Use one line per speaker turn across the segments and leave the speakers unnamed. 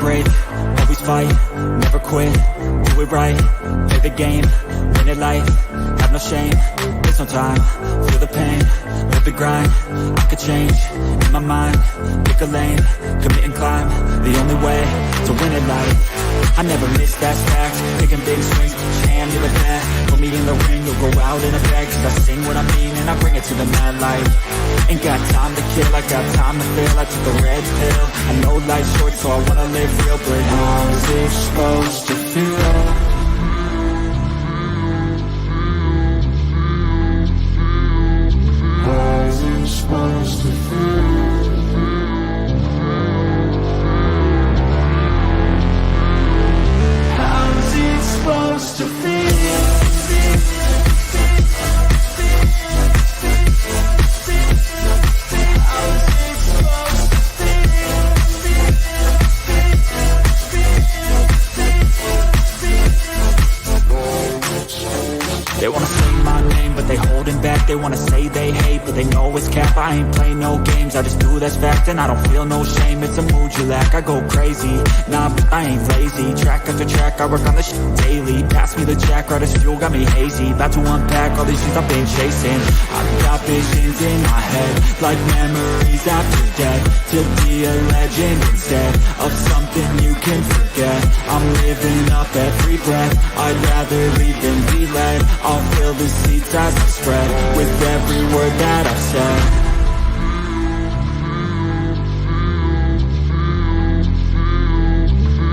great, always fight, never quit, do it right, play the game, win it life, have no shame, there's no time, feel the pain, live the grind, I could change, in my mind, pick a lane, commit and climb, the only way to win it life. I never miss, that's fact, taking big swings, each hand to the bat, put me in the ring, you'll go out in a bag, cause I sing what I mean and I bring it to the mad light. Ain't got time to kill, I got time to feel, I took a red pill, I know life's short so I wanna live real, but how's it supposed to feel? How's it supposed to feel? How's it supposed to feel? They wanna say my name, but they holding back. They wanna say they hate, but they know it's cap. I ain't play no games, I just do that's fact. And I don't feel no shame, it's a mood you lack. I go crazy, nah, but I ain't lazy. Track after track, I work on this shit daily. Pass me the jack, right as fuel, got me hazy. About to unpack all these things I've been chasing. I've got visions in my head, like memories after death. To be a legend instead of something you can forget. I'm living up every breath, I'd rather leave than be led. I'll fill the seats as I spread with every word that I've said.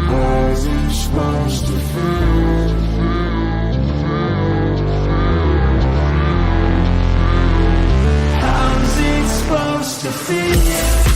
How's it supposed to feel? How's it supposed to feel?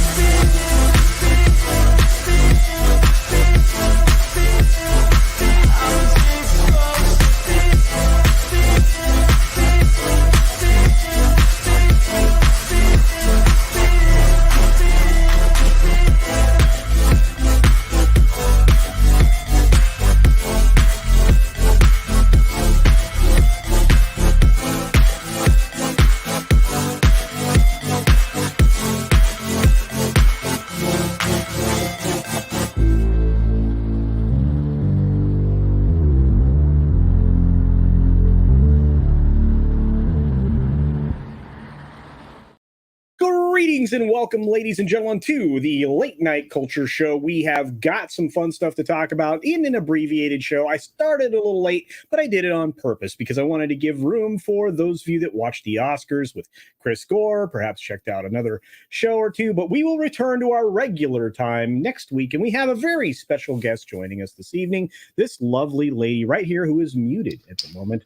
Greetings and welcome, ladies and gentlemen, to the Late Night Culture Show. We have got some fun stuff to talk about in an abbreviated show. I started a little late, but I did it on purpose because I wanted to give room for those of you that watched the Oscars with Chris Gore, perhaps checked out another show or two, but we will return to our regular time next week, and we have a very special guest joining us this evening, this lovely lady right here who is muted at the moment.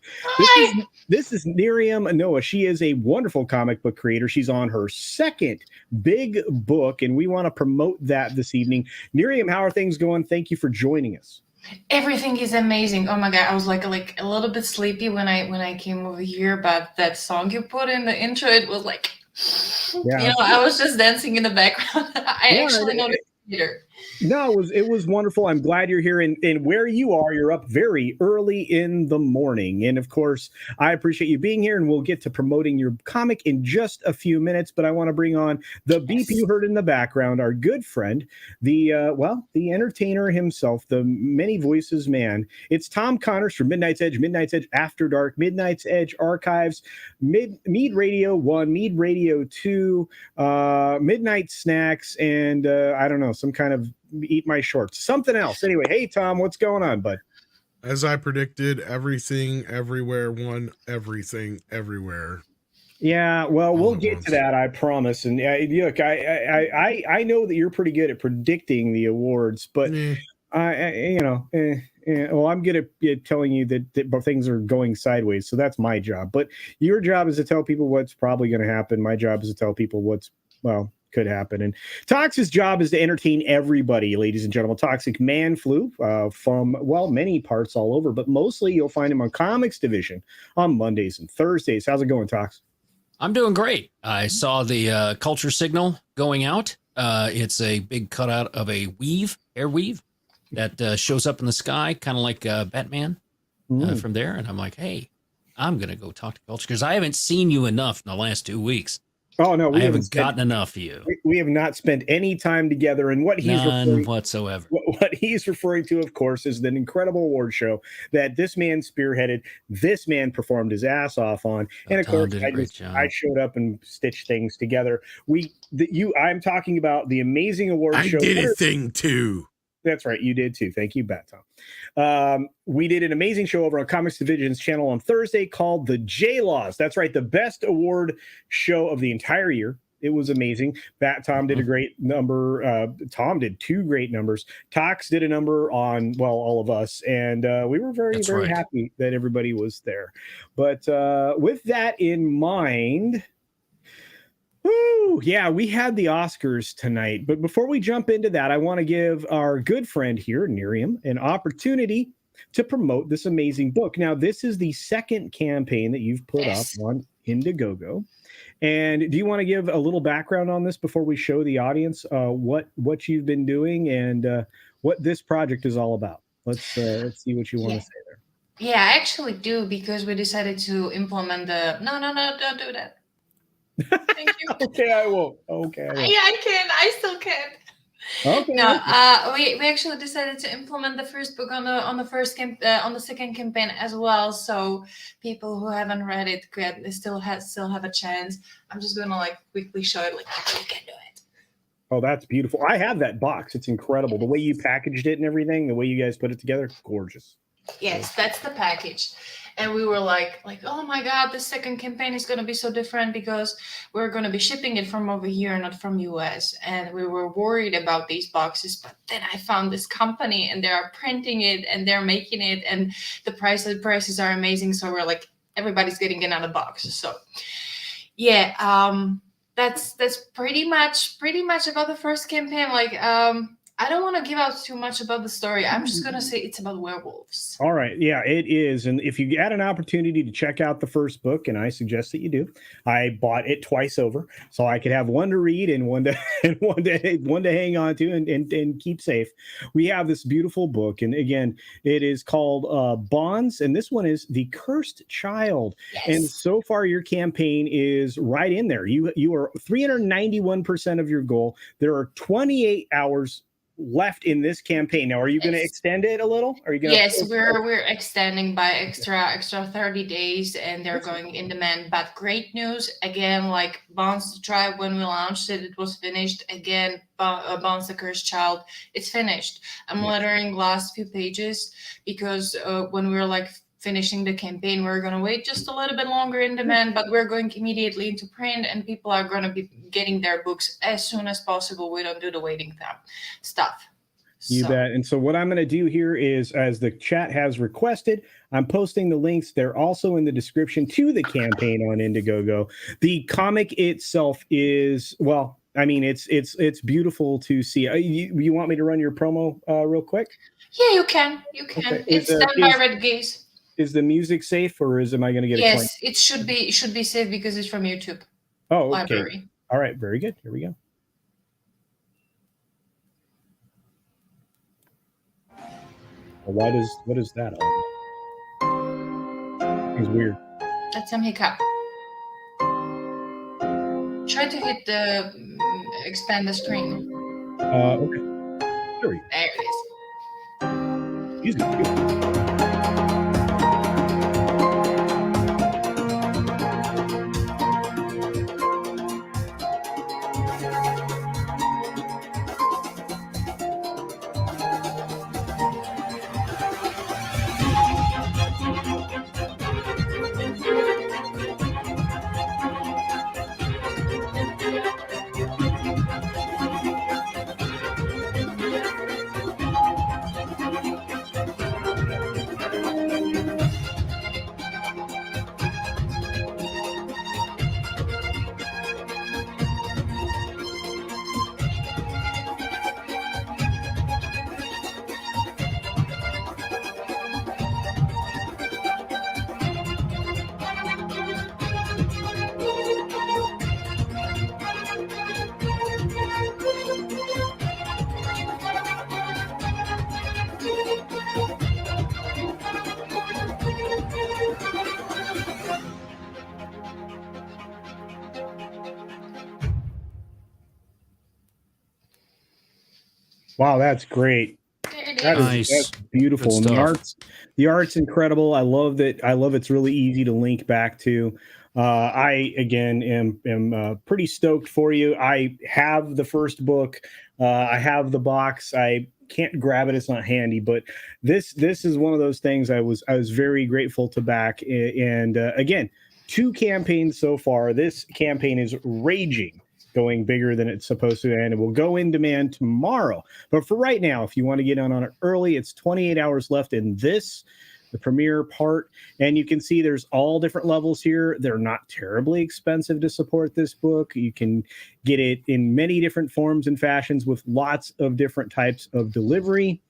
This is Miriam Noah. She is a wonderful comic book creator. She's on her second big book, and we want to promote that this evening. Miriam, how are things going? Thank you for joining us.
Everything is amazing. Oh my god, I was like a little bit sleepy when I came over here, but that song you put in the intro, it was like,
yeah.
I was just dancing in the background. I actually know the theater.
No, it was wonderful. I'm glad you're here. And where you are, you're up very early in the morning. And of course, I appreciate you being here, and we'll get to promoting your comic in just a few minutes. But I want to bring on the beep you heard in the background, our good friend, the entertainer himself, the many voices man. It's Tom Connors from Midnight's Edge After Dark, Midnight's Edge Archives, Mead Radio 1, Mead Radio 2, Midnight Snacks, and I don't know, some kind of eat my shorts, something else. Anyway, hey Tom, what's going on, bud?
As I predicted, everything, everywhere, everything, everywhere.
Yeah, well, we'll get to that, I promise. And look, I know that you're pretty good at predicting the awards, but I'm good at telling you that things are going sideways. So that's my job. But your job is to tell people what's probably going to happen. My job is to tell people what's could happen. And Toxic's job is to entertain everybody, ladies and gentlemen. Toxic Man Flu from, many parts all over, but mostly you'll find him on Comics Division on Mondays and Thursdays. How's it going, Tox?
I'm doing great. I saw the Culture Signal going out. It's a big cutout of a air weave that shows up in the sky, kind of like Batman from there. And I'm like, hey, I'm going to go talk to Culture because I haven't seen you enough in the last 2 weeks.
Oh no,
I haven't gotten enough of you.
We have not spent any time together, and
None whatsoever.
What he's referring to, of course, is the incredible award show that this man spearheaded. This man performed his ass off on, and of
Tom
course,
did a great job.
I showed up and stitched things together. I'm talking about the amazing award show.
I did a thing too.
That's right, you did too. Thank you, Bat Tom. We did an amazing show over on Comics Division's channel on Thursday called the J-Laws. That's right, the best award show of the entire year. It was amazing. Bat Tom did a great number. Tom did 2 great numbers. Tox did a number on, well, all of us. And we were very happy that everybody was there. But with that in mind... Woo! Yeah, we had the Oscars tonight. But before we jump into that, I want to give our good friend here, Miriam, an opportunity to promote this amazing book. Now, this is the second campaign that you've put up on Indiegogo. And do you want to give a little background on this before we show the audience what you've been doing and what this project is all about? Let's see what you want to say there.
Yeah, I actually do, because we decided to implement the... No, don't do that. Thank you.
Okay, I will. Okay.
Yeah, I can. I still can.
Okay.
No, we actually decided to implement the first book on the second campaign as well. So people who haven't read it still have a chance. I'm just gonna quickly show it how you can do it.
Oh, that's beautiful. I have that box. It's incredible. The way you packaged it and everything, the way you guys put it together, gorgeous.
Yes, that's the package. And we were like, oh my God, the second campaign is going to be so different because we're going to be shipping it from over here, not from US. And we were worried about these boxes. But then I found this company and they are printing it and they're making it. And the prices are amazing. So we're like, everybody's getting another box. So yeah, that's pretty much about the first campaign. I don't want to give out too much about the story. I'm just going to say it's about werewolves.
All right. Yeah, it is. And if you had an opportunity to check out the first book, and I suggest that you do, I bought it twice over so I could have one to read and one to hang on to and keep safe. We have this beautiful book. And again, it is called Bonds. And this one is The Cursed Child. Yes. And so far, your campaign is right in there. You are 391% of your goal. There are 28 hours left in this campaign. Now, are you going to extend it a little? Are you going?
Yes, we're extending by extra 30 days, and they're going in demand. But great news again, like Bonds the Tribe, when we launched it, it was finished. Again, Bonds the Cursed Child, it's finished. I'm lettering last few pages because when we were finishing the campaign, we're going to wait just a little bit longer in demand, but we're going immediately into print, and people are going to be getting their books as soon as possible. We don't do the waiting time stuff.
You bet. And so what I'm going to do here is, as the chat has requested, I'm posting the links. They're also in the description to the campaign on Indiegogo. The comic itself is, well, I mean, it's beautiful to see. You want me to run your promo real quick?
Yeah, you can. Okay. It's done by Red Geese.
Is the music safe, or am I going to get a claim?
Yes, it should be safe because it's from YouTube.
Oh, okay.
Library.
All right, very good. Here we go. Well, what is that on? It's weird.
That's some hiccup. Try to hit the expand the screen.
Okay. There we go.
There it is.
Excuse me. Wow, that's great.
There it
That
is.
Nice.
that's beautiful.
Good
And
stuff.
the art's incredible. I love that. I love it's really easy to link back to. I again am pretty stoked for you. I have the first book. I have the box. I can't grab it; it's not handy. But this is one of those things I was very grateful to back. And again, 2 campaigns so far. This campaign is raging, going bigger than it's supposed to, and it will go in demand tomorrow. But for right now, if you want to get on it early, it's 28 hours left in this, the premiere part. And you can see there's all different levels here. They're not terribly expensive to support this book. You can get it in many different forms and fashions with lots of different types of delivery.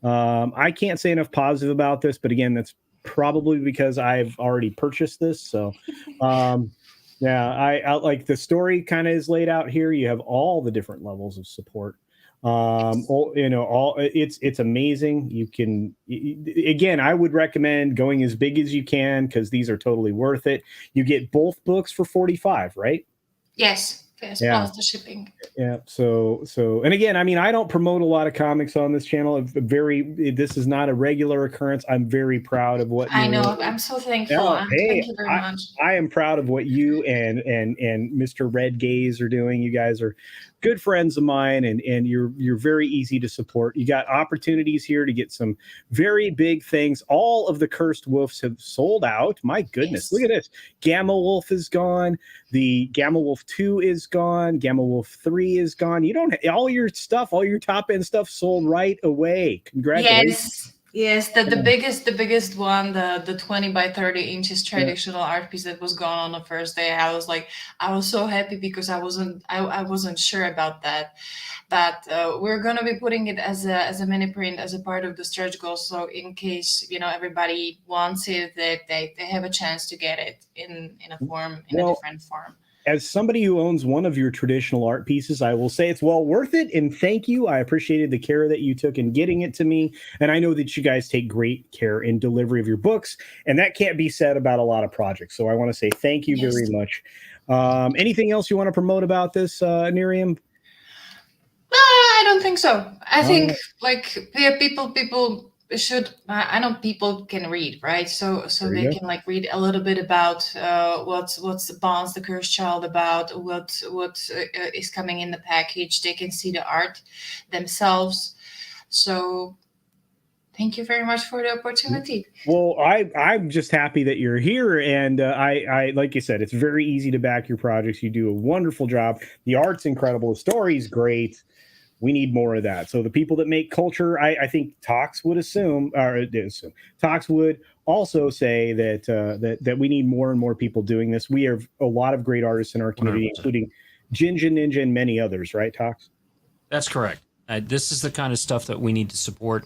I can't say enough positive about this, but again, that's probably because I've already purchased this. So, yeah, I like the story kind of is laid out here. You have all the different levels of support. It's amazing. You can again, I would recommend going as big as you can because these are totally worth it. You get both books for 45, right?
Yes.
Yeah.
Plus the shipping.
Yeah. So, and again, I mean, I don't promote a lot of comics on this channel. This is not a regular occurrence. I'm very proud of what
I know.
you're.
I'm so thankful.
No, hey,
Thank you very much.
I am proud of what you and Mr. Red Gaze are doing. You guys are good friends of mine, and you're very easy to support. You got opportunities here to get some very big things. All of the Cursed Wolves have sold out. My goodness,
Yes.
look at this. Gamma Wolf is gone. The Gamma Wolf 2 is gone. Gamma Wolf 3 is gone. You don't all your stuff, all your top end stuff sold right away. Congratulations.
Yes, the biggest one, the 20 by 30 inches traditional art piece that was gone on the first day. I was so happy because I wasn't sure about that. But we're gonna be putting it as a mini print as a part of the stretch goal. So in case everybody wants it, that they have a chance to get it in a different form.
As somebody who owns one of your traditional art pieces, I will say it's well worth it. And thank you. I appreciated the care that you took in getting it to me. And I know that you guys take great care in delivery of your books. And that can't be said about a lot of projects. So I want to say thank you very much. Anything else you want to promote about this, Nerium?
I don't think so. I think people should. I know people can read, right? So they can read a little bit about what's the Bonds, the Cursed Child about, what is coming in the package. They can see the art themselves. So thank you very much for the opportunity.
Well, I'm just happy that you're here, and I like you said, it's very easy to back your projects. You do a wonderful job. The art's incredible. The story's great. We need more of that. So the people that make culture, I think Tox would Tox would also say that we need more and more people doing this. We have a lot of great artists in our community, 100%. Including Jinja Ninja and many others, right, Tox?
That's correct. This is the kind of stuff that we need to support.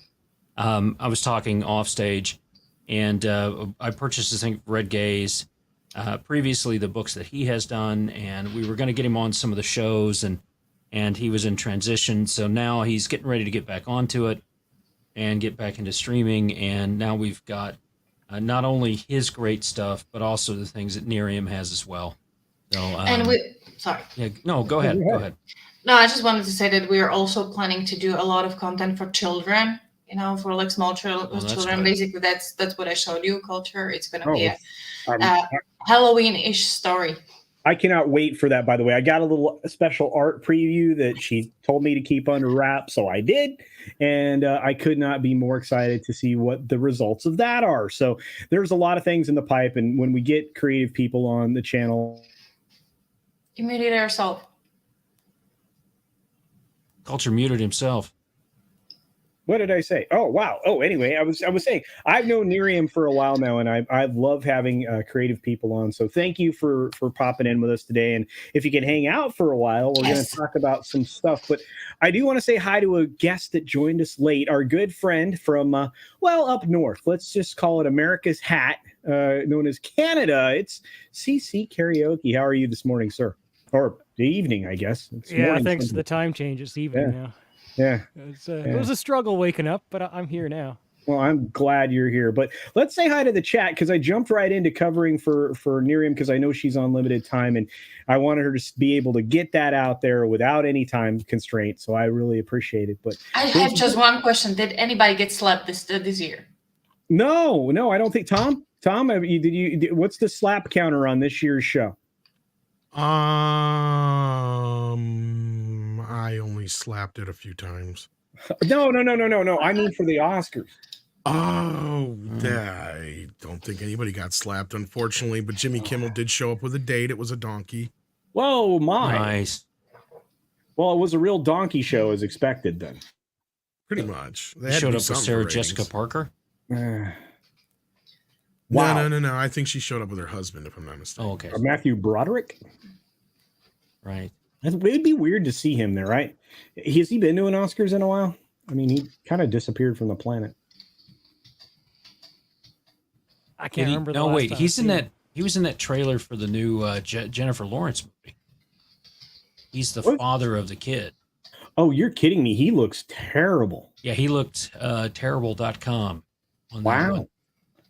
I was talking off stage, and I purchased this thing, Red Gaze, previously the books that he has done, and we were going to get him on some of the shows, and he was in transition. So now he's getting ready to get back onto it and get back into streaming. And now we've got not only his great stuff, but also the things that Nerium has as well. So,
sorry.
Yeah, no, go ahead. Go ahead.
No, I just wanted to say that we are also planning to do a lot of content for children, for small children.
Good.
Basically, that's what I showed you, Culture. It's going to be a Halloween-ish story.
I cannot wait for that, by the way. I got a little special art preview that she told me to keep under wraps, so I did. And I could not be more excited to see what the results of that are. So there's a lot of things in the pipe, and when we get creative people on the channel...
You muted yourself.
Culture muted himself.
What did I say? Oh, wow. Oh, anyway, I was saying I've known Nerium for a while now, and I love having creative people on. So thank you for popping in with us today. And if you can hang out for a while, we're going to talk about some stuff. But I do want to say hi to a guest that joined us late, our good friend from, up north. Let's just call it America's Hat, known as Canada. It's CC Karaoke. How are you this morning, sir? Or the evening, I guess.
Thanks to the time change. It's evening now.
Yeah.
It was a struggle waking up, but I'm here now.
Well, I'm glad you're here. But let's say hi to the chat because I jumped right into covering for Miriam because I know she's on limited time and I wanted her to be able to get that out there without any time constraint. So I really appreciate it. But
I have just one question. Did anybody get slapped this year?
no, I don't think Tom, what's the slap counter on this year's show?
I only slapped it a few times.
No. I mean for the Oscars.
Oh, I don't think anybody got slapped, unfortunately. But Jimmy Kimmel did show up with a date. It was a donkey.
Whoa, my.
Nice.
Well, it was a real donkey show as expected then.
Pretty much.
They showed up with Sarah Jessica Parker.
Wow.
No. I think she showed up with her husband, if I'm not mistaken.
Oh, okay.
Matthew Broderick.
Right.
It'd be weird to see him there, right? Has he been to an Oscars in a while? I mean, he kind of disappeared from the planet.
I can't remember.
No, wait. He's in that. He was in that trailer for the new Jennifer Lawrence movie. He's the father of the kid.
Oh, you're kidding me. He looks terrible.
Yeah, he looked terrible.com.
Wow.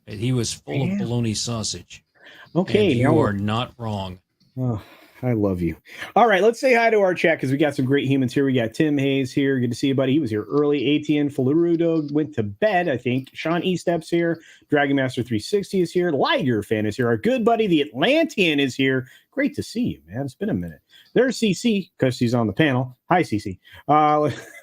He was full of bologna sausage.
Okay.
And you are not wrong.
Oh, I love you. All right, let's say hi to our chat because we got some great humans here. We got Tim Hayes here. Good to see you, buddy. He was here early. ATN Falarudo went to bed, I think. Sean Estep's here. Dragon Master 360 is here. Liger fan is here. Our good buddy, the Atlantean, is here. Great to see you, man. It's been a minute. There's CC because she's on the panel. Hi, CC.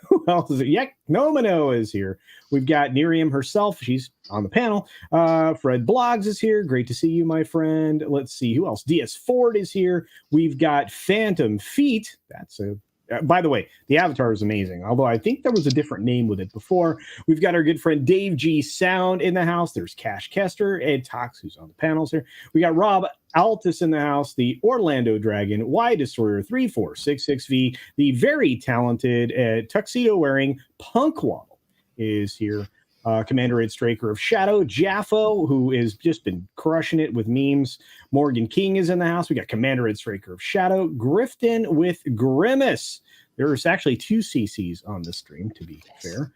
Who else is it? Yek Nomino is here. We've got Nerium herself. She's on the panel. Fred Blogs is here. Great to see you, my friend. Let's see who else. DS Ford is here. We've got Phantom Feet. That's a by the way, the avatar is amazing, although I think there was a different name with it before. We've got our good friend Dave G Sound in the house. There's Cash Kester, Ed Tox, who's on the panels here. We got Rob Altus in the house, the Orlando Dragon, Y Destroyer 3466V, the very talented tuxedo-wearing Punkwaddle is here. Commander Ed Straker of Shadow, Jaffo, who has just been crushing it with memes. Morgan King is in the house. We got Commander Ed Straker of Shadow, Grifton with Grimace. There's actually two CCs on this stream, to be fair.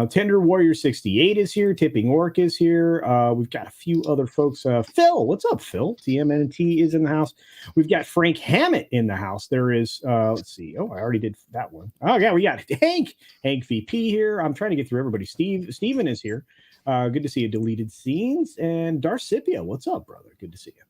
Tender Warrior 68 is here. Tipping Orc is here. We've got a few other folks. Phil, what's up, Phil? TMNT is in the house. We've got Frank Hammett in the house. There is, let's see. Oh, I already did that one. Oh, yeah, we got Hank VP here. I'm trying to get through everybody. Steven is here. Good to see you. Deleted Scenes. And Darcipia, what's up, brother? Good to see you.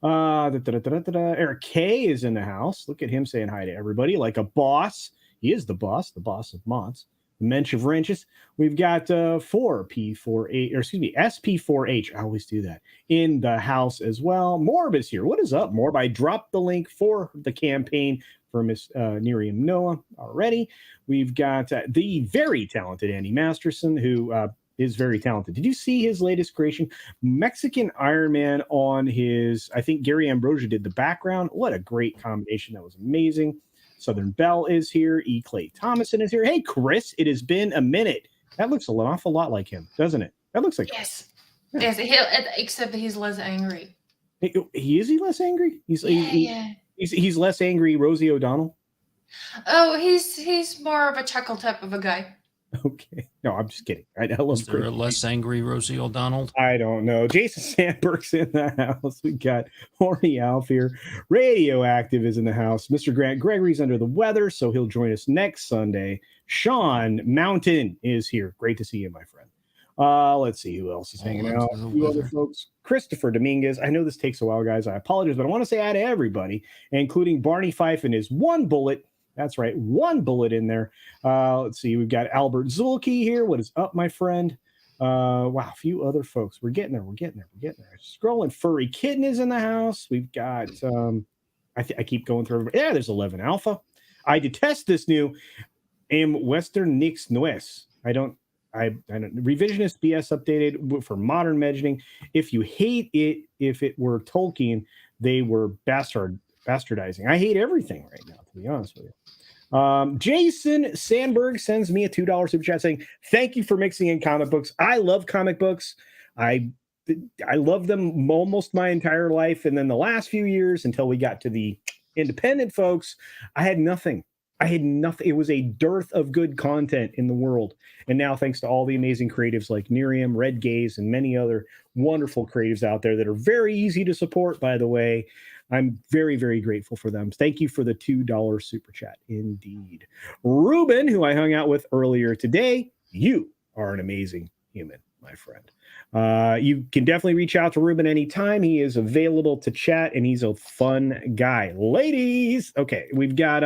Eric K is in the house. Look at him saying hi to everybody like a boss. He is the boss of mods. Mensch of Wrenches. We've got SP4H. I always do that in the house as well. Morb is here. What is up, Morb? I dropped the link for the campaign for Miss Nerium Noah already. We've got the very talented Andy Masterson, who is very talented. Did you see his latest creation? Mexican Iron Man on his, I think Gary Ambrosia did the background. What a great combination. That was amazing. Southern Belle is here. E. Clay Thomason is here. Hey, Chris, it has been a minute. That looks an awful lot like him, doesn't it? That looks like
yes. Yeah. Yes, except he's less angry.
Is he less angry? He's less angry. Rosie O'Donnell.
Oh, he's more of a chuckle type of a guy.
Okay. No, I'm just kidding. I love
Is there a less angry Rosie O'Donnell?
I don't know. Jason Sandberg's in the house. We got Horny Alf here. Radioactive is in the house. Mr. Grant Gregory's under the weather, so he'll join us next Sunday. Sean Mountain is here. Great to see you, my friend. Let's see who else is hanging out. A few other folks. Christopher Dominguez. I know this takes a while, guys. I apologize, but I want to say hi to everybody, including Barney Fife and his one bullet. That's right, one bullet in there. Let's see. We've got Albert Zulke here. What is up, my friend? Wow, a few other folks. We're getting there. Scrolling. Furry Kitten is in the house. We've got, I keep going through everybody. Yeah, there's 11 Alpha. I detest this new Western Nix Nuez. I don't revisionist BS updated for modern mentioning. If you hate it, if it were Tolkien, they were bastardizing. I hate everything right now, to be honest with you. Jason Sandberg sends me a $2 super chat saying, thank you for mixing in comic books. I love comic books. I love them almost my entire life. And then the last few years until we got to the independent folks, I had nothing. I had nothing. It was a dearth of good content in the world. And now, thanks to all the amazing creatives like Miriam, Red Gaze, and many other wonderful creatives out there that are very easy to support, by the way, I'm very, very grateful for them. Thank you for the $2 super chat. Indeed. Ruben, who I hung out with earlier today, you are an amazing human, my friend. You can definitely reach out to Ruben anytime. He is available to chat, and he's a fun guy. Ladies, okay, we've got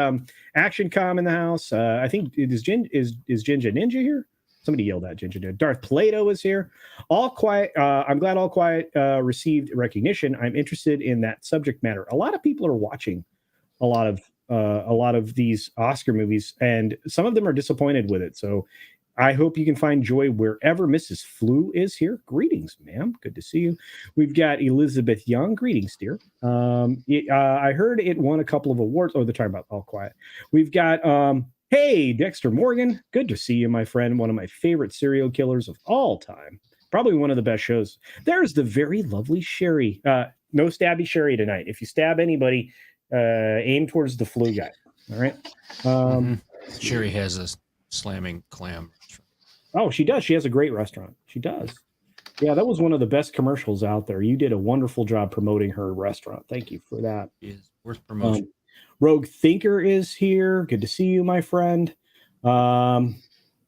Action Com in the house. I think is Ginger Ninja here? Somebody yelled at Ginger Ninja. Darth Plato is here. All Quiet. I'm glad All Quiet received recognition. I'm interested in that subject matter. A lot of people are watching a lot of these Oscar movies, and some of them are disappointed with it. So I hope you can find joy wherever. Mrs. Flu is here. Greetings, ma'am. Good to see you. We've got Elizabeth Young. Greetings, dear. I heard it won a couple of awards. Oh, they're talking about All Quiet. We've got, hey, Dexter Morgan. Good to see you, my friend. One of my favorite serial killers of all time. Probably one of the best shows. There's the very lovely Sherry. No stabby Sherry tonight. If you stab anybody, aim towards the flu guy. All right.
Sherry has a slamming clam.
Oh, she does. She has a great restaurant. She does. Yeah, that was one of the best commercials out there. You did a wonderful job promoting her restaurant. Thank you for that.
Is worth promotion.
Rogue Thinker is here. Good to see you, my friend. Man,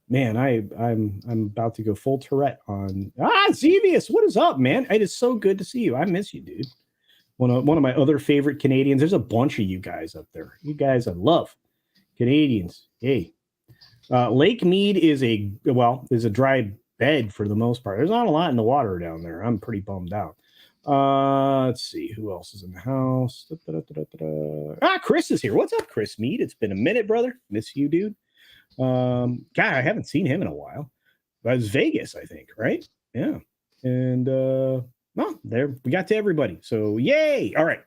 I'm about to go full Tourette on. Zevius, what is up, man? It is so good to see you. I miss you, dude. One of my other favorite Canadians. There's a bunch of you guys up there. You guys I love. Canadians. Hey. Lake Mead is a dry bed for the most part. There's not a lot in the water down there. I'm pretty bummed out. Let's see who else is in the house. Chris is here. What's up, Chris Mead? It's been a minute, brother. Miss you, dude. God, I haven't seen him in a while. That was Vegas, I think, right? Yeah. And well, there we got to everybody. So yay! All right,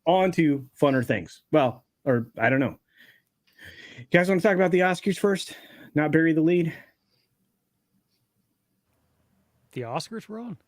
on to funner things. Well, or I don't know. You guys want to talk about the Oscars first? Not bury the lead?
The Oscars were on?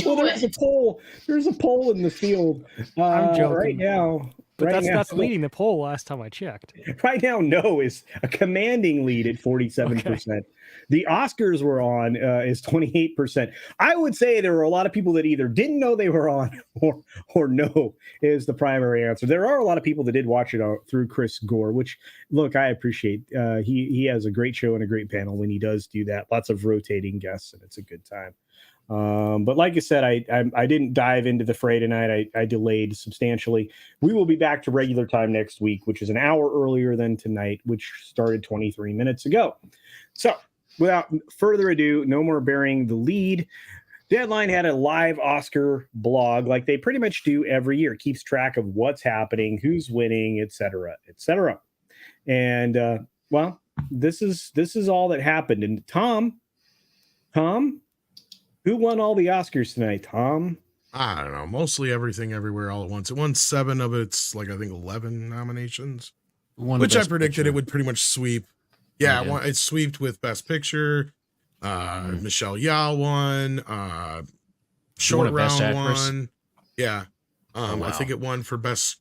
Well, there's a poll. There's a poll in the field
I'm joking.
right now.
But that's leading the poll last time I checked.
Right now, no is a commanding lead at 47%. Okay. The Oscars were on is 28%. I would say there were a lot of people that either didn't know they were on or no is the primary answer. There are a lot of people that did watch it through Chris Gore, which, look, I appreciate. He has a great show and a great panel when he does do that. Lots of rotating guests, and it's a good time. But like I said, I didn't dive into the fray tonight. I delayed substantially. We will be back to regular time next week, which is an hour earlier than tonight, which started 23 minutes ago. So without further ado, no more burying the lead. Deadline had a live Oscar blog like they pretty much do every year. It keeps track of what's happening, who's winning, et cetera, et cetera. And well, this is all that happened. And Tom, who won all the Oscars tonight, Tom?
I don't know. Mostly Everything Everywhere All at Once. It won 7 of its, I think 11 nominations, which I predicted it would pretty much sweep. Yeah, it sweeped with Best Picture. Michelle Yeoh won. Short Round won. Yeah. Wow. I think it won for Best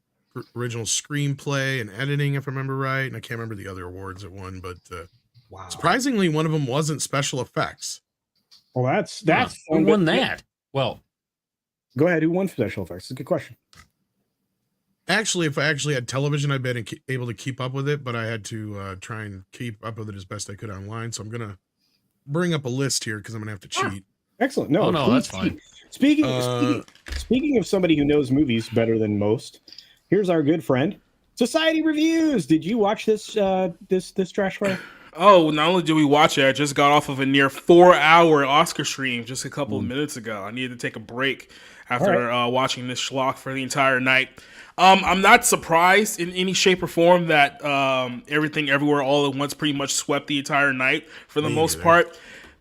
Original Screenplay and Editing, if I remember right. And I can't remember the other awards it won, but wow. Surprisingly, one of them wasn't special effects.
Well, that's
who won that? Well,
go ahead. Who won special effects? It's a good question.
Actually, if I actually had television, I'd been able to keep up with it, but I had to try and keep up with it as best I could online. So I'm gonna bring up a list here because I'm gonna have to cheat.
Excellent. No,
that's fine.
Speaking of somebody who knows movies better than most, here's our good friend, Society Reviews. Did you watch this this trash fire?
Oh, not only did we watch it, I just got off of a near 4-hour Oscar stream just a couple of minutes ago. I needed to take a break after watching this schlock for the entire night. I'm not surprised in any shape or form that Everything Everywhere All at Once pretty much swept the entire night for the most part.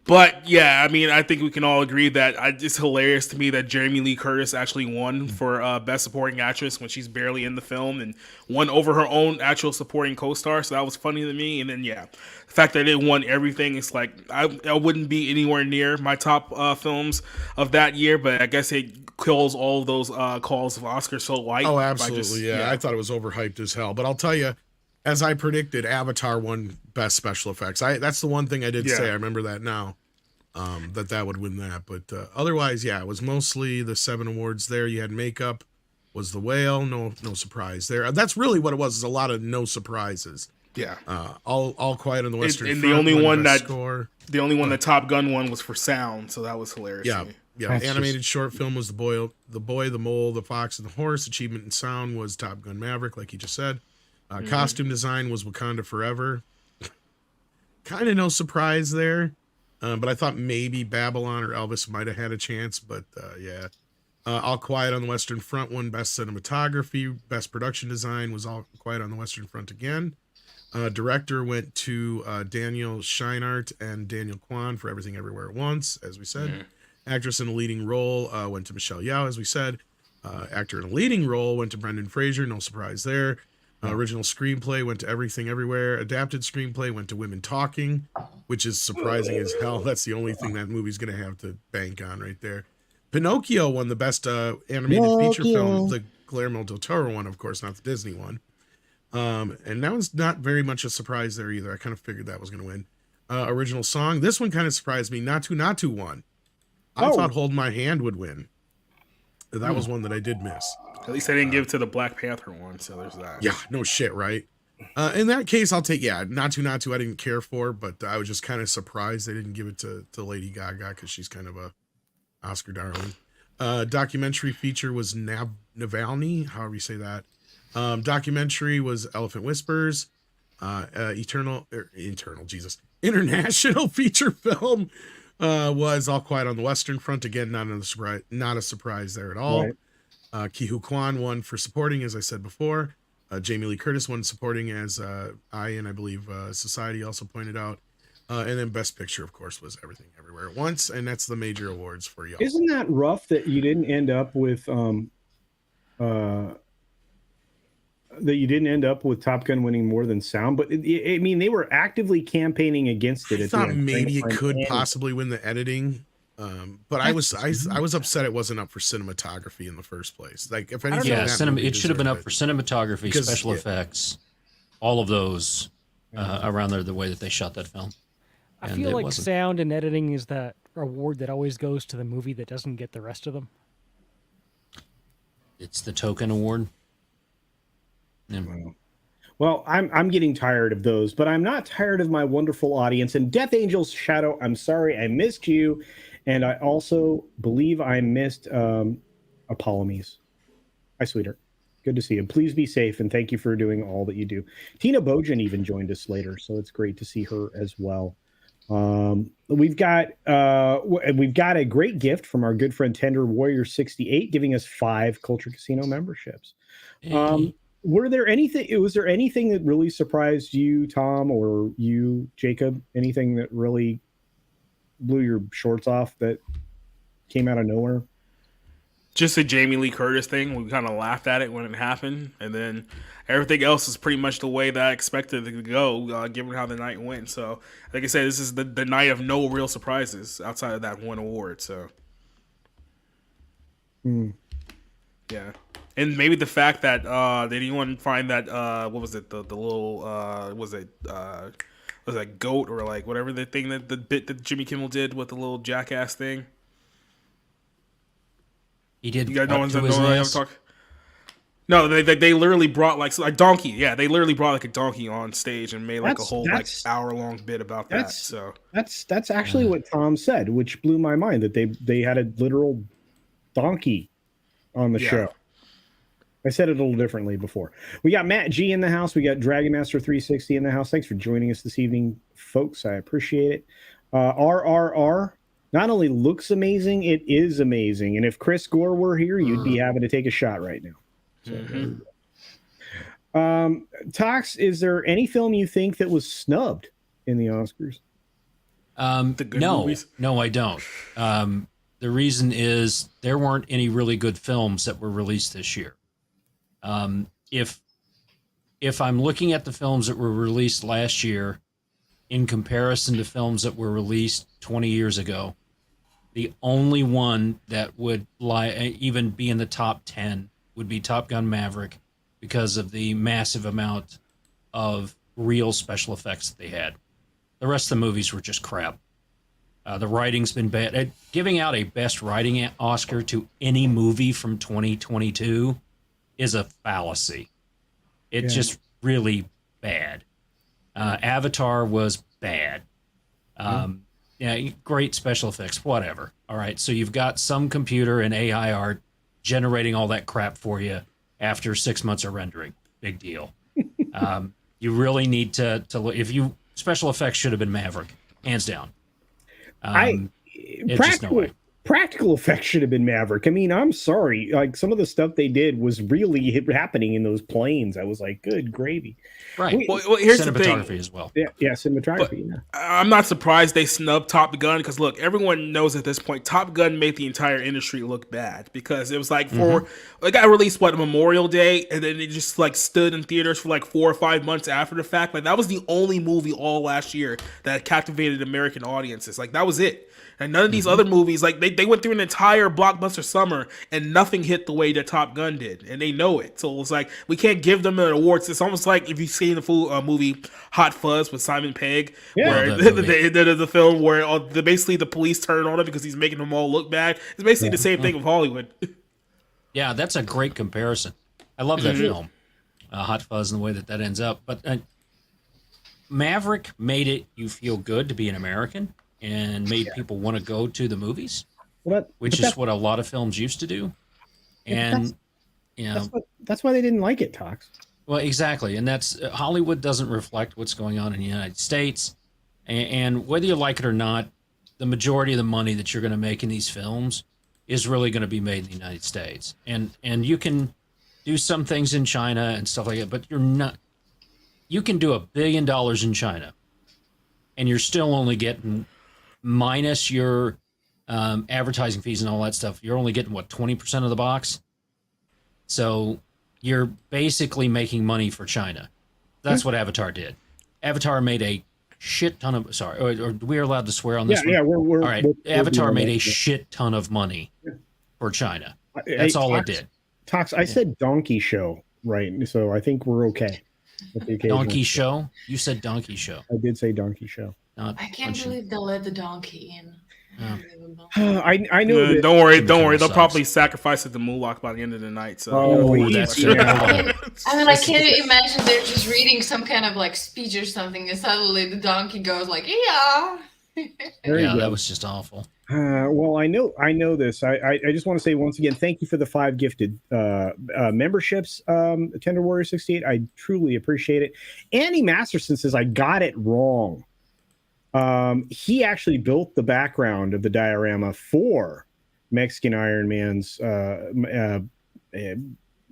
But yeah, I mean, I think we can all agree that it's hilarious to me that Jamie Lee Curtis actually won for Best Supporting Actress when she's barely in the film and won over her own actual supporting co-star. So that was funny to me. And then the fact that it won everything, it's like I wouldn't be anywhere near my top films of that year, but I guess it kills all of those calls of Oscar so white.
Oh, absolutely, yeah. I thought it was overhyped as hell. But I'll tell you, as I predicted, Avatar won Best Special Effects. That's the one thing I did say. I remember that now, that would win that. But otherwise, it was mostly the 7 awards there. You had makeup, was The Whale. No surprise there. That's really what it was, is a lot of no surprises.
Yeah.
All Quiet on the Western
and
Front.
The only one
score.
that Top Gun won was for sound, so that was hilarious.
Yeah. Yeah, animated short film was the Boy, the Mole, the Fox, and the Horse. Achievement in sound was Top Gun Maverick, like you just said. Costume design was Wakanda Forever. Kind of no surprise there, but I thought maybe Babylon or Elvis might have had a chance, but All Quiet on the Western Front won Best Cinematography. Best Production Design was All Quiet on the Western Front again. Director went to Daniel Scheinert and Daniel Kwan for Everything Everywhere at Once, as we said. Actress in a leading role went to Michelle Yeoh, as we said. Actor in a leading role went to Brendan Fraser, no surprise there. Original screenplay went to Everything Everywhere. Adapted screenplay went to Women Talking, which is surprising as hell. That's the only thing that movie's going to have to bank on right there. Pinocchio won the Best Animated Feature Film, the Guillermo del Toro one, of course, not the Disney one. And that was not very much a surprise there either. I kind of figured that was going to win. Original Song. This one kind of surprised me. Natu won. I thought Hold My Hand would win. That was one that I did miss.
At least I didn't give it to the Black Panther one, so there's that.
Yeah, no shit, right? In that case, I'll take, Natu I didn't care for, but I was just kind of surprised they didn't give it to Lady Gaga because she's kind of a Oscar darling. Documentary feature was Navalny, however you say that. Documentary was Elephant Whispers. International feature film was All Quiet on the Western Front. Again, not a surprise there at all. Right. Ke Huy Quan won for supporting, as I said before. Jamie Lee Curtis won supporting, as I believe Society also pointed out. And then Best Picture, of course, was Everything Everywhere at Once, and that's the major awards for y'all.
Isn't that rough that you didn't end up with Top Gun winning more than sound? But I mean, they were actively campaigning against it.
I thought maybe it could possibly win the editing, but I was upset it wasn't up for cinematography in the first place. Like, if anything,
it should have been up for cinematography, special effects, all of those around there. The way that they shot that film.
I feel like sound and editing is that award that always goes to the movie that doesn't get the rest of them.
It's the token award.
Yeah. Well, I'm getting tired of those, but I'm not tired of my wonderful audience. And Death Angel's Shadow, I'm sorry I missed you, and I also believe I missed Apollomies. Hi, sweetheart. Good to see you. Please be safe, and thank you for doing all that you do. Tina Bojan even joined us later, so it's great to see her as well. We've got a great gift from our good friend Tender Warrior 68, giving us 5 Culture Casino memberships. Was there anything that really surprised you, Tom, or you, Jacob? Anything that really blew your shorts off that came out of nowhere?
Just the Jamie Lee Curtis thing. We kind of laughed at it when it happened, and then everything else is pretty much the way that I expected it to go, given how the night went. So, like I said, this is the night of no real surprises outside of that one award. So, yeah. And maybe the fact that did anyone find that what was it, the little was that goat or like whatever the thing that the bit that Jimmy Kimmel did with the little jackass thing?
He did.
You guys know No, they literally brought like a donkey. Yeah, they literally brought like a donkey on stage and made like a whole like hour-long bit about that. So
that's actually what Tom said, which blew my mind, that they had a literal donkey on the show. I said it a little differently before. We got Matt G in the house. We got Dragon Master 360 in the house. Thanks for joining us this evening, folks. I appreciate it. RRR not only looks amazing, it is amazing. And if Chris Gore were here, you'd be having to take a shot right now. So, Tox, is there any film you think that was snubbed in the Oscars?
The good movies?
No, I don't. The reason is there weren't any really good films that were released this year. If I'm looking at the films that were released last year in comparison to films that were released 20 years ago, the only one that would even be in the top 10 would be Top Gun Maverick because of the massive amount of real special effects that they had. The rest of the movies were just crap. The writing's been bad. Giving out a Best Writing Oscar to any movie from 2022 is a fallacy. It's just really bad. Avatar was bad. Great special effects, whatever. All right, so you've got some computer and AI art generating all that crap for you after 6 months of rendering. Big deal. You really need to look. Special effects should have been Maverick, hands down.
Practical effects should have been Maverick. I mean, I'm sorry. Like, some of the stuff they did was really happening in those planes. I was like, good gravy.
Right.
Well, here's the thing.
Cinematography as well.
Yeah, cinematography.
But I'm not surprised they snubbed Top Gun because, look, everyone knows at this point Top Gun made the entire industry look bad because it was like it got released Memorial Day, and then it just like stood in theaters for like 4 or 5 months after the fact. Like, that was the only movie all last year that captivated American audiences. Like, that was it. And none of these other movies, like they went through an entire blockbuster summer and nothing hit the way that Top Gun did, and they know it. So it's like we can't give them an award. It's almost like if you've seen the full movie Hot Fuzz with Simon Pegg, where the film where basically the police turn on him because he's making them all look bad. It's basically the same thing with Hollywood.
Yeah, that's a great comparison. I love that film, Hot Fuzz, and the way that ends up. But Maverick made it you feel good to be an American and made people want to go to the movies, which is what a lot of films used to do. And
that's why they didn't like it, Tox.
Well, exactly. And that's Hollywood doesn't reflect what's going on in the United States. And whether you like it or not, the majority of the money that you're going to make in these films is really going to be made in the United States. And you can do some things in China and stuff like that, but you can do $1 billion in China and you're still only getting, minus your advertising fees and all that stuff, you're only getting 20% of the box. So you're basically making money for China. That's what Avatar did. Avatar made a shit ton of or we're allowed to swear on this one?
Yeah, we're
all right. Avatar made a shit ton of money for China. That's all it did.
Tox, I said donkey show, right? So I think we're okay.
Donkey show? You said donkey show.
I did say donkey show.
I can't believe they let the donkey in.
I know.
Don't worry. They'll probably sacrifice it to Mulak by the end of the night. So
that's
I mean, I can't imagine they're just reading some kind of like speech or something, and suddenly the donkey goes like, "Yeah."
That was just awful.
Well, I know this. I just want to say once again, thank you for the 5 gifted memberships, Tender Warrior 68. I truly appreciate it. Andy Masterson says I got it wrong. He actually built the background of the diorama for Mexican Iron Man's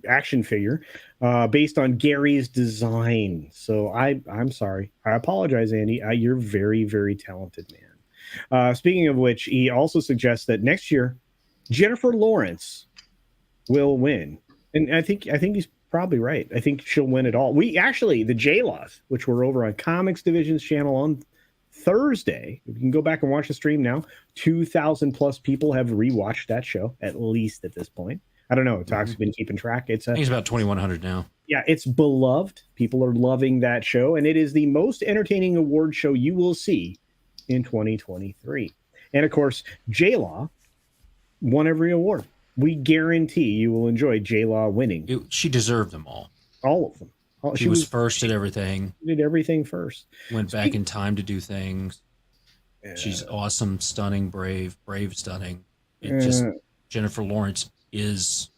action figure based on Gary's design. So I'm sorry. I apologize, Andy. You're very, very talented, man. Speaking of which, he also suggests that next year, Jennifer Lawrence will win. And I think he's probably right. I think she'll win it all. We actually, the J-Laws, which were over on Comix Division's channel on Thursday, you can go back and watch the stream now. 2,000 plus people have rewatched that show, at least at this point. I don't know. Tox has been keeping track. I think
it's about 2,100 now.
Yeah, it's beloved. People are loving that show, and it is the most entertaining award show you will see in 2023. And of course, J-Law won every award. We guarantee you will enjoy J-Law winning.
She deserved them all.
All of them.
She was first at everything.
Did everything first.
Went back in time to do things. She's awesome, stunning, brave, stunning. Jennifer Lawrence is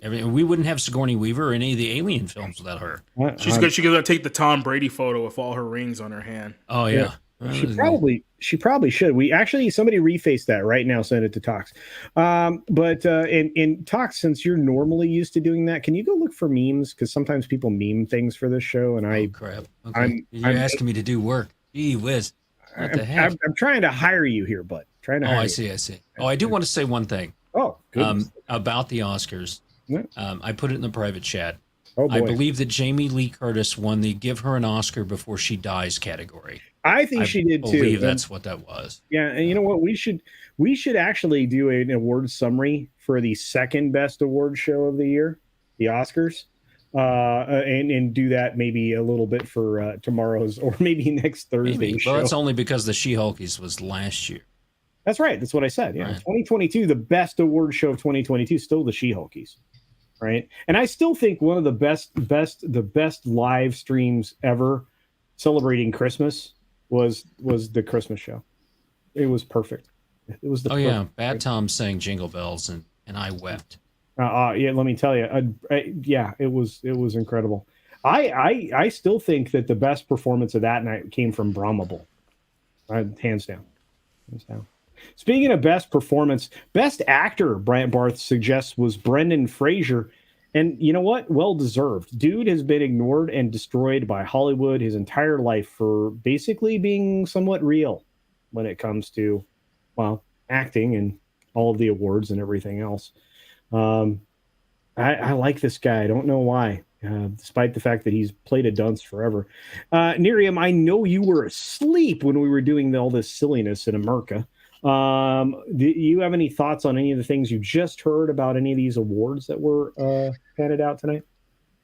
everything. We wouldn't have Sigourney Weaver or any of the Alien films without her.
She's good. She's gonna take the Tom Brady photo with all her rings on her hand.
Oh yeah.
She probably should. We actually, somebody refaced that right now, send it to Tox. But in Tox, since you're normally used to doing that, can you go look for memes? Because sometimes people meme things for this show, and
crap. Okay. You're asking me to do work. Gee whiz. What the heck?
I'm trying to hire you here, bud. Trying to hire
I
you.
see. Oh, I do want to say one thing.
Goodness.
About the Oscars.
Yeah.
I put it in the private chat.
Oh boy.
I believe that Jamie Lee Curtis won the Give Her an Oscar Before She Dies category.
I think she did too.
I believe that's what that was.
Yeah, and you know what? We should actually do an award summary for the second best award show of the year, the Oscars, and do that maybe a little bit for tomorrow's or maybe next Thursday's show.
Well, that's only because the She-Hulkies was last year.
That's right. That's what I said. Yeah,
right.
2022, the best award show of 2022, still the She-Hulkies, right? And I still think one of the best live streams ever celebrating Christmas was the Christmas show. It was perfect. It was the perfect,
Bad Tom sang Jingle Bells and I wept.
Yeah, let me tell you, it was incredible. I still think that the best performance of that night came from Brahmable, hands down. Speaking of best performance, best actor, Bryant Barth suggests was Brendan Fraser. And you know what? Well deserved. Dude has been ignored and destroyed by Hollywood his entire life for basically being somewhat real when it comes to, well, acting and all of the awards and everything else. I like this guy. I don't know why, despite the fact that he's played a dunce forever. Nerium, I know you were asleep when we were doing all this silliness in America. Do you have any thoughts on any of the things you just heard about any of these awards that were handed out tonight?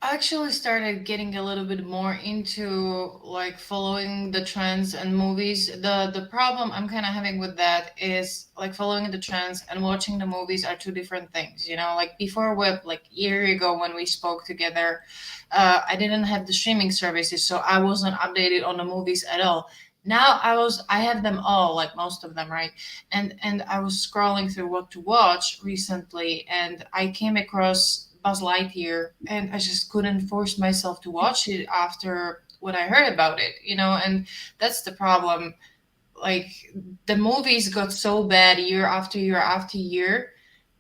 I actually started getting a little bit more into like following the trends and movies. The problem I'm kind of having with that is like following the trends and watching the movies are two different things. You know, like before, like a year ago when we spoke together, I didn't have the streaming services, so I wasn't updated on the movies at all. Now I have them all, like most of them, right? And I was scrolling through what to watch recently, and I came across Buzz Lightyear, and I just couldn't force myself to watch it after what I heard about it, you know. And that's the problem. Like the movies got so bad year after year after year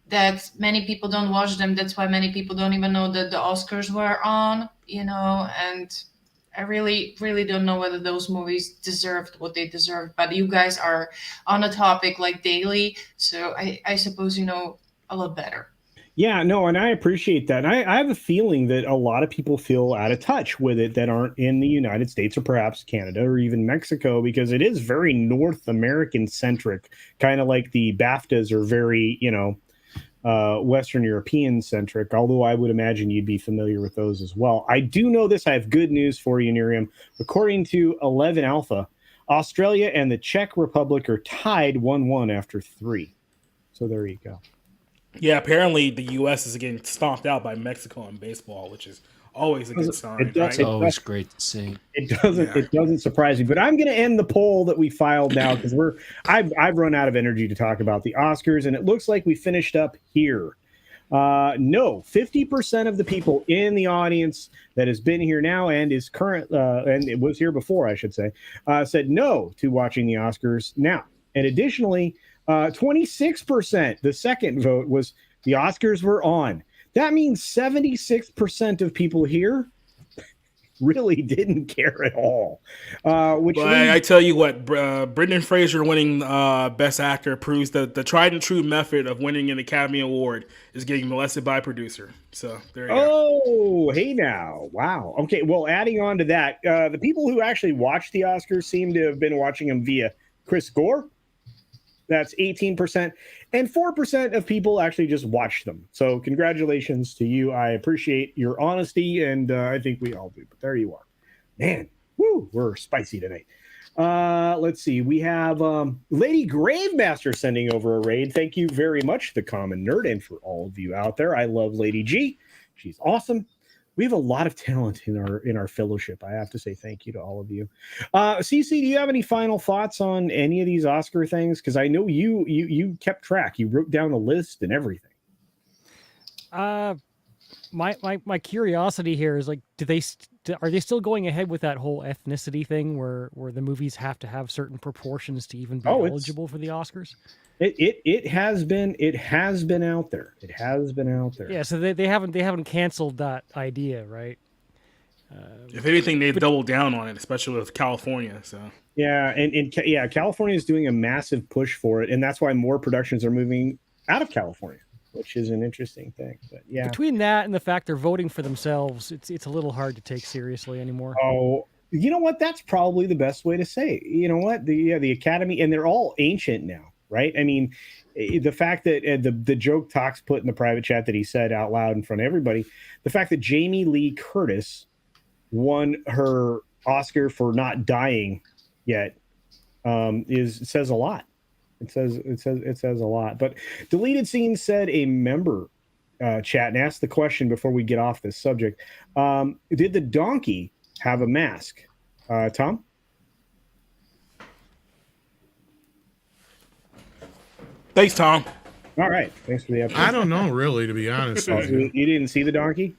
that many people don't watch them. That's why many people don't even know that the Oscars were on, you know. And I really, really don't know whether those movies deserved what they deserved. But you guys are on a topic like daily, so I suppose you know a lot better.
Yeah, no, and I appreciate that. And I have a feeling that a lot of people feel out of touch with it that aren't in the United States or perhaps Canada or even Mexico, because it is very North American centric, kind of like the BAFTAs are very, you know, Western European centric, although I would imagine you'd be familiar with those as well. I do know this. I have good news for you, Nerium. According to 11 Alpha, Australia and the Czech Republic are tied 1-1 after 3. So there you go.
Yeah, apparently the U.S. is getting stomped out by Mexico in baseball, which is always a good sign.
It's always great to see.
It doesn't surprise me. But I'm going to end the poll that we filed now because I've run out of energy to talk about the Oscars, and it looks like we finished up here. No, 50% of the people in the audience that has been here now and is current, and it was here before, I should say, said no to watching the Oscars now. And additionally, 26%, the second vote, was the Oscars were on. That means 76% of people here really didn't care at all.
I tell you what, Brendan Fraser winning Best Actor proves that the tried and true method of winning an Academy Award is getting molested by a producer. So there you go.
Oh, hey now. Wow. Okay, well, adding on to that, the people who actually watched the Oscars seem to have been watching them via Chris Gore. That's 18%. And 4% of people actually just watched them. So congratulations to you. I appreciate your honesty, and I think we all do. But there you are. Man, woo, we're spicy tonight. Let's see. We have Lady Gravemaster sending over a raid. Thank you very much, The Common Nerd, and for all of you out there. I love Lady G. She's awesome. We have a lot of talent in our fellowship. I have to say thank you to all of you. CC, do you have any final thoughts on any of these Oscar things? Because I know you kept track. You wrote down a list and everything.
My curiosity here is like, are they still going ahead with that whole ethnicity thing where the movies have to have certain proportions to even be eligible for the Oscars?
It has been out there. It has been out there.
Yeah, so they haven't canceled that idea, right?
If anything, they doubled down on it, especially with California. So
yeah, and California is doing a massive push for it, and that's why more productions are moving out of California, which is an interesting thing. But yeah,
between that and the fact they're voting for themselves, it's a little hard to take seriously anymore.
Oh, you know what? That's probably the best way to say it. You know what? The Academy, and they're all ancient now, right? I mean, the fact that the joke Tox put in the private chat that he said out loud in front of everybody, the fact that Jamie Lee Curtis won her Oscar for not dying yet says a lot. It says a lot. But Deleted Scenes said a member chat and asked the question before we get off this subject. Did the donkey have a mask? Tom?
thanks, Tom.
All right. Thanks for the episode.
I don't know, really, to be honest.
You didn't see the donkey?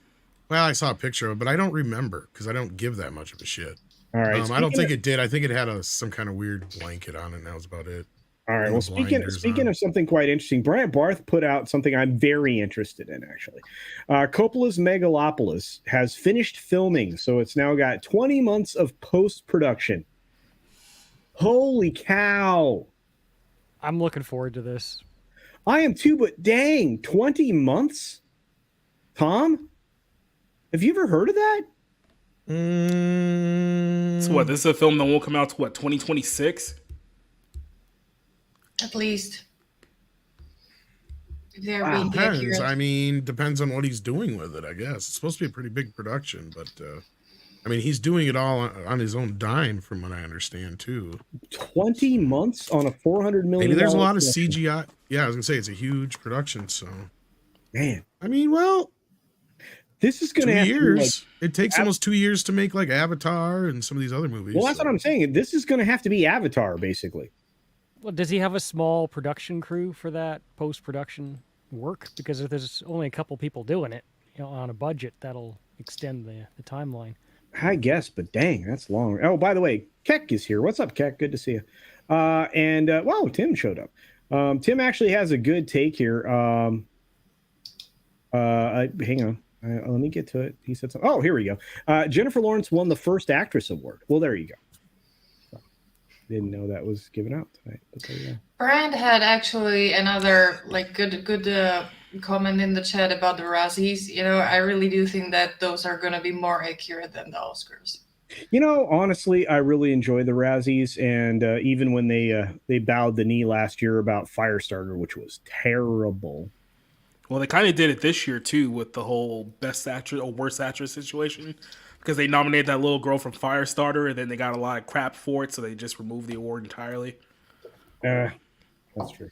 Well, I saw a picture of it, but I don't remember because I don't give that much of a shit.
All right.
I don't think it did. I think it had some kind of weird blanket on it, and that was about it.
All right. Well, speaking of something quite interesting, Bryant Barth put out something I'm very interested in, actually. Coppola's Megalopolis has finished filming, so it's now got 20 months of post-production. Holy cow.
I'm looking forward to this.
I am too, but dang, 20 months? Tom? Have you ever heard of that?
So what? This is a film that won't come out to 2026?
At least. If they're being
Depends.
accurate.
I mean, depends on what he's doing with it, I guess. It's supposed to be a pretty big production, but I mean, he's doing it all on his own dime, from what I understand, too.
20 months on a $400 million.
Maybe there's a lot of CGI. Yeah, I was gonna say it's a huge production, so
man.
I mean, well,
this is going to have
2 years. It takes almost 2 years to make like Avatar and some of these other movies.
Well, that's what I'm saying. This is going to have to be Avatar, basically.
Well, does he have a small production crew for that post-production work? Because if there's only a couple people doing it, on a budget, that'll extend the timeline.
I guess, but dang, that's long. Oh, by the way, Keck is here. What's up, Keck? Good to see you. Wow, Tim showed up. Tim actually has a good take here. Hang on. Let me get to it. He said something. Oh, here we go. Jennifer Lawrence won the First Actress Award. Well, there you go. Didn't know that was given out tonight. But there you go.
Brand had actually another good comment in the chat about the Razzies. I really do think that those are going to be more accurate than the Oscars.
Honestly, I really enjoy the Razzies, and even when they bowed the knee last year about Firestarter, which was terrible.
Well, they kind of did it this year too with the whole Best Actress or Worst Actress situation, because they nominated that little girl from Firestarter, and then they got a lot of crap for it, so they just removed the award entirely.
That's true.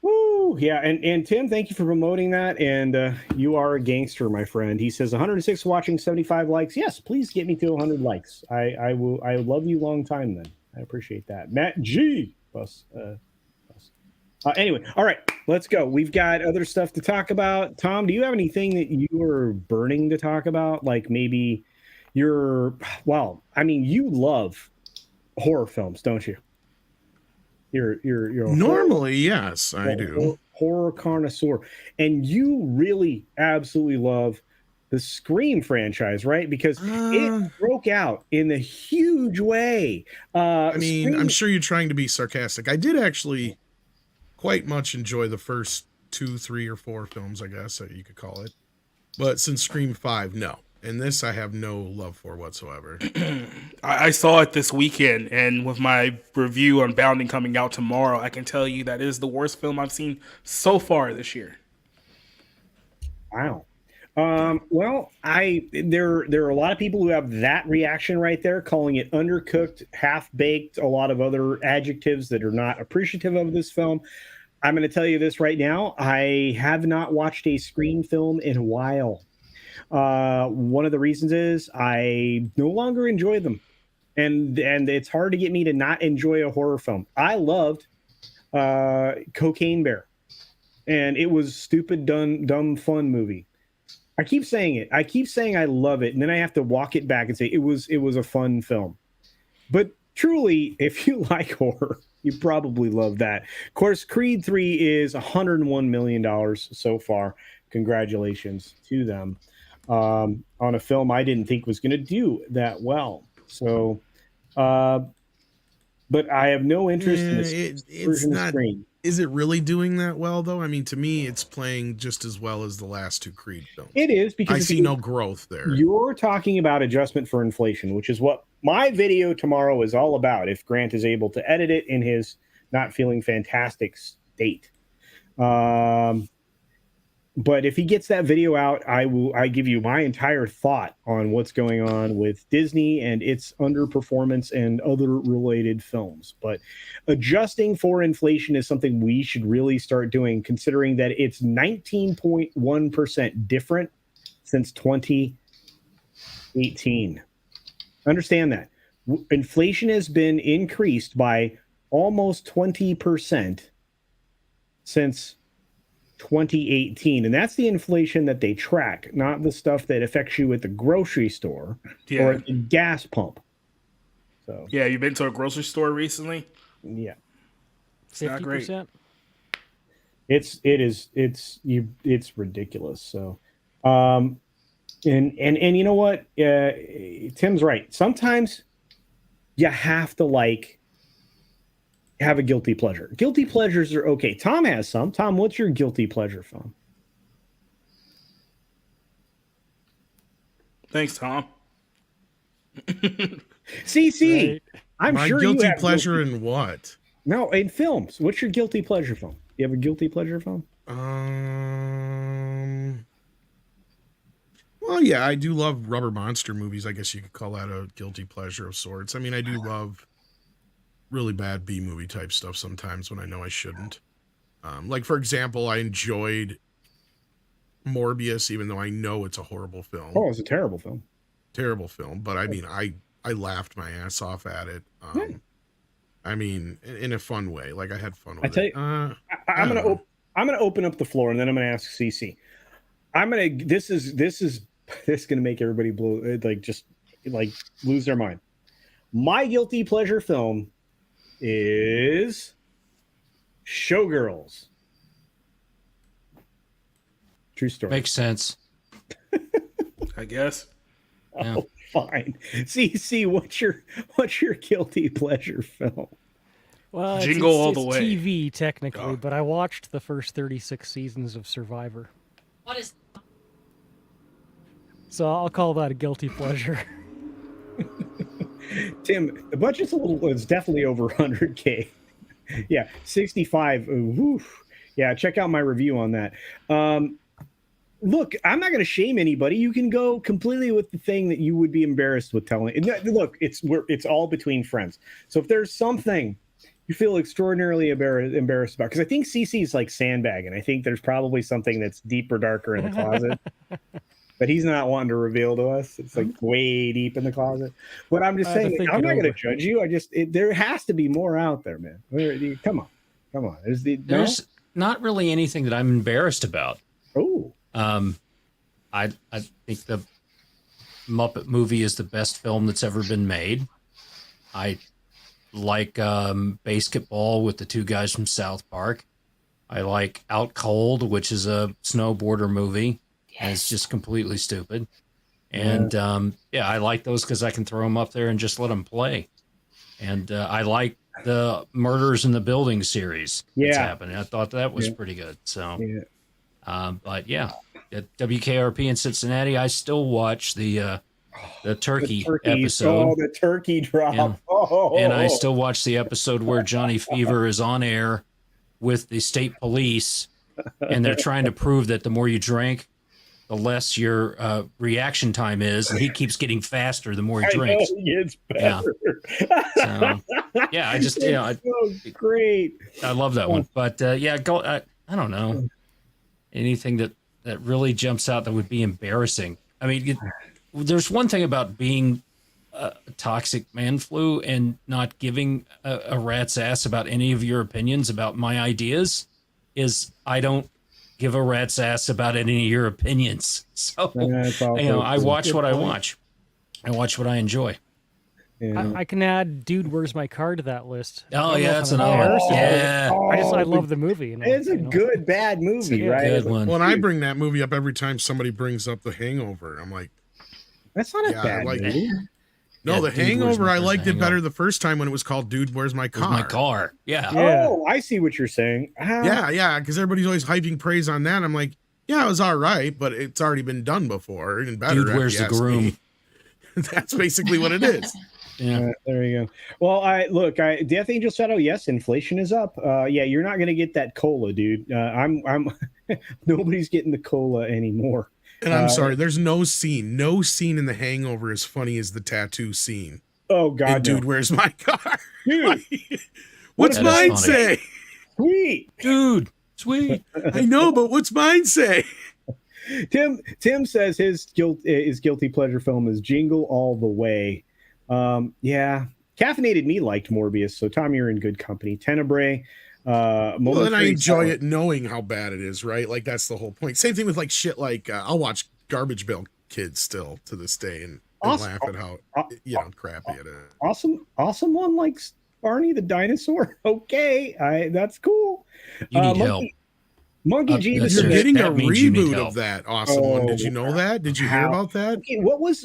Woo! Yeah, and Tim, thank you for promoting that, and you are a gangster, my friend. He says 106 watching, 75 likes. Yes, please get me to 100 likes. I will. I love you long time then. I appreciate that. Matt G. Anyway, all right, let's go. We've got other stuff to talk about. Tom, do you have anything that you are burning to talk about? Like maybe you love horror films, don't you? You're
normally, yes, I do.
Horror connoisseur. And you really absolutely love the Scream franchise, right? Because it broke out in a huge way.
I mean, Scream... I'm sure you're trying to be sarcastic. I did actually quite much enjoy the first 2, 3, or 4 films, I guess that you could call it. But since Scream 5, no. And this I have no love for whatsoever.
I saw it this weekend, and with my review on Bounding coming out tomorrow, I can tell you that it is the worst film I've seen so far this year.
Wow. Well, there are a lot of people who have that reaction right there, calling it undercooked, half-baked, a lot of other adjectives that are not appreciative of this film. I'm going to tell you this right now. I have not watched a Scream film in a while. One of the reasons is I no longer enjoy them. And it's hard to get me to not enjoy a horror film. I loved Cocaine Bear. And it was stupid, dumb, fun movie. I keep saying it. I keep saying I love it, and then I have to walk it back and say it was a fun film. But truly, if you like horror, you probably love that. Of course, Creed 3 is $101 million so far. Congratulations to them. on a film I didn't think was going to do that well. So, but I have no interest in this
it's
version of
not.
Scream.
Is it really doing that well though? I mean, to me, it's playing just as well as the last two Creed films.
It is, because
I see no growth there.
You're talking about adjustment for inflation, which is what my video tomorrow is all about. If Grant is able to edit it in his not feeling fantastic state. But if he gets that video out, I give you my entire thought on what's going on with Disney and its underperformance and other related films. But adjusting for inflation is something we should really start doing, considering that it's 19.1% different since 2018. Understand that. Inflation has been increased by almost 20% since 2018, and that's the inflation that they track, not the stuff that affects you at the grocery store or at the gas pump. So
yeah, you've been to a grocery store recently?
Yeah,
it's not great.
It's ridiculous. So, and you know what? Tim's right. Sometimes you have to have a guilty pleasure. Guilty pleasures are okay. Tom has some. Tom, what's your guilty pleasure film?
Thanks, Tom.
CC,
Right.
I'm
My
sure
guilty
you have
pleasure in what?
No, in films. What's your guilty pleasure film? You have a guilty pleasure film?
Well, yeah, I do love rubber monster movies. I guess you could call that a guilty pleasure of sorts. I mean, I do love really bad B-movie type stuff sometimes when I know I shouldn't. Like, for example, I enjoyed Morbius, even though I know it's a horrible film.
Oh, it's a terrible film.
Terrible film, but I mean, I laughed my ass off at it. I mean, in a fun way. Like, I had fun with it.
I'm gonna open up the floor, and then I'm gonna ask CC. This is gonna make everybody lose their mind. My guilty pleasure film is Showgirls. True story.
Makes sense.
I guess.
Yeah.
Oh, fine. CC, what's your guilty pleasure film?
Well,
Jingle All the
it's
Way.
TV technically,
Oh.
but I watched the first 36 seasons of Survivor.
What is
So I'll call that a guilty pleasure.
Tim, the budget's it's definitely over 100K. Yeah, 65. Woof. Yeah, check out my review on that. Look, I'm not going to shame anybody. You can go completely with the thing that you would be embarrassed with telling. Look, it's all between friends. So if there's something you feel extraordinarily embarrassed about, because I think CC's like sandbagging. I think there's probably something that's deeper, darker in the closet. But he's not wanting to reveal to us. It's like way deep in the closet. But I'm just saying, I'm not going to judge you. There has to be more out there, man. Come on.
There's not really anything that I'm embarrassed about.
Oh.
I think the Muppet movie is the best film that's ever been made. I like Basketball with the two guys from South Park. I like Out Cold, which is a snowboarder movie. And it's just completely stupid. And I like those because I can throw them up there and just let them play. And I like the Murders in the Building series that's happening. I thought that was pretty good. So, but yeah, at WKRP in Cincinnati, I still watch the turkey episode.
Oh, the turkey drop.
And, and I still watch the episode where Johnny Fever is on air with the state police, and they're trying to prove that the more you drink, the less your reaction time is, and he keeps getting faster the more he drinks.
He gets better.
I just
so great.
I love that one. But I don't know anything that really jumps out that would be embarrassing. I mean, there's one thing about being a toxic man flu and not giving a rat's ass about any of your opinions about my ideas is I don't give a rat's ass about any of your opinions. So, I watch what I watch. I watch what I enjoy.
Yeah.
I can add "Dude, Where's My Car" to that list.
Oh yeah, that's
an
another one.
Yeah.
Yeah,
I love the movie.
It's a good bad movie,
a
right?
good one.
Well, and I bring that movie up every time somebody brings up The Hangover. I'm like,
That's not a
yeah, I
bad
like
movie.
no,
Yeah,
The
Dude, Where's
Hangover.
My
I
Car,
liked
The
it better
Hangover.
the first time when it was called Dude, Where's My Car?
My car. Yeah.
Yeah.
Oh, I see what you're saying.
Yeah, because everybody's always hyping praise on that. I'm like, yeah, it was all right, but it's already been done before and better.
Dude,
if
Where's
you
the
ask me.
Groom?
That's basically what it is.
Yeah.
There you go. Well, Death Angel Shadow. Yes, inflation is up. Yeah, you're not going to get that cola, dude. I'm nobody's getting the cola anymore.
And I'm sorry, there's no scene in The Hangover as funny as the tattoo scene.
Oh God,
And Dude, Where's My Car?
dude,
What's
That is
mine
funny.
say?
sweet.
Dude, sweet.
I know, but what's mine say?
Tim says his guilty pleasure film is Jingle All the Way. Yeah, Caffeinated Me liked Morbius, so Tom, you're in good company. Tenebrae.
Well, and I enjoy it knowing how bad it is, right? Like that's the whole point. Same thing with like shit like I'll watch Garbage Pail Kids still to this day and
Awesome.
laugh at how crappy it is.
Awesome one likes Barney the dinosaur. Okay, that's cool.
You need help.
Monkey G.
Yes,
You're
sir.
getting a
That means you need
reboot
help.
of that awesome one. Did you know that? Did you hear about that?
Okay, what was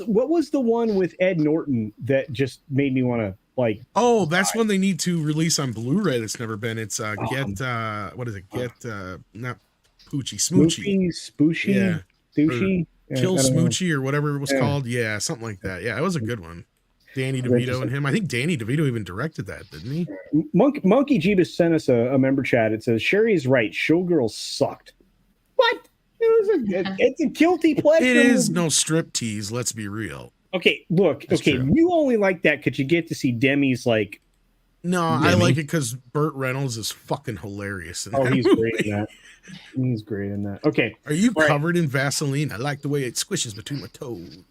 the one with Ed Norton that just made me want to like?
Oh, that's one they need to release on Blu-ray. That's never been. It's what is it? Not Poochie, Smoochy.
Spoochy,
Yeah.
Douchey,
Kill
I don't know.
Smoochy or whatever it was
Yeah.
called. Yeah, something like that. Yeah, it was a good one. Danny DeVito and him. I think Danny DeVito even directed that, didn't he?
Monkey Jeebus sent us a member chat. It says Sherry's right. Showgirls sucked. What? It's a guilty pleasure.
It is
movie.
no strip tease. Let's be real.
Okay, look.
That's
okay,
true.
you only like that because you get to see Demi's like.
No, I
Demi.
like it because Burt Reynolds is fucking hilarious. In
Oh,
that
he's
movie.
great in that. He's great in that. Okay,
Are you
Right.
covered in Vaseline? I like the way it squishes between my toes.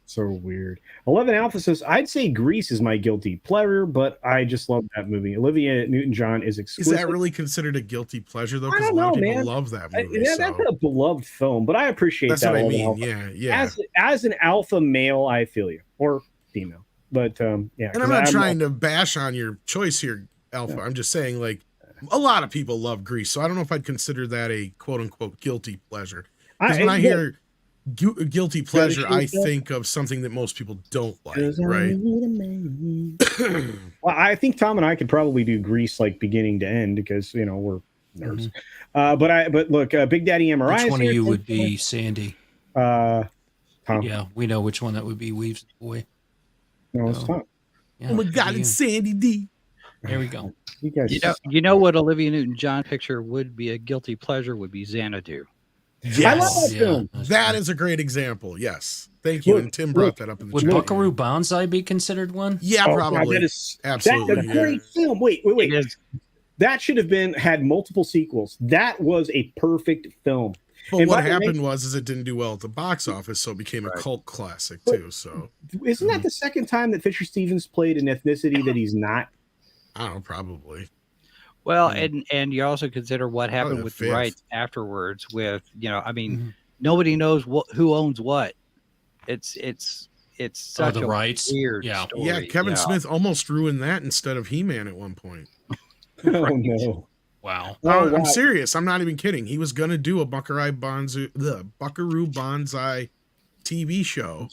so weird. 11 Alpha says I'd say Grease is my guilty pleasure, but I just love that movie. Olivia Newton-John is
Is
exquisite.
that really considered a guilty pleasure though?
I
Because a
don't
lot of
know,
people
man.
love that movie.
Yeah,
so.
that's a beloved film, but I appreciate
That's
that.
what I
11
mean.
Alpha.
Yeah.
As an alpha male, I feel you, or female, but yeah.
And I'm not trying to bash on your choice here, Alpha. I'm just saying, like, a lot of people love Grease, so I don't know if I'd consider that a quote unquote guilty pleasure. Because when I hear guilty pleasure, I think of something that most people don't like, right?
Well, I think Tom and I could probably do Grease like beginning to end because we're nerds. But look, Big Daddy MRI.
Which one of
here.
you would be Sandy?
Tom?
Yeah, we know which one that would be. Weaves boy.
No, it's
No.
Tom.
Yeah,
Oh my God,
you.
it's Sandy D.
There we go.
You guys.
You know what Olivia Newton-John picture would be a guilty pleasure would be Xanadu.
I love that
Yeah,
film.
that's
That
true.
is a great example. Yes. Thank you.
Look,
And Tim brought that up in the
Would
chat.
Buckaroo Banzai be considered one?
Yeah,
Oh, God,
probably.
that is
Absolutely.
That's a great film. Wait.
It is.
That should have had multiple sequels. That was a perfect film.
But
And
what
by the way-
happened was it didn't do well at the box office, so it became a cult classic too. So
Isn't that the second time that Fisher Stevens played an ethnicity that he's not?
I don't know, probably.
Well, and you also consider what happened
the
with
fifth.
the rights afterwards. With nobody knows who owns what. It's such
the
a
rights?
weird
Yeah.
story.
Yeah, Kevin Smith almost ruined that instead of He-Man at one point.
Oh no!
Wow.
Oh,
I'm
wow.
serious. I'm not even kidding. He was gonna do a Buckaroo Banzai TV show,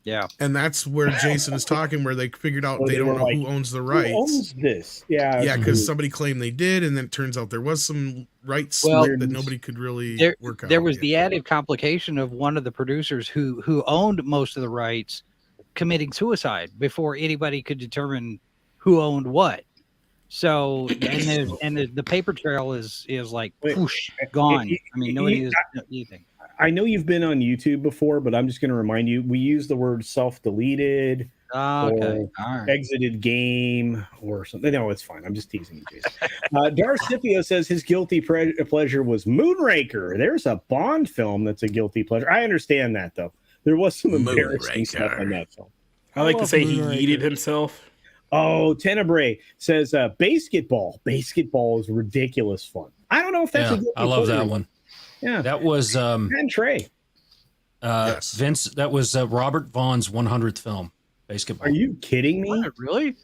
Yeah.
and that's where Jason is talking, where they figured out
Oh,
they
they
don't
were
know
like,
who owns the
Who
rights.
owns this? Yeah,
Yeah, because somebody claimed they did, and then it turns out there was some rights
Well,
split that nobody could really work out.
There was
yet.
the added complication of one of the producers who owned most of the rights committing suicide before anybody could determine who owned what. So the paper trail is like
Wait,
whoosh, gone. I mean, nobody
you-
knows anything.
I know you've been on YouTube before, but I'm just going to remind you: we use the word self-deleted,
Okay, all right.
exited game, or something. No, it's fine. I'm just teasing you, Jason. Darcipio says his guilty pleasure was Moonraker. There's a Bond film that's a guilty pleasure. I understand that though. There was some embarrassing stuff in that film.
I like to
love
say he
Moonraker.
yeeted himself.
Oh, Tenebrae says basketball. Basketball is ridiculous fun. I don't know if that's a
Yeah,
guilty
I love
pleasure.
that one.
Yeah,
That was
and Trey.
Yes.
Vince. That was Robert Vaughn's 100th film. basketball.
Are you kidding me?
What, really?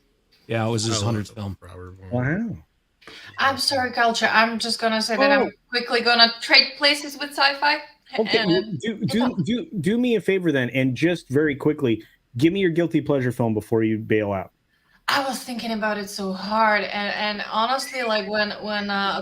Yeah, it was his
I love
100th
the
film.
Robert one.
Wow.
I'm sorry, Culture. I'm just gonna say that I'm quickly gonna trade places with sci-fi.
Okay, well, do me a favor then, and just very quickly, give me your guilty pleasure film before you bail out.
I was thinking about it so hard, and honestly, like when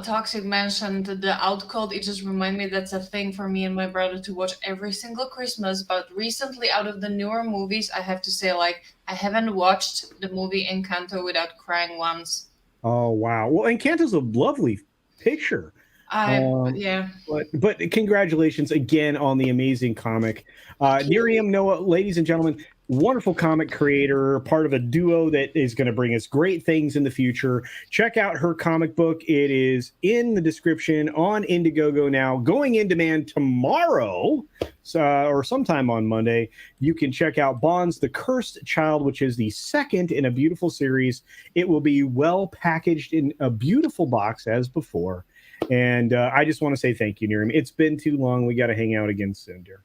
Toxic mentioned the Out Cold, it just reminded me that's a thing for me and my brother to watch every single Christmas. But recently, out of the newer movies, I have to say, like, I haven't watched the movie Encanto without crying once.
Oh wow! Well, Encanto's a lovely picture.
Yeah.
But congratulations again on the amazing comic. Nerium Noah, ladies and gentlemen, wonderful comic creator, part of a duo that is going to bring us great things in the future. Check out her comic book. It is in the description on Indiegogo now, going in demand tomorrow or sometime on Monday. You can check out Bond's The Cursed Child, which is the second in a beautiful series. It will be well packaged in a beautiful box as before. And I just want to say thank you, Nerium. It's been too long. We got to hang out again soon, dear.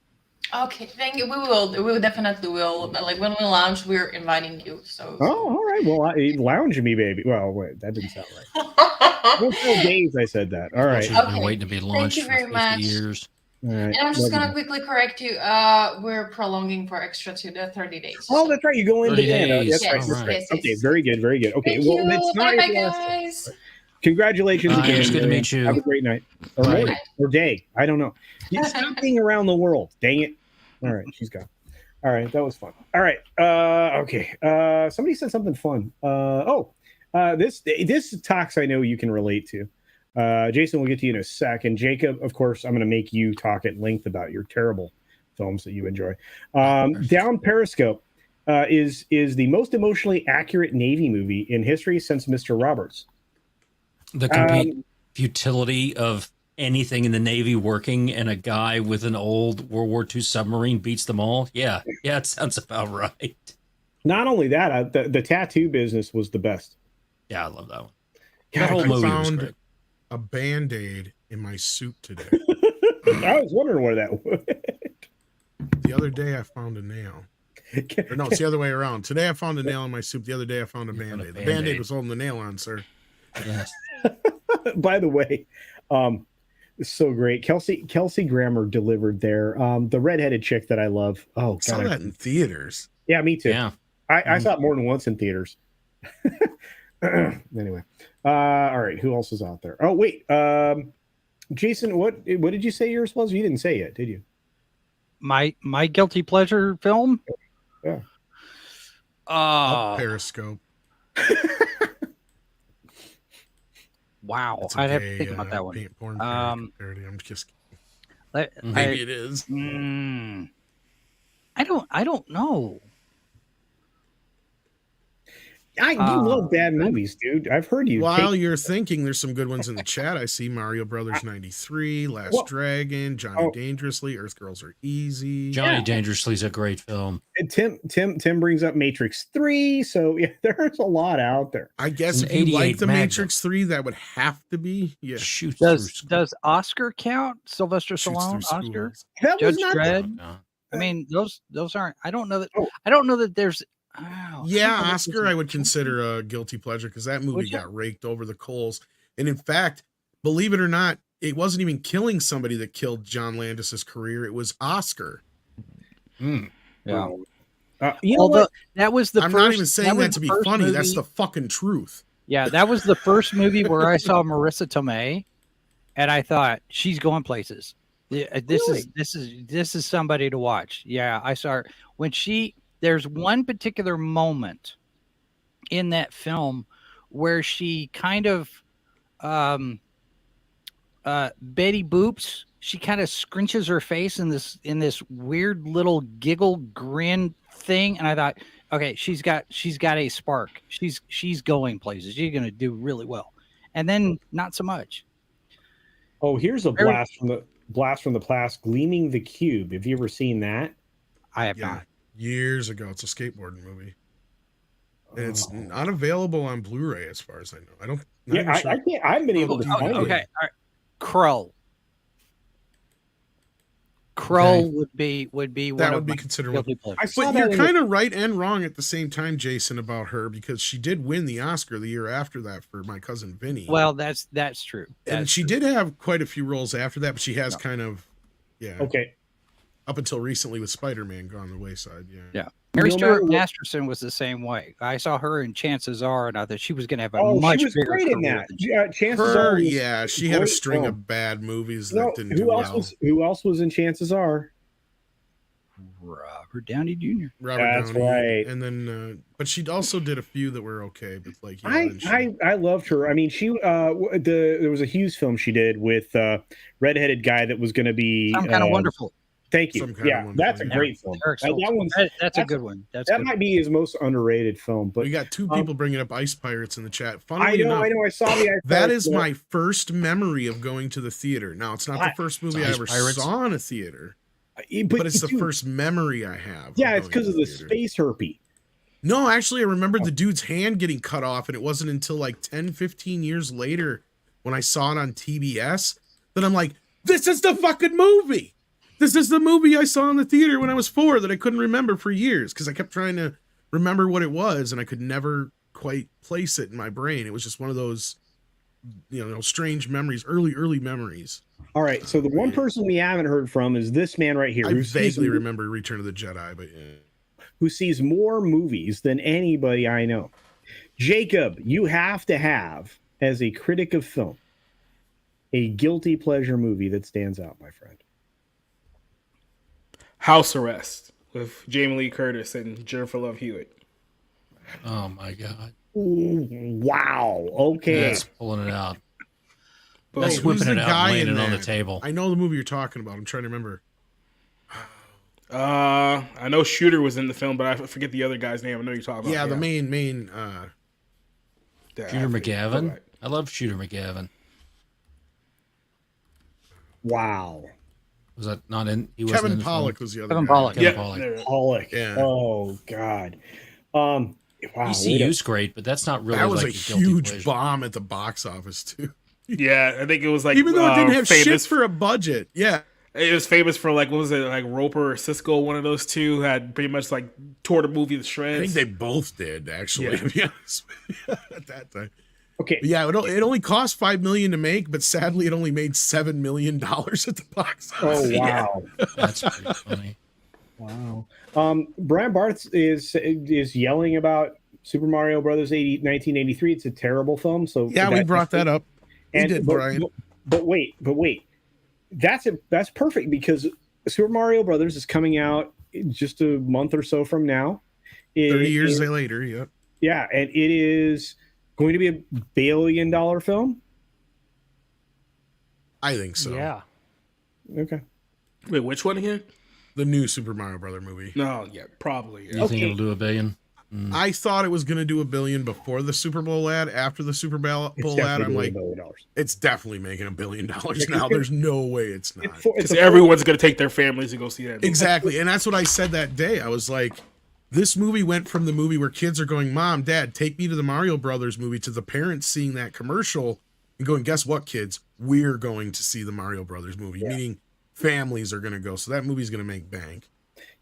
Okay, thank you. We definitely will. Like when we launch, we're inviting you. So.
Oh, all right. Well, lounge me, baby. Well, wait, that didn't sound right. Don't tell Days I said that. All right.
She's been waiting to be launched
you very
for 50
much.
years.
All right.
And I'm just gonna quickly correct you. We're prolonging for extra to the 30 days.
Oh, that's right. You go into
30
Canada.
days.
That's right.
Yes,
Okay,
yes.
very good. Very good. Okay.
Thank
well,
you.
it's not
Bye,
your last one.
guys.
Congratulations
Bye.
again.
It's good to
Nerium.
meet you.
Have a great night. Or
Bye.
morning. Or day. I don't know. Stop being around the world. Dang it. All right. She's gone. All right. That was fun. All right. Okay. Somebody said something fun. This talks I know you can relate to. Jason, we'll get to you in a second. Jacob, of course, I'm going to make you talk at length about your terrible films that you enjoy. Down Periscope is the most emotionally accurate Navy movie in history since Mr. Roberts.
The complete futility of anything in the Navy working, and a guy with an old World War II submarine beats them all. Yeah, it sounds about right.
Not only that, the tattoo business was the best.
Yeah, I love that one.
God,
That whole
I
movie was
found
great.
a Band-Aid in my soup today.
I was wondering where that was.
The other day I found a nail. Or no, it's the other way around. Today I found a nail in my soup. The other day I found a Band-Aid. The Band-Aid was holding the nail on, sir.
Yes.
By the way, it's so great. Kelsey Grammer delivered there. The redheaded chick that I love. Oh,
I saw
God,
that in theaters.
yeah, me too.
Yeah.
I saw it more than once in theaters. Anyway, all right. Who else is out there? Oh, wait. Jason, what did you say yours was? You didn't say it, did you?
My guilty pleasure film.
Yeah.
Periscope.
Wow,
It's a
I'd have to
gay,
think about that one.
paint porn parody. I'm just kidding. Maybe it is.
I don't know.
You love bad movies, dude. I've heard you.
While you're thinking, there's some good ones in the chat. I see Mario Brothers 93, Last Dragon, Johnny Dangerously, Earth Girls Are Easy.
Johnny Dangerously is a great film.
And Tim brings up Matrix 3, so yeah, there's a lot out there.
I guess
An
if you like
88
the
Magnum.
Matrix 3, that would have to be. Yeah.
Shoot.
Does Oscar count? Sylvester
Shoots
Stallone,
through
Oscar,
schools.
That was
Judge
not
Dredd.
No.
I mean, those aren't. I don't know that.
Oh.
I don't know that there's. Oh,
Yeah,
I don't know that
Oscar,
there's
I would consider a guilty pleasure because that movie
Would you?
got raked over the coals. And in fact, believe it or not, it wasn't even killing somebody that killed John Landis's career. It was Oscar.
Yeah.
You know what?
That was the
I'm
first.
not even saying
was
that to
the
be
first
funny.
movie-
That's the fucking truth.
Yeah, that was the first movie where I saw Marissa Tomei, and I thought she's going places. Yeah, this is somebody to watch. Yeah, I saw her when she. There's one particular moment in that film where she kind of Betty Boops. She kind of scrunches her face in this weird little giggle grin thing, and I thought, okay, she's got a spark. She's going places. She's going to do really well, and then not so much.
Oh, here's a blast from the past. Gleaming the Cube. Have you ever seen that?
I have
Yeah,
not.
years ago. It's a skateboarding movie. And it's not available on Blu-ray as far as I know. I don't. not
Yeah,
even sure.
I can't. I've been able to find
Okay,
it.
all right. Crow. Crow would be one
that
of
would be
my
considered.
guilty pleasures.
I saw
But
that
you're
in
kind of right and wrong at the same time, Jason, about her, because she did win the Oscar the year after that for My Cousin Vinny.
Well, that's true.
And she did have quite a few roles after that, but she has kind of,
Okay.
up until recently with Spider-Man gone the wayside.
Yeah. Mary
No
Stuart
matter what-
Masterson was the same way. I saw her in Chances Are, and I thought she was going to have a
Oh,
much
she was
bigger
great in
career
that.
than she-
Chances Are. Was
She had a
great
string
film.
of bad movies
No,
that didn't do well.
Who else was in Chances Are?
Robert Downey Jr.
Robert
That's
Downey,
right.
and then, but she also did a few that were okay. But like, yeah,
I loved her. I mean, there was a Hughes film she did with redheaded guy that was going to be
Some Kind of Wonderful.
Thank you.
Some Kind of
Yeah,
Wonderful,
that's a
yeah.
great film.
Eric
That
Stoltz.
one's
That's a good one.
that might be his most underrated film. But
we got two people bringing up Ice Pirates in the chat.
I
Funnily
know.
enough,
I saw the.
that is my first memory of going to the theater. Now, it's not the first movie I
Ice
ever
Pirates?
saw in a theater, but it's the
dude,
first memory I have.
Yeah, it's
going
because
to
of the
theater.
space herpy.
No, actually, I remember the dude's hand getting cut off, and it wasn't until like 10, 15 years later when I saw it on TBS that I'm like, this is the fucking movie. This is the movie I saw in the theater when I was 4 that I couldn't remember for years because I kept trying to remember what it was, and I could never quite place it in my brain. It was just one of those, strange memories, early memories.
All right, so the one person we haven't heard from is this man right here,
I vaguely remember Return of the Jedi, but
who sees more movies than anybody I know. Jacob, you have to have, as a critic of film, a guilty pleasure movie that stands out, my friend.
House Arrest with Jamie Lee Curtis and Jennifer Love Hewitt.
Oh my god.
Ooh, wow. Okay.
That's pulling it out.
But
That's
who's
whipping
the
it out
guy
and laying
in
it on the
that?
table.
I know the movie you're talking about. I'm trying to remember.
I know Shooter was in the film, but I forget the other guy's name. I know you're talking about.
Yeah, the main.
Shooter McGavin. I love Shooter McGavin.
Wow.
Was that not in? He wasn't
Kevin
in the
Pollak
film?
was the other
Kevin
guy.
Pollak.
Kevin
Yeah,
Pollak.
there-
Pollock.
Yeah.
Oh God. Wow.
ECU's great, but that's not really
That was
like
a
guilty
huge
pleasure.
bomb at the box office too.
yeah, I think it was like
Even though it didn't have shit
famous
for a budget. Yeah.
It was famous for like, what was it, like Roper or Cisco? One of those two had pretty much like tore the movie to
I
shreds.
think they both did, actually, to be honest with you, at that time.
Okay.
But yeah, it only cost $5 million to make, but sadly it only made $7 million at the box office.
Oh wow.
That's pretty funny.
Wow. Brian Barth is yelling about Super Mario Brothers 1983. It's a terrible film. So
Yeah, we brought that up. We did, Brian.
But wait. That's perfect because Super Mario Brothers is coming out just a month or so from now.
30 years later, yeah.
Yeah, and it is going to be $1 billion film.
I think so.
Yeah.
Okay.
Wait, which one again?
The new Super Mario Brother movie.
No, yeah, probably.
You
Yeah.
think it'll do $1 billion?
I thought it was going to do $1 billion before the Super Bowl ad. After the Super Bowl ad, I'm like,
$1 billion.
it's definitely making $1 billion now. There's no way it's not.
Because everyone's going to take their families to go see that movie.
Exactly. And that's what I said that day. I was like, this movie went from the movie where kids are going, Mom, Dad, take me to the Mario Brothers movie, to the parents seeing that commercial and going, guess what, kids? We're going to see the Mario Brothers movie, meaning families are going to go. So that movie's going to make bank.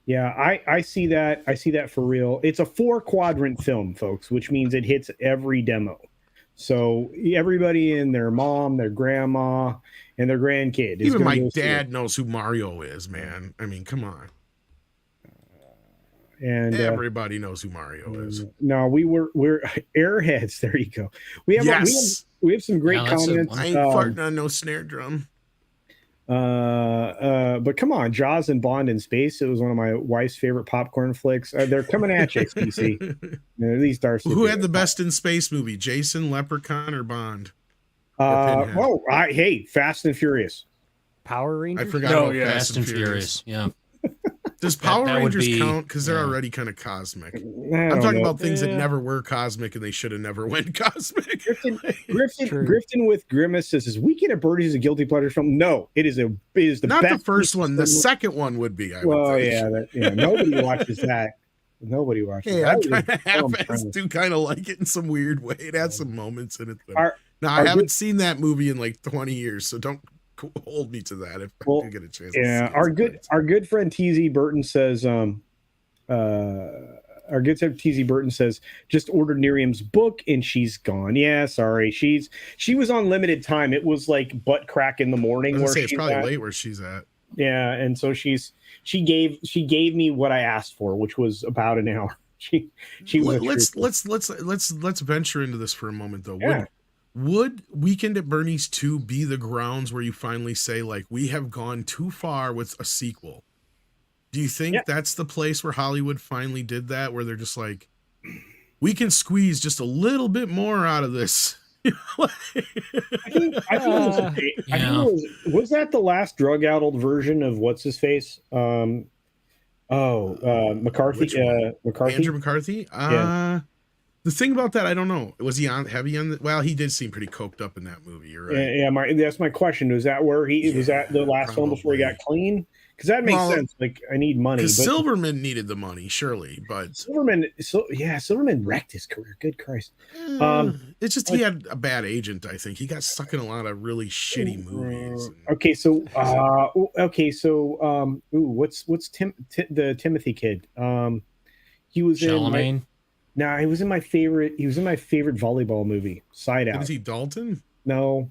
Yeah, I see that. I see that for real. It's a 4-quadrant film, folks, which means it hits every demo. So everybody and their mom, their grandma, and their grandkid.
Even my dad knows who Mario is, man. I mean, come on.
And
everybody knows who Mario is.
No, we're airheads. There you go. We have some great comments.
I ain't farting on no snare drum.
But come on, Jaws and Bond in Space. It was one of my wife's favorite popcorn flicks. They're coming at you, XPC. At least
Who had the best in space movie? Jason, Leprechaun, or Bond?
Hey, Fast and Furious.
Power Rangers.
I forgot about
Fast and Furious. Yeah.
Does Power
that would
Rangers
be-
count? Because they're
yeah.
already kind of cosmic.
I
I'm
don't
talking
know.
about things that never were cosmic and they should have never went cosmic.
Grifton with Grimace says, Weekend at Bernie's is a guilty pleasure film. No, it is the
Not
best.
the first one. The second one would be. I would think.
Nobody watches that. Nobody watches.
Hey,
that.
I kind of
Film
half
premise.
do kind of like it in some weird way. It has some moments in it.
Our-
Now, I haven't seen that movie in like 20 years, so don't hold me to that if
Well,
I get a chance.
Yeah,
to see
our good friend TZ Burton says, our good friend TZ Burton says, just ordered Miriam's book and she's gone. Yeah, sorry, she was on limited time. It was like butt crack in the morning where
say it's
she's
probably
at.
late where she's at.
Yeah, and so she gave me what I asked for, which was about an hour. She was
let's venture into this for a moment though.
Yeah.
Would Weekend at Bernie's 2 be the grounds where you finally say, like, we have gone too far with a sequel? Do you think that's the place where Hollywood finally did that, where they're just like, we can squeeze just a little bit more out of this?
I think was that the last drug-addled version of what's his face? McCarthy. McCarthy.
Andrew McCarthy.
Yeah.
The thing about that, I don't know. Was he on heavy on? Well, he did seem pretty coked up in that movie. You're right.
Yeah. That's my question. Was that where was that the last film before he got clean? Because that makes sense. Like, I need money.
Because Silverman needed the money, surely, but
Silverman wrecked his career. Good Christ.
It's just he had a bad agent. I think he got stuck in a lot of really shitty movies.
What's the Timothy kid? He was
Charlemagne.
He was in my favorite. He was in my favorite volleyball movie, Side Out.
Is he Dalton?
No.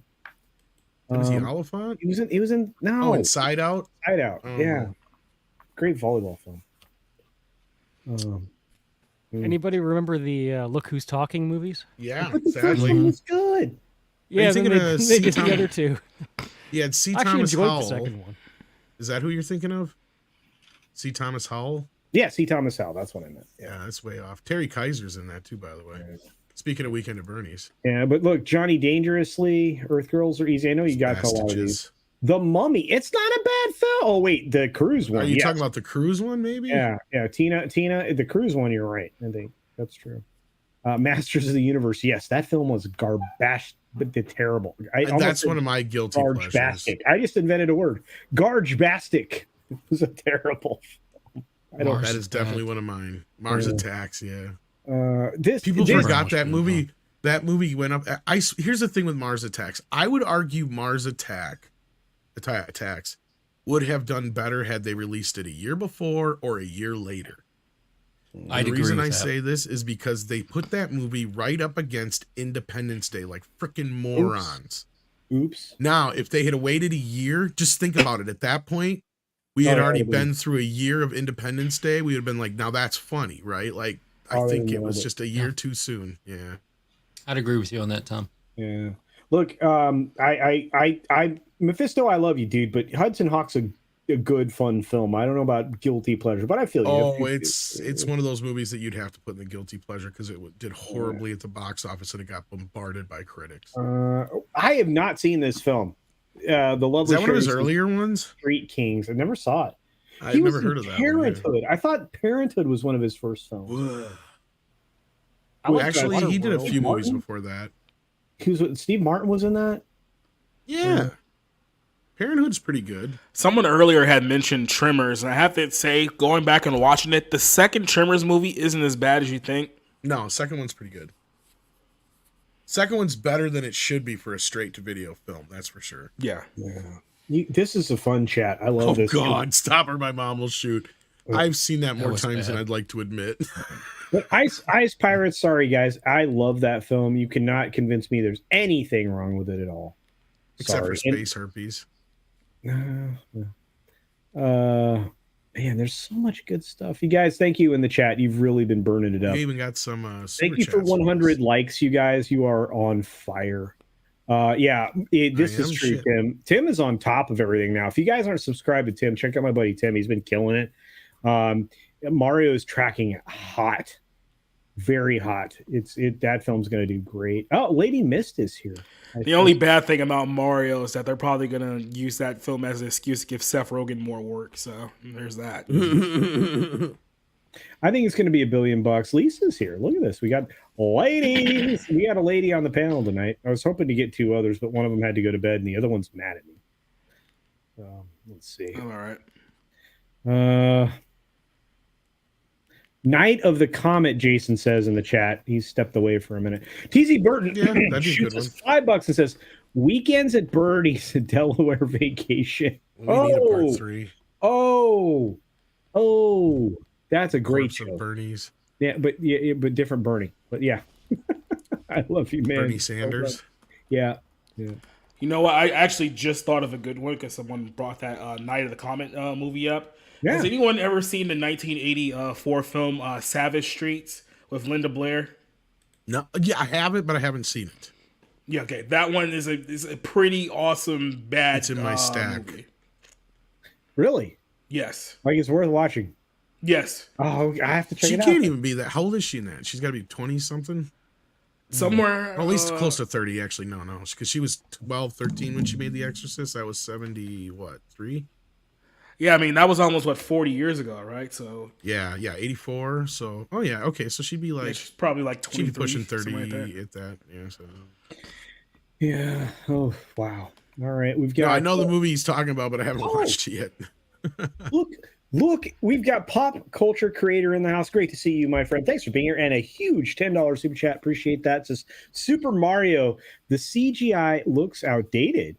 Is he Oliphant?
He was in no.
Inside Out.
Side Out. Yeah. Great volleyball film.
Anybody remember the Look Who's Talking movies?
Yeah,
but the first one was good.
Yeah, they did the other two.
Yeah, C.
I actually
Thomas
enjoyed
Howell.
the second one.
Is that who you're thinking of? C. Thomas Howell?
Yeah, C. Thomas Howell. That's what I meant.
Yeah, that's way off. Terry Kaiser's in that too, by the way. Yeah. Speaking of Weekend at Bernie's.
Yeah, but look, Johnny Dangerously, Earth Girls Are Easy. I know you got a lot of these. The Mummy. It's not a bad film. Oh wait, the cruise one.
Are you talking about the cruise one? Maybe.
Yeah. Tina, the cruise one. You're right. I think that's true. Masters of the Universe. Yes, that film was garbage, but terrible.
That's one of my guilty pleasures.
Garbage-bastic. I just invented a word. Garbage-bastic. It was a terrible film.
That is definitely one of mine. Mars Attacks. Yeah.
People
forgot that movie. That movie went up. Here's the thing with Mars Attacks. I would argue Mars Attacks would have done better had they released it a year before or a year later. The reason I say this is because they put that movie right up against Independence Day like freaking morons.
Oops.
Now, if they had waited a year, just think about it. At that point, we had already been through a year of Independence Day. We would have been like, now that's funny, right? Like, I think it was just a year too soon. Yeah.
I'd agree with you on that, Tom.
Yeah. Look, Mephisto, I love you, dude, but Hudson Hawk's a good, fun film. I don't know about guilty pleasure, but I feel you.
Oh, it's one of those movies that you'd have to put in the guilty pleasure because it did horribly at the box office and it got bombarded by critics.
I have not seen this film. The Lovely.
Is that one of his earlier ones?
Street Kings. I never saw it.
I've never heard of that.
Parenthood. I thought Parenthood was one of his first films.
Actually, he did a few movies before that.
Steve Martin was in that.
Yeah. Parenthood's pretty good.
Someone earlier had mentioned Tremors, and I have to say, going back and watching it, the second Tremors movie isn't as bad as you think.
No, second one's pretty good. Second one's better than it should be for a straight-to-video film, that's for sure.
Yeah.
This is a fun chat. I love this.
Oh, God, stop or my mom will shoot. I've seen that more times than I'd like to admit.
But Ice Pirates, sorry, guys. I love that film. You cannot convince me there's anything wrong with it at all.
Except for space herpes.
Man, there's so much good stuff. You guys, thank you in the chat. You've really been burning it up.
We even got some
thank you for 100 likes, you guys. You are on fire. This is true, Tim. Tim is on top of everything now. If you guys aren't subscribed to Tim, check out my buddy Tim. He's been killing it. Mario is tracking it hot. Very hot. That film's gonna do great. Oh, Lady Mist is here.
The only bad thing about Mario is that they're probably gonna use that film as an excuse to give Seth Rogen more work. So there's that.
I think it's gonna be $1 billion. Lisa's here. Look at this. We got ladies. We got a lady on the panel tonight. I was hoping to get 2 others, but one of them had to go to bed, and the other one's mad at me. Let's see.
All right.
Night of the Comet, Jason says in the chat. He stepped away for a minute. TZ Burton shoots us $5 and says, Weekends at Birdie's a Delaware vacation.
We need a part 3.
Oh, that's a great
show.
show.
Bernie's.
Yeah, but different Bernie. But yeah. I love you, man.
Bernie Sanders.
Yeah.
You know what? I actually just thought of a good one because someone brought that Night of the Comet movie up. Yeah. Has anyone ever seen the 1984 film Savage Streets with Linda Blair?
No. Yeah, I have it, but I haven't seen it.
Yeah, okay. That one is a pretty awesome bad.
It's in my stack.
Movie.
Really?
Yes.
Like it's worth watching.
Yes.
Oh, I have to check it out.
She can't even be that. How old is she in that? She's got to be 20 something.
Somewhere.
Or at least close to 30, actually. No. Because she was 12, 13 when she made The Exorcist. That was 70, what, 3?
Yeah, I mean, that was almost, 40 years ago, right? So
Yeah, 84. So, oh, yeah, okay. So she'd be like...
Yeah, she's probably like 23.
She'd be pushing 30 at that. Yeah, so...
Yeah. Oh, wow. All right. We've got...
I know the movie he's talking about, but I haven't watched it yet.
Look, we've got Pop Culture Creator in the house. Great to see you, my friend. Thanks for being here. And a huge $10 super chat. Appreciate that. It says, Super Mario, the CGI looks outdated.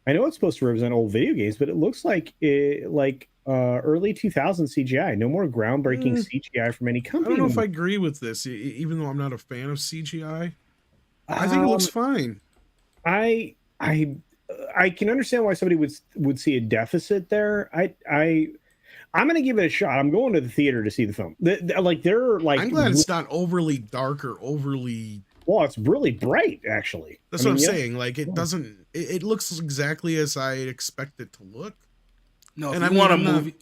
I know it's supposed to represent old video games, but it looks like early 2000 CGI. No more groundbreaking CGI from any company.
I don't know if I agree with this, even though I'm not a fan of CGI. I think it looks fine.
I can understand why somebody would see a deficit there. I'm going to give it a shot. I'm going to the theater to see the film. I'm
glad it's not overly dark or overly.
Well, it's really bright, actually.
That's what I'm saying. Like it doesn't. It looks exactly as I expect it to look.
No, if you want a movie.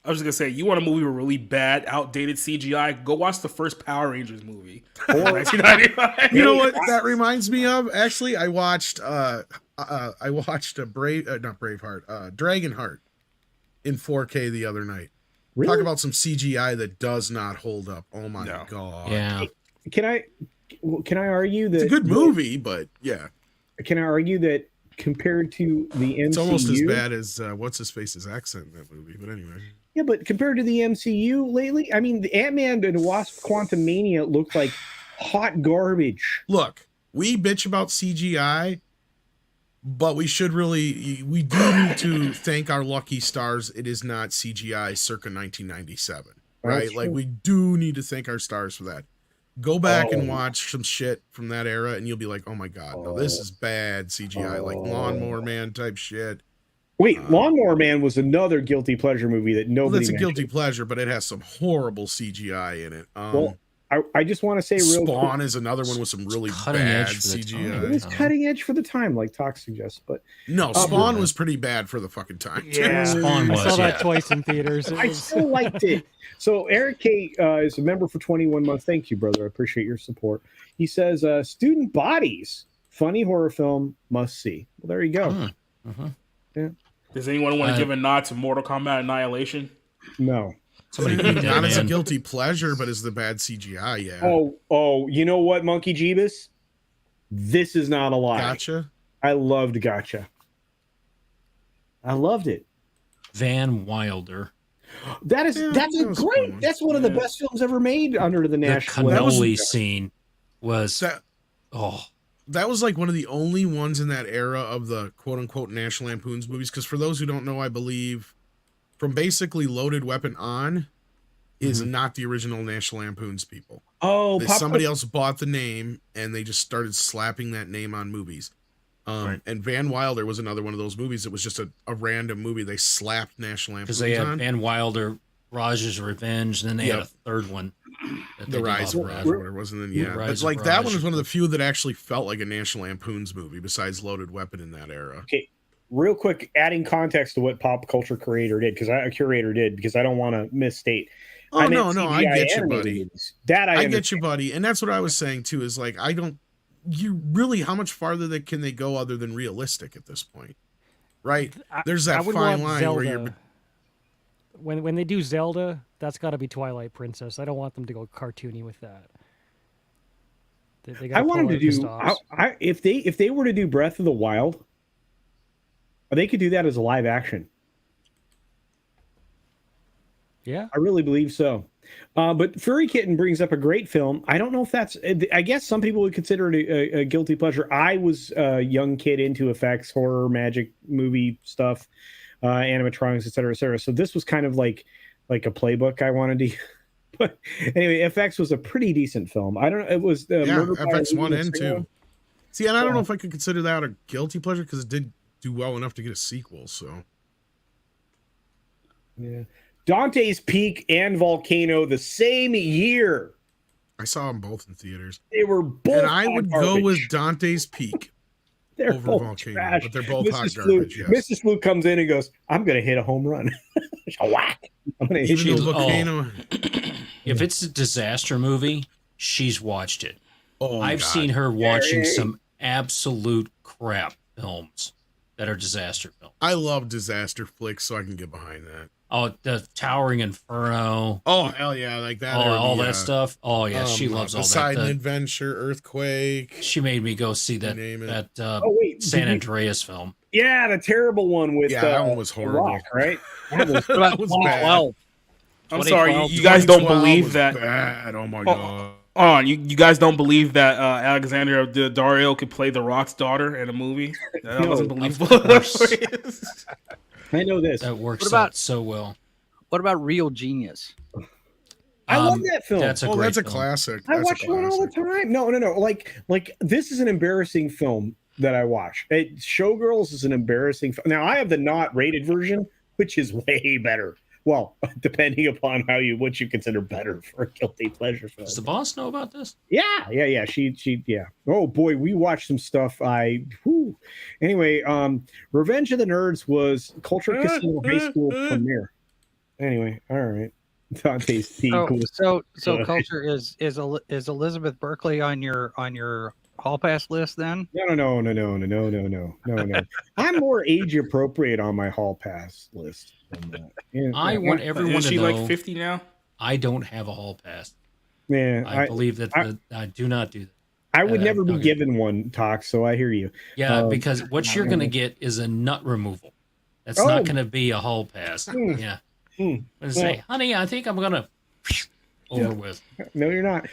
I was just gonna say, you want a movie with really bad, outdated CGI? Go watch the first Power Rangers movie. 1995.
You know what that reminds me of? Actually, I watched a Dragonheart in 4K the other night.
Really?
Talk about some CGI that does not hold up. Oh my god!
Yeah.
Can I argue that
it's a good movie, but yeah.
Can I argue that compared to the MCU,
it's almost as bad as what's his face's accent in that movie? But anyway.
Yeah, but compared to the MCU lately, I mean, the Ant-Man and Wasp Quantumania looked like hot garbage.
Look, we bitch about CGI, but we do need to thank our lucky stars. It is not CGI circa 1997, right? Like we do need to thank our stars for that. Go back and watch some shit from that era, and you'll be like, "Oh my god, no, this is bad CGI, like Lawnmower Man type shit."
Wait, Lawnmower Man was another guilty pleasure movie that nobody.
Well, that's a guilty pleasure, but it has some horrible CGI in it.
Well, I just want to say,
Spawn is another one with some really bad CGI.
It was cutting edge for the time, like Talk suggests, but
no, Spawn was pretty bad for the fucking time.
Yeah,
Spawn was. I saw that twice in theaters.
I still liked it. So Eric K is a member for 21 months. Thank you, brother. I appreciate your support. He says, "Student Bodies, funny horror film, must see." Well, there you go. Yeah.
Does anyone want to give a nod to Mortal Kombat Annihilation?
No.
Not as a guilty pleasure, but as the bad CGI. Yeah.
Oh, you know what, Monkey Jeebus? This is not a lie.
Gotcha.
I loved Gotcha. I loved it.
Van Wilder.
That's great.
Fun.
That's one of the best films ever made under the national.
The cannoli scene was
that was like one of the only ones in that era of the quote unquote National Lampoon's movies. Because for those who don't know, I believe from basically Loaded Weapon on is not the original National Lampoon's people.
Oh,
somebody else bought the name and they just started slapping that name on movies. And Van Wilder was another one of those movies. It was just a random movie. They slapped National Lampoon's
because they had
on.
Van Wilder, Raj's Revenge, and then they had a third one.
The Rise of Raj, or whatever it was, and then but like that one was one of the few that actually felt like a National Lampoon's movie, besides Loaded Weapon in that era.
Okay, real quick, adding context to what Pop Culture Creator did, because I don't want to misstate.
Oh no, I get you, buddy.
I
get you, buddy, and that's what I was saying too. Is like you really, how much farther can they go other than realistic at this point, right? There's that fine line
Zelda.
where you're.
When they do Zelda, that's got to be Twilight Princess. I don't want them to go cartoony with that.
I want them to do. If they were to do Breath of the Wild, they could do that as a live action.
Yeah.
I really believe so. But Furry Kitten brings up a great film. I don't know if that's, I guess some people would consider it a guilty pleasure. I was a young kid into effects, horror, magic, movie stuff, animatronics, et cetera, et cetera. So this was kind of like a playbook I wanted to. But anyway, FX was a pretty decent film. I don't know. It was
FX 1 and 2. See, and I don't know if I could consider that a guilty pleasure because it did do well enough to get a sequel. So,
yeah, Dante's Peak and Volcano the same year.
I saw them both in theaters.
They were both.
And I would go with Dante's Peak
they're
over
both
Volcano,
trash.
but they're both
Mrs.
hot
Fluke,
garbage. Yes.
Mrs. Fluke comes in and goes, "I'm going to hit a home run." Whack! I'm going to hit
Even
you.
though Volcano.
If it's a disaster movie, she's watched it.
Oh,
I've
God.
seen her watching some absolute crap films that are disaster films.
I love disaster flicks, so I can get behind that.
Oh, the Towering Inferno.
Oh, hell yeah, like that.
Oh, all that stuff. Oh, yeah, she loves all that.
Poseidon Adventure, Earthquake.
She made me go see that
name it.
that
Oh, wait,
San
did you-
Andreas film.
Yeah, the terrible one with
that one was
The
horrible.
Rock, right?
What about
That was bad.
2012?
I'm sorry,
2012.
you guys don't
2012
believe
was
that.
Bad. Oh my
Oh,
god.
on you guys don't believe that Alexandra Daddario could play The Rock's daughter in a movie? That
No,
wasn't
of
believable.
course.
I know this.
That works
What about-
out so well.
What about Real Genius?
I love that film.
That's a
Oh,
great
that's a
film.
classic.
I
That's a
watch one all the
classic.
time. No. Like this is an embarrassing film that I watch. Showgirls is an embarrassing film. Now I have the not rated version, which is way better. Well, depending upon what you consider better for a guilty pleasure film.
Does the boss know about this?
Yeah. She. Oh boy, we watched some stuff. Anyway, Revenge of the Nerds was Culture Casino High School premiere. Anyway, all right. Dante's Peak was
So
good.
culture is Elizabeth Berkley on your hall pass list then?
No. I'm more age appropriate on my hall pass list than that. Yeah,
I want everyone
Is
to
she
know
like 50 now?
I don't have a hall pass.
yeah,
I believe that I do not do that.
I would never be
okay.
given one, Tox, so I hear you.
Yeah, because what you're going to get is a nut removal. That's not going to be a hall pass. Yeah. I'm gonna say, honey, I think I'm going to over with.
No, you're not.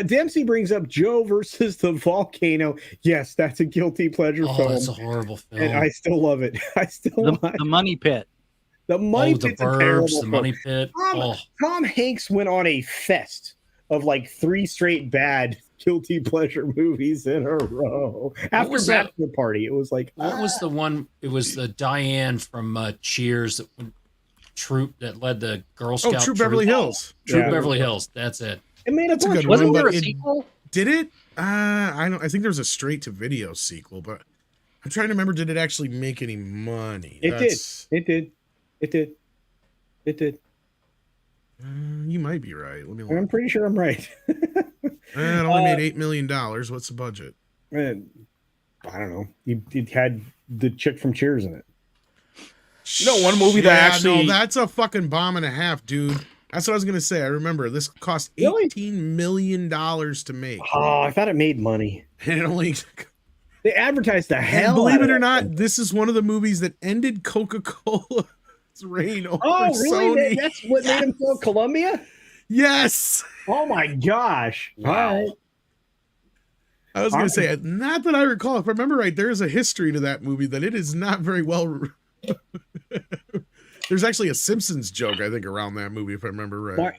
Dempsey brings up Joe versus the volcano. Yes, that's a guilty pleasure
Oh,
film.
that's a horrible film.
And I still love it. I still
The Money Pit.
The Money
the
Pit's a terrible
Burbs, the
film.
Money Pit.
Tom Hanks went on a fest of like 3 straight bad guilty pleasure movies in a row. After
was that?
Bachelor Party, it was like
What was the one? It was the Diane from Cheers that troop that led the Girl Scout.
Oh, True Beverly Hills.
Troop
Yeah.
Beverly Hills. That's it.
It made
That's a good
Wasn't
one,
there
but
a
it
sequel?
did it. I think there was a straight to video sequel, but I'm trying to remember. Did it actually make any money?
It did.
You might be right. Let me look.
I'm pretty sure I'm right.
It only made $8 million. What's the budget?
Man, I don't know. It had the chick from Cheers in it.
You know, one movie that actually-
No, that's a fucking bomb and a half, dude. That's what I was gonna say. I remember this cost
Really?
$18 million to make,
Oh, I thought it made money.
and it only.
They advertised the
And
hell.
believe
out
it
of
or not, this is one of the movies that ended Coca-Cola's reign over
Oh, really?
Sony.
That's what made him sell Columbia?
Yes.
Oh my gosh!
Wow.
All right.
I was gonna say, not that I recall. If I remember right, there is a history to that movie that it is not very well. There's actually a Simpsons joke, I think, around that movie, if I remember right.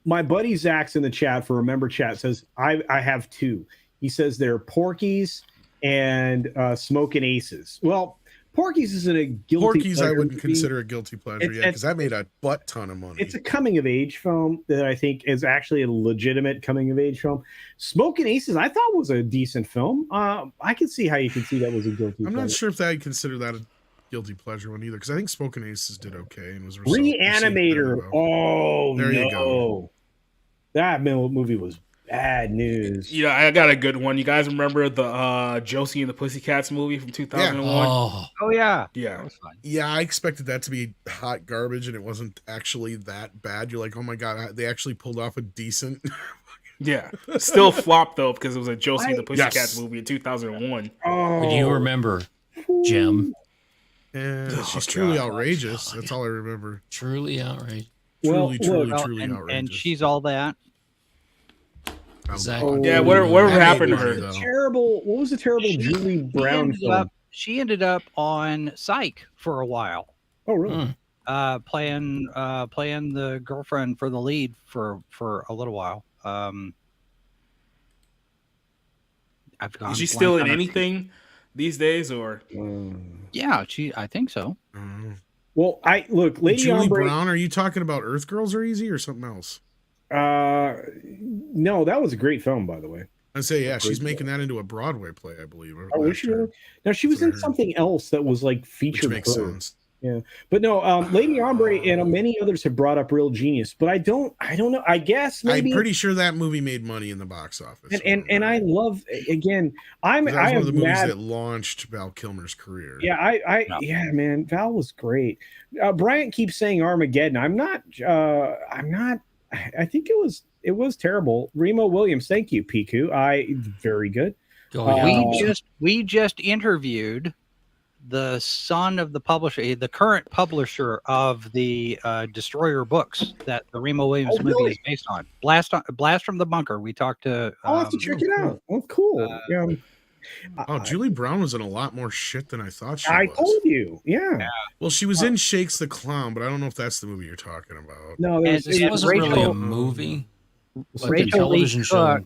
My buddy Zach's in the chat for Remember Chat says I have 2. He says they're Porky's and Smoking Aces. Well, Porky's isn't a guilty.
Porky's, I
pleasure
wouldn't
movie.
consider a guilty pleasure, because that made a butt ton of money.
It's a coming of age film that I think is actually a legitimate coming of age film. Smoking Aces, I thought was a decent film. I can see how you can see that was a guilty.
I'm not
pleasure.
sure if I'd consider that a guilty pleasure one either, because I think Smoking Aces did okay and was
Reanimator.
received very well.
Oh,
There
no.
you go.
That movie was bad news.
Yeah, I got a good one. You guys remember the Josie and the Pussycats movie from 2001?
Oh,
Oh yeah.
Yeah.
That was fun.
Yeah, I expected that to be hot garbage, and it wasn't actually that bad. You're like, oh my god, they actually pulled off a decent.
Yeah. Still flopped, though, because it was a Josie and the
Yes.
Pussycats movie in 2001.
Oh,
do you remember Jem?
And
Oh,
she's truly
God.
outrageous. That's all I remember.
Truly outrageous.
Truly, truly,
Well,
truly
and
outrageous.
she's all that.
Exactly.
Yeah, whatever
That
happened to
made
her?
money, though.
Terrible. What was the terrible Julie Brown film?
She ended up on Psych for a while.
Oh, really?
Playing the girlfriend for the lead for a little while. I've gone
Is she
blank
still in
on her name.
anything these days, or?
Yeah, I think so.
Well, Lady
Julie
Ombre.
Brown. Are you talking about Earth Girls Are Easy or something else?
No, that was a great film, by the way.
I say, yeah, she's making that into a Broadway play, I believe.
Oh, was she really? No, she was in something else that was like featured.
Which makes sense.
Yeah, but no, Lady Ombre and many others have brought up Real Genius, but I don't know. I guess maybe
I'm pretty sure that movie made money in the box office.
And I love, again,
that was one of the movies that launched Val Kilmer's career.
Yeah, yeah, man, Val was great. Bryant keeps saying Armageddon. I'm not. I think it was terrible. Remo Williams, thank you, Piku. Very good.
We just interviewed the son of the publisher, the current publisher of the Destroyer books that the Remo Williams movie is based on. Blast from the Bunker. We talked to.
I'll have to check it out. Oh, cool.
Julie Brown was in a lot more shit than I thought she was.
I told you. Yeah.
Well, she was in Shakes the Clown, but I don't know if that's the movie you're talking about.
No, it wasn't really a movie. Like a television show.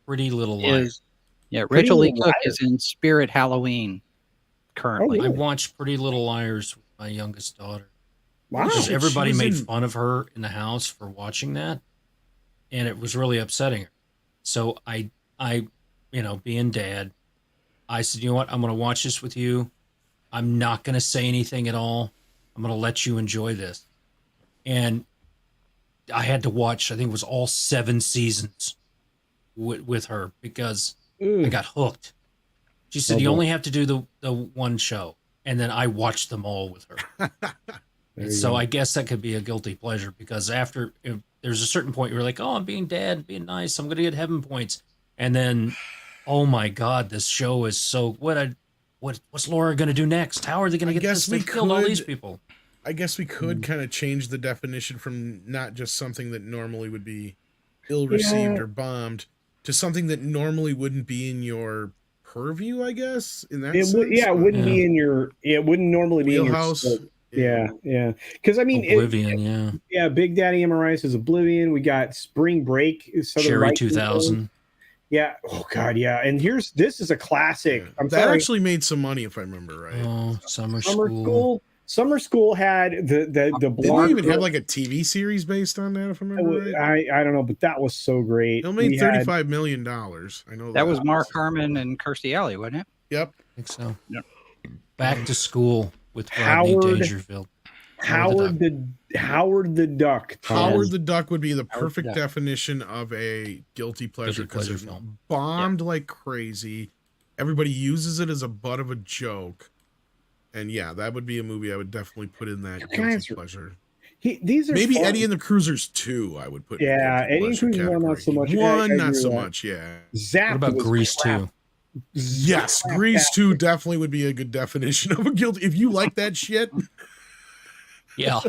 Pretty Little Liars.
Rachel Lee Cook is in Spirit Halloween currently.
I watched Pretty Little Liars with my youngest daughter.
Wow.
Everybody made fun of her in the house for watching that, and it was really upsetting her. So I being dad, I said, you know what? I'm going to watch this with you. I'm not going to say anything at all. I'm going to let you enjoy this. And I had to watch, I think it was all 7 seasons with her because I got hooked. She said, you only have to do the one show. And then I watched them all with her. So I guess that could be a guilty pleasure because there's a certain point you're like, oh, I'm being dad, being nice. I'm going to get heaven points. And then, oh my God, this show is so, what's Laura going to do next? How are they going to get this? They killed all these people.
I guess we could kind of change the definition from not just something that normally would be ill-received or bombed to something that normally wouldn't be in your purview, I guess, in that sense.
It wouldn't be in your, it wouldn't normally be
wheelhouse.
In your Yeah. Because I mean,
Oblivion,
Big Daddy Amarice is Oblivion. We got Spring Break,
Cherry 2000.
Yeah. Oh God. Yeah. And this is a classic.
That actually made some money, if I remember right.
Oh, Summer School.
Summer School had the
Didn't they even have like a TV series based on that, if I remember right?
I don't know, but that was so great.
It made $35 million. I know
that was Mark Harmon and Kirstie Alley, wasn't it?
Yep.
I think so.
Yep.
Back to School with Rodney Dangerfield.
Howard the Duck.
Howard the Duck would be the perfect definition of a guilty pleasure because it bombed like crazy. Everybody uses it as a butt of a joke. And yeah, that would be a movie I would definitely put in that guilty pleasure.
These are
maybe
fun.
Eddie and the Cruisers 2, I would put.
Yeah, Eddie and Cruisers 1 not so much.
One not so much. Yeah.
Zapped.
What about Grease 2?
Yes, Grease 2 definitely would be a good definition of a guilty. If you like that shit.
Yeah.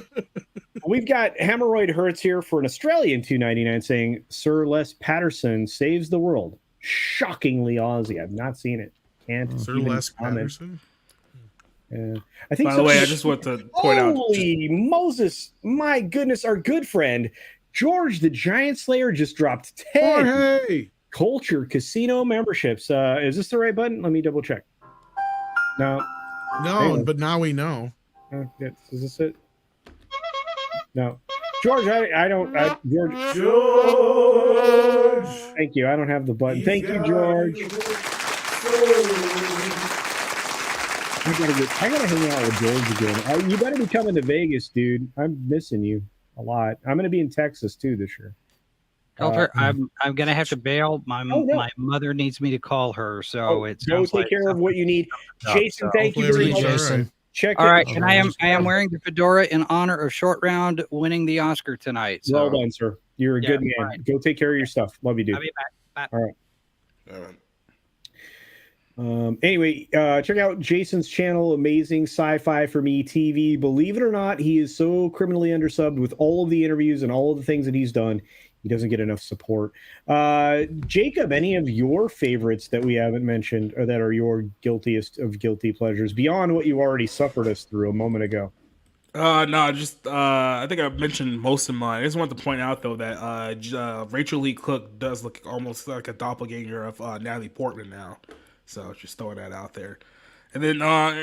We've got Hemorrhoid Hurts here for an Australian $2.99 saying Sir Les Patterson saves the world. Shockingly Aussie. I've not seen it. Can't.
Sir Les Patterson.
Yeah. I think.
By the way, I just want to point out.
Holy Moses! My goodness, our good friend George the Giant Slayer just dropped 10
hey.
Culture Casino memberships. Is this the right button? Let me double check. No,
but now we know.
Is this it? No, George. I don't. George. Thank you. I don't have the button. Thank you, George. I gotta hang out with George again. You better be coming to Vegas, dude. I'm missing you a lot. I'm gonna be in Texas too this year.
Culture, I'm gonna have to bail. My mother needs me to call her, so it's
go take care of what you need. Jason, thank you very much.
Jason.
Check
all right, and I am wearing the fedora in honor of Short Round winning the Oscar tonight. So.
Well done, sir. You're a good man. Right. Go take care of your stuff. Love you, dude.
I'll be back. Bye.
All right. Anyway, check out Jason's channel, Amazing Sci-Fi for Me TV. Believe it or not, he is so criminally undersubbed with all of the interviews and all of the things that he's done. He doesn't get enough support. Jacob, any of your favorites that we haven't mentioned or that are your guiltiest of guilty pleasures beyond what you already suffered us through a moment ago?
No, just I think I mentioned most of mine. I just wanted to point out though that Rachel Lee Cook does look almost like a doppelganger of Natalie Portman now. So just throwing that out there. And then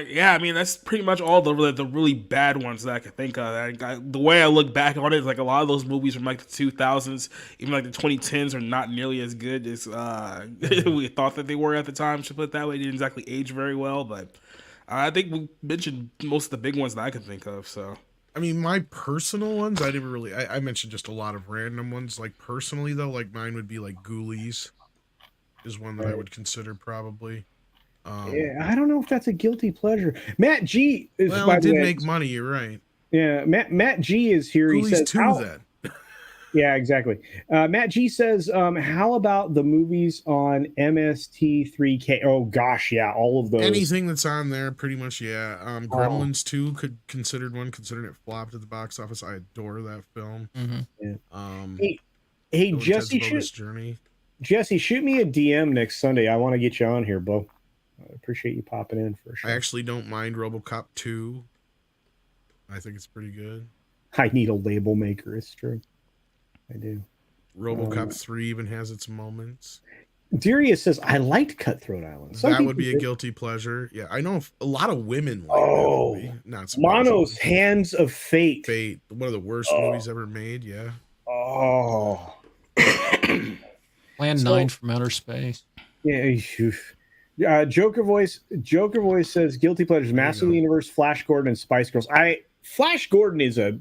yeah, I mean that's pretty much all the really bad ones that I could think of. The way I look back on it is like a lot of those movies from like the 2000s, even like the 2010s, are not nearly as good as we thought that they were at the time. To put it that way, they didn't exactly age very well, but. I think we mentioned most of the big ones that I could think of. So,
I mean, my personal ones, I didn't really. I mentioned just a lot of random ones. Like personally, though, like mine would be like Ghoulies, is one that I would consider probably.
Yeah, I don't know if that's a guilty pleasure. Matt G. Is,
well, it did make money. You're right.
Yeah, Matt G. is here.
Ghoulies
he says,
too, then.
Yeah, exactly. Matt G says, how about the movies on MST3K? Oh gosh, yeah, all of those.
Anything that's on there, pretty much, yeah. Gremlins 2 could considered one, considering it flopped at the box office. I adore that film.
Mm-hmm. Yeah. Hey Jesse, shoot me a DM next Sunday. I want to get you on here, Bo. I appreciate you popping in for sure.
I actually don't mind RoboCop 2. I think it's pretty good.
I need a label maker. It's true. I do.
RoboCop 3 even has its moments.
Darius says, I liked Cutthroat Island.
That would be a guilty pleasure. Yeah, I know a lot of women like that movie. Not
Mono's Hands of Fate.
Fate, one of the worst movies ever made, yeah.
Oh.
Plan 9 from Outer Space.
Yeah. Joker Voice says, guilty pleasures, Master of the Universe, Flash Gordon, and Spice Girls. Flash Gordon is a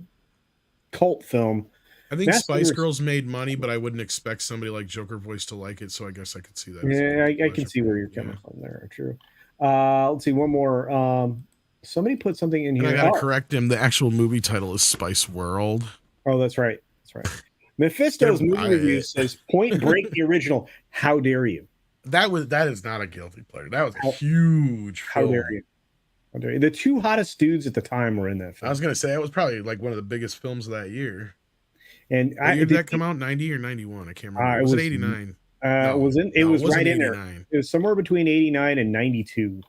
cult film.
I think Spice Girls made money, but I wouldn't expect somebody like Joker Voice to like it, so I guess I could see that.
Yeah, I can see where you're coming from there. True. Let's see, one more. Somebody put something in here.
And I gotta correct him. The actual movie title is Spice World.
Oh, that's right. That's right. Mephisto's movie review says Point Break the original. How dare you?
That is not a guilty pleasure. That was a huge film.
How dare you? How dare you? The two hottest dudes at the time were in that film.
I was gonna say it was probably like one of the biggest films of that year.
And
what year did that come out? 90 or 91? I can't remember. Was it 89?
It was right in 89. There. It was somewhere between 89 and 92.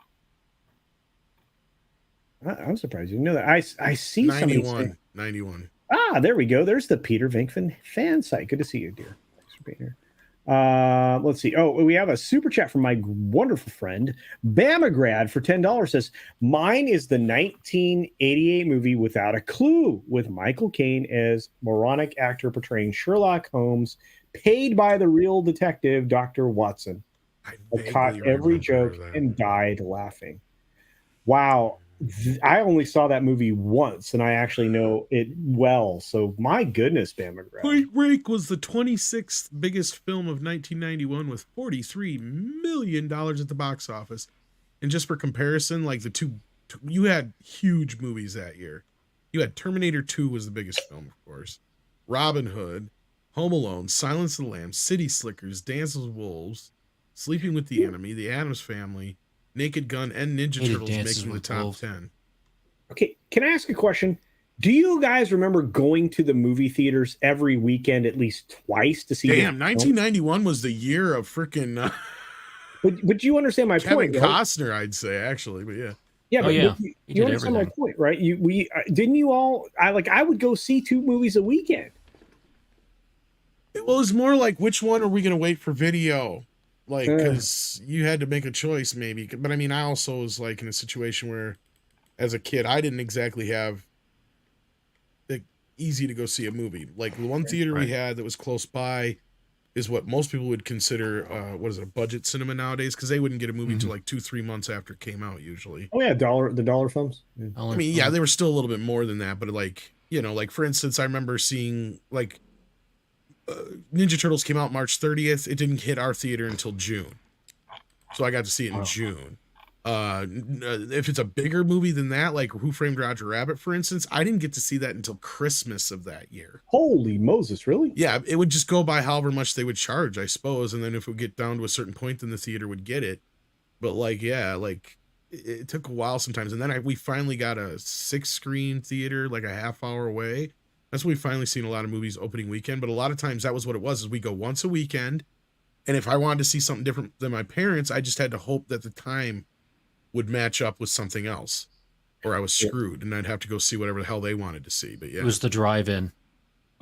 I'm surprised you didn't know that. I see
91. 91.
There we go. There's the Peter Venkman fan site. Good to see you, dear. Thanks for being here. Let's see. Oh, we have a super chat from my wonderful friend Bamagrad for $10. Says mine is the 1988 movie Without a Clue with Michael Caine as moronic actor portraying Sherlock Holmes, paid by the real detective Dr. Watson. I caught every joke and died laughing. Wow. I only saw that movie once, and I actually know it well. So, my goodness, Bamagrad.
Point Break was the 26th biggest film of 1991 with $43 million at the box office. And just for comparison, like you had huge movies that year. You had Terminator 2 was the biggest film, of course. Robin Hood, Home Alone, Silence of the Lambs, City Slickers, Dances with Wolves, Sleeping with the Enemy, The Addams Family, Naked Gun, and Ninja Turtles making the top 10.
Okay, can I ask a question? Do you guys remember going to the movie theaters every weekend at least twice to see?
Damn, 1991 was the year of freaking.
But you understand my point,
Kevin Costner, I'd say actually, but yeah.
Yeah, but you understand my point, right? Didn't you all? I would go see 2 movies a weekend.
Well, it's more like which one are we going to wait for video? Like, because you had to make a choice, maybe. But I mean, I also was like in a situation where, as a kid, I didn't exactly have like easy to go see a movie. Like the one theater we had that was close by is what most people would consider a budget cinema nowadays, because they wouldn't get a movie until like 2-3 months after it came out usually.
Oh yeah, the dollar films. Yeah.
I mean, yeah, they were still a little bit more than that, but like, you know, like for instance, I remember seeing like. Ninja Turtles came out March 30th. It didn't hit our theater until June. So I got to see it in June. If it's a bigger movie than that, like Who Framed Roger Rabbit, for instance, I didn't get to see that until Christmas of that year.
Holy Moses, really?
Yeah, it would just go by however much they would charge, I suppose. And then if it would get down to a certain point, then the theater would get it. but like, yeah, like it took a while sometimes. And then we finally got a 6-screen theater, like a half hour away. That's when we finally seen a lot of movies opening weekend. But a lot of times that was what it was, is we go once a weekend. And if I wanted to see something different than my parents, I just had to hope that the time would match up with something else, or I was screwed and I'd have to go see whatever the hell they wanted to see. But yeah,
It was the drive-in.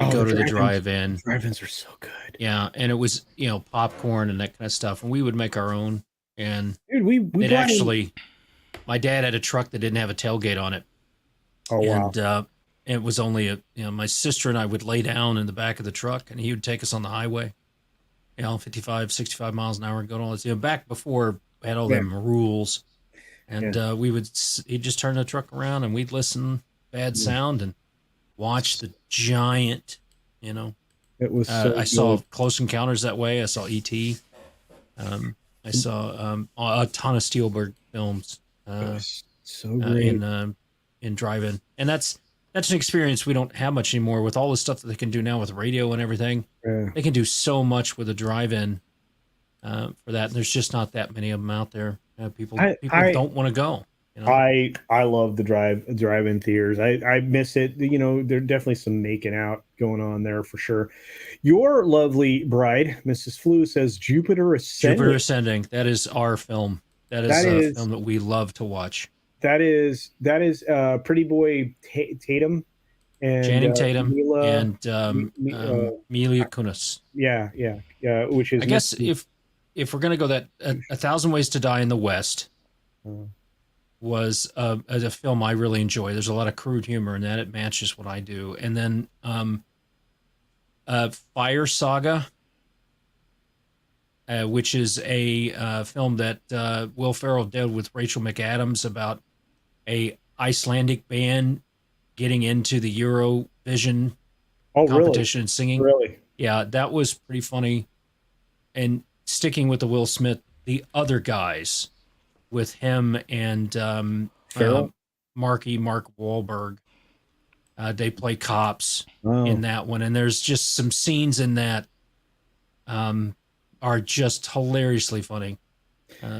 You go to the drive-in.
Drive-ins are so good.
Yeah, and it was, popcorn and that kind of stuff, and we would make our own. And
Dude, we
it actually, my dad had a truck that didn't have a tailgate on it.
Oh wow!
And it was only my sister and I would lay down in the back of the truck, and he would take us on the highway, 55, 65 miles an hour, and go to all this. Back before we had all them rules, and he'd just turn the truck around, and we'd listen, bad sound, and watch the giant.
It was. So
I saw Close Encounters that way. I saw E.T. I saw a ton of Spielberg films.
So great
in drive-in, and that's an experience we don't have much anymore with all the stuff that they can do now with radio and everything.
Yeah.
They can do so much with a drive-in for that. And there's just not that many of them out there. People don't want to go.
I love the drive-in theaters. I miss it. There's definitely some making out going on there for sure. Your lovely bride, Mrs. Flu, says Jupiter Ascending.
Jupiter Ascending. That is our film. That is a film that we love to watch.
That is Pretty Boy Tatum and
Channing Tatum
Mila,
and Mila Kunis.
Yeah, which is,
I guess, if we're gonna go that 1,000 Ways to Die in the West was a film I really enjoy. There's a lot of crude humor in that. It matches what I do. And then Fire Saga, which is a film that Will Ferrell did with Rachel McAdams about a Icelandic band getting into the Eurovision competition and singing.
Really?
Yeah, that was pretty funny. And sticking with the Will Smith, The Other Guys, with him and Mark Wahlberg. They play cops in that one. And there's just some scenes in that are just hilariously funny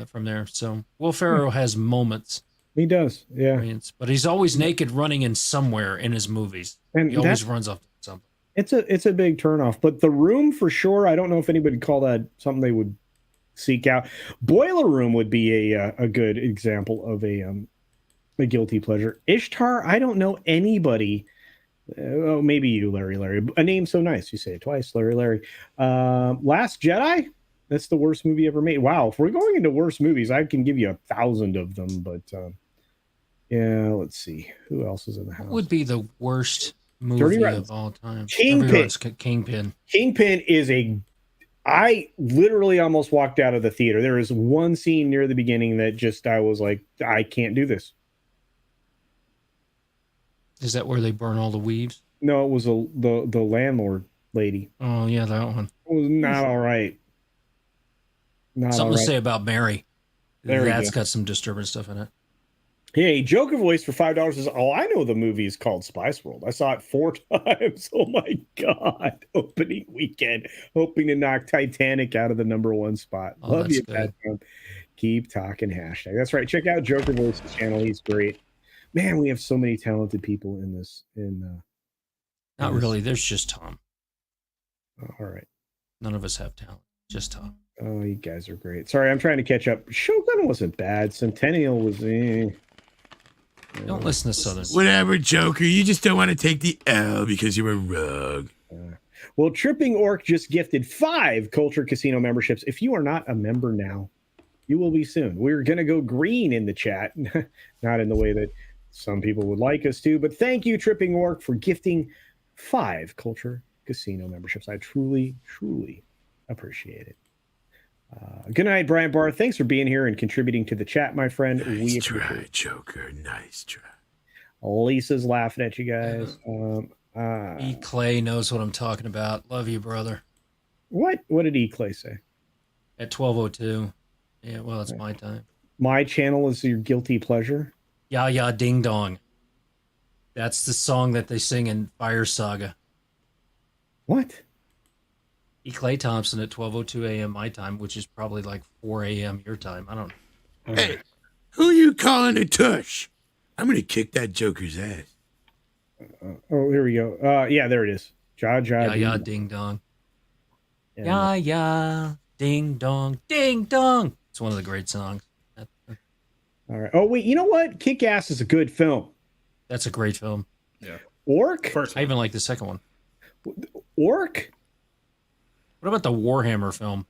from there. So Will Ferrell has moments.
He does, yeah.
But he's always naked running in somewhere in his movies. And he always runs off something.
It's a big turnoff. But The Room, for sure, I don't know if anybody would call that something they would seek out. Boiler Room would be a good example of a guilty pleasure. Ishtar, I don't know anybody. Maybe you, Larry. A name so nice. You say it twice, Larry. Last Jedi? That's the worst movie ever made. Wow, if we're going into worst movies, I can give you 1,000 of them. But yeah, let's see. Who else is in the house?
What would be the worst movie of all time?
Kingpin. Kingpin is I literally almost walked out of the theater. There is one scene near the beginning that I was like, I can't do this.
Is that where they burn all the weaves?
No, it was the landlord lady.
Oh yeah, that one.
It was not all right.
Something to say about Mary. That's got some disturbing stuff in it.
Hey, Joker Voice for $5 says, I know the movie is called Spice World. I saw it 4 times. Oh my God. Opening weekend. Hoping to knock Titanic out of the #1 spot. Love you, Pat. Keep talking hashtag. That's right. Check out Joker Voice's channel. He's great. Man, we have so many talented people in this.
Not really. There's just Tom.
All right.
None of us have talent. Just Tom.
Oh, you guys are great. Sorry, I'm trying to catch up. Shogun wasn't bad. Centennial was
Don't listen to Southern.
Whatever, Joker. You just don't want to take the L because you're a rogue.
Well, Tripping Orc just gifted 5 Culture Casino memberships. If you are not a member now, you will be soon. We're going to go green in the chat. Not in the way that some people would like us to, but thank you, Tripping Orc, for gifting 5 Culture Casino memberships. I truly, truly appreciate it. Good night, Brian Barr. Thanks for being here and contributing to the chat, my friend.
Nice try, Joker. Nice try.
Lisa's laughing at you guys.
E. Clay knows what I'm talking about. Love you, brother.
What did E. Clay say?
At 12:02. Yeah, well, it's my time.
My channel is your guilty pleasure.
Ya Ya Ding Dong. That's the song that they sing in Fire Saga.
What?
E. Clay Thompson at 12:02 a.m. my time, which is probably like 4 a.m. your time. I don't know.
Hey, who you calling a tush? I'm gonna kick that joker's ass.
Oh, here we go. Yeah, there it is. Ja,
Yeah,
ding,
yeah,
dong.
ding dong.
And,
Yeah, yeah, ding dong, ding dong. It's one of the great songs.
all right. Oh, wait, you know what? Kick-Ass is a good film.
That's a great film.
Yeah.
Orc?
First
I
one.
even like the second one.
Orc?
What about the Warhammer film?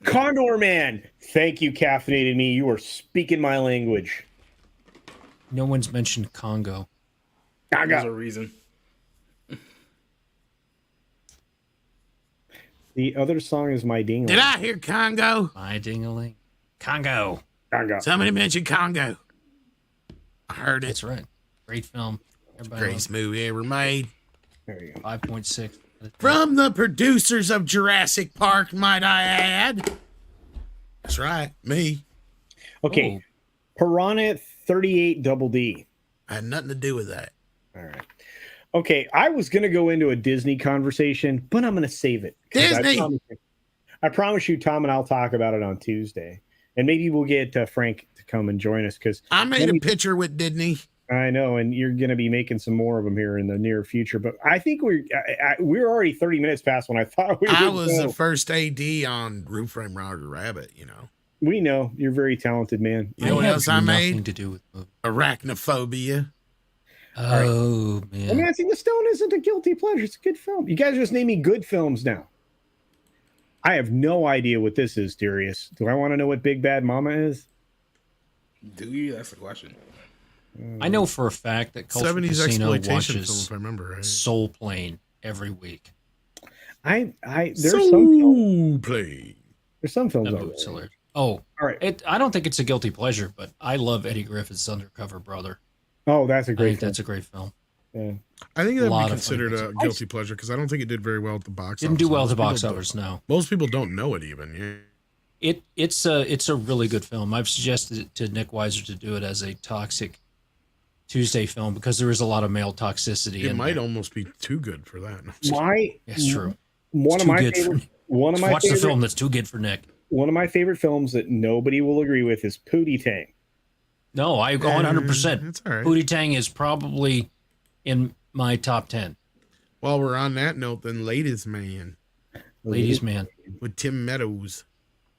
Condor Man. Thank you, Caffeinated Me. You are speaking my language.
No one's mentioned Congo.
There's a reason.
The other song is My Ding.
Did I hear Congo?
My ding-a-ling. Congo.
Somebody mentioned Congo. I heard it.
That's right. Great film. Everybody
Greatest movie ever made.
There you go.
5.6.
From the producers of Jurassic Park, might I add. That's right, me.
Okay. Piranha 38 Double D.
I had nothing to do with that.
All right. Okay, I was going to go into a Disney conversation, but I'm going to save it.
Disney!
I promise you, Tom and I'll talk about it on Tuesday. And maybe we'll get Frank to come and join us. Because
I made a picture with Disney.
I know, and you're going to be making some more of them here in the near future. But I think we're already 30 minutes past when I thought we were.
I was the first AD on Roof Frame Roger Rabbit, you know.
We know. You're very talented, man.
You know what else I made?
Nothing to do with movies.
Arachnophobia.
Oh, man.
Romancing the Stone isn't a guilty pleasure. It's a good film. You guys are just naming good films now. I have no idea what this is, Darius. Do I want to know what Big Bad Mama is?
Do you? That's the question.
I know for a fact that
70s
CultureCasino
exploitation film,
watches
if I remember right.
Soul Plane every week.
There's
Soul
some
Plane.
there's some films.
That
out
movie's
there.
hilarious. Oh,
All right.
I don't think it's a guilty pleasure, but I love Eddie Griffith's Undercover Brother.
Oh, that's a
I
great
think
film.
that's a great film.
Yeah.
I think that would
lot
be
of
considered
funny
a guilty pleasure because I don't think it did very well at the box
Didn't
office.
do well at the
Most
box
people
office,
don't-
no.
Most people don't know it even. Yeah.
It's a really good film. I've suggested it to Nick Weiser to do it as a Toxic Tuesday film because there is a lot of male toxicity.
It
in
might
there.
almost be too good for that.
It's true.
One
It's
of
too
my
good for
favorite.
me.
One of my
Watch the
favorite.
film that's too good for Nick.
One of my favorite films that nobody will agree with is Pootie Tang.
No, I go 100%.
That's all right.
Pootie Tang is probably in my top 10.
While we're on that note, then Ladies Man
Ladies Man.
with Tim Meadows.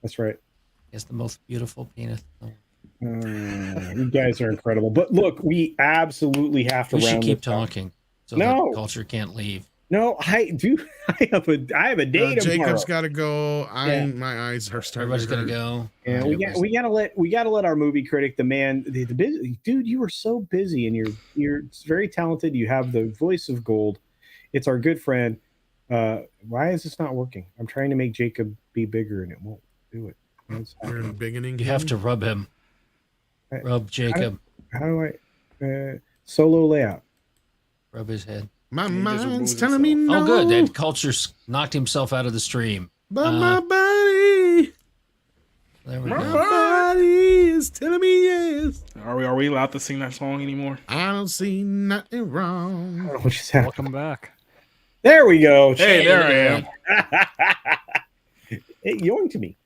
That's right.
Is the most beautiful penis.
You guys are incredible. But look, we absolutely have to
We should
round
keep
this up.
talking so
No.
that culture can't leave.
No, I do. I have a day tomorrow.
Jacob's got to go.
Yeah.
My eyes are starting.
Everybody's
to
gonna
hurt.
go.
Yeah, we gotta let our movie critic, the man, the busy dude. You are so busy, and you're very talented. You have the voice of gold. It's our good friend. Why is this not working? I'm trying to make Jacob be bigger, and it won't do it.
You're in beginning.
You have to rub him. Rub Jacob.
How do I solo layout?
Rub his head.
My
He just
mind's
removes
telling me no.
Oh, good. That culture knocked himself out of the stream.
But my body,
There we
my
go.
body is telling me yes.
Are we allowed to sing that song anymore?
I don't see nothing
I
wrong.
don't know what just happened.
Welcome back.
There we go.
Hey, there I am.
It yoinked me.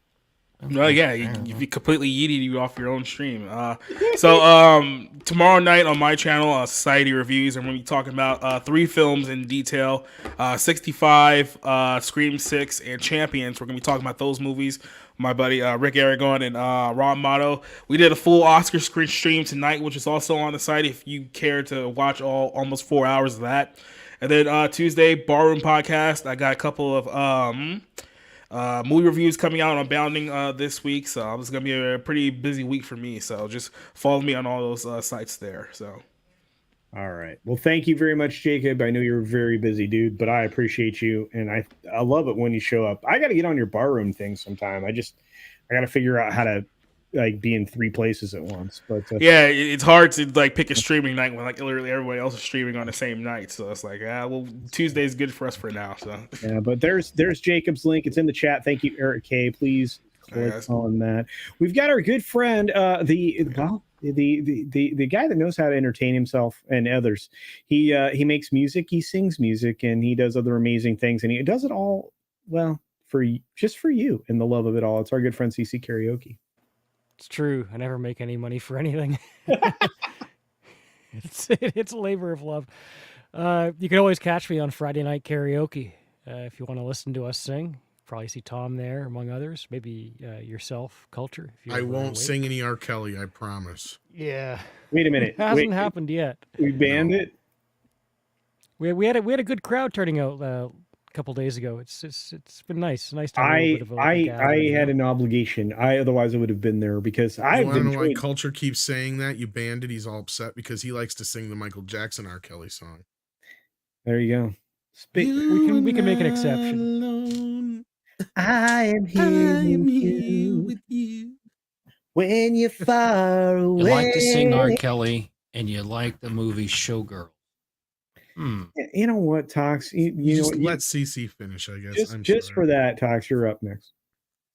Well, yeah, you completely yeeted you off your own stream. So tomorrow night on my channel, Society Reviews, I'm going to be talking about 3 films in detail: 65, Scream 6, and Champions. We're going to be talking about those movies. My buddy Rick Aragon and Rob Motto. We did a full Oscar screen stream tonight, which is also on the site if you care to watch almost 4 hours of that. And then Tuesday, Barroom Podcast. I got a couple of movie reviews coming out on Bounding this week, so it's gonna be a pretty busy week for me. So just follow me on all those sites there. So
All right. Well, thank you very much, Jacob. I know you're a very busy dude, but I appreciate you, and I love it when you show up. I got to get on your barroom thing sometime. I got to figure out how to be in 3 places at once. But
yeah, it's hard to pick a streaming night when literally everybody else is streaming on the same night. So it's well, Tuesday's good for us for now. So
yeah, but there's Jacob's link. It's in the chat. Thank you, Eric K. Please click on that. We've got our good friend, the guy that knows how to entertain himself and others. He makes music, he sings music, and he does other amazing things, and he does it all for you and the love of it all. It's our good friend CC Karaoke.
It's true. I never make any money for anything. It's a labor of love. You can always catch me on Friday night karaoke if you want to listen to us sing. Probably see Tom there, among others. Maybe yourself, Culture. If
I won't sing any R. Kelly, I promise.
Yeah.
Wait a minute.
It hasn't happened yet.
We banned it.
We had a good crowd turning out a couple days ago. It's been nice. Nice to have a little bit of a
I
gathering,
had an obligation. Otherwise I would have been there because I've
want to know why
enjoyed.
Culture keeps saying that? You banned it. He's all upset because he likes to sing the Michael Jackson R. Kelly song.
There you go.
We can make an exception.
Alone.
I am here
with you.
when you're far away.
You like to sing R. Kelly, and you like the movie Showgirl.
You know what, Tox? You know
just
what,
let CC finish, I guess.
Just for that, Tox, you're up next.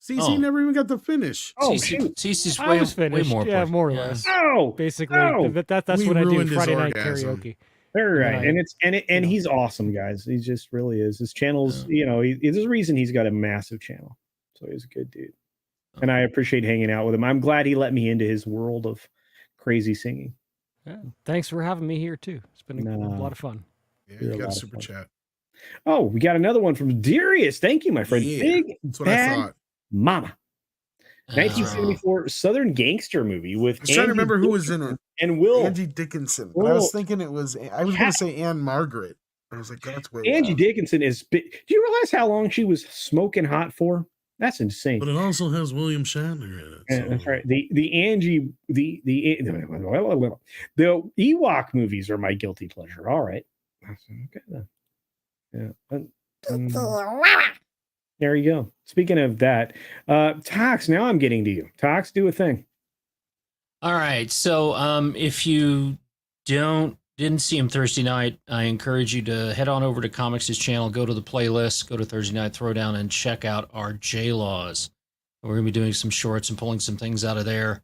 CC never even got to finish.
Oh,
CC's
I was
way
finished.
more.
Yeah, more or less.
Oh,
Basically,
oh.
that's
We
what I do.
ruined his
Friday night
orgasm.
karaoke.
Very right,
Right.
and he's awesome, guys. He just really is. His channel's, there's a reason he's got a massive channel. So he's a good dude, and I appreciate hanging out with him. I'm glad he let me into his world of crazy singing.
Yeah. Thanks for having me here too. It's been a lot of fun.
Yeah,
You're
you
a
got
lot
a
of
super
fun.
chat.
Oh, we got another one from Darius. Thank you, my friend.
Yeah,
Big
that's what I
Bad
thought.
Mama. 1974 Southern gangster movie with
I was trying to remember who was in it.
And Will.
Angie Dickinson. But I was thinking it was. I was going to say Anne Margaret. I was like, that's way.
Angie Dickinson is. Do you realize how long she was smoking hot for? That's insane.
But it also has William Shatner in it.
Yeah, that's right. The Angie the Ewok movies are my guilty pleasure. All right. Okay then. Yeah. There you go. Speaking of that, Tox, now I'm getting to you. Tox, do a thing.
All right. So if you didn't see him Thursday night, I encourage you to head on over to Comix' channel, go to the playlist, go to Thursday Night Throwdown, and check out our J-Laws. We're going to be doing some shorts and pulling some things out of there.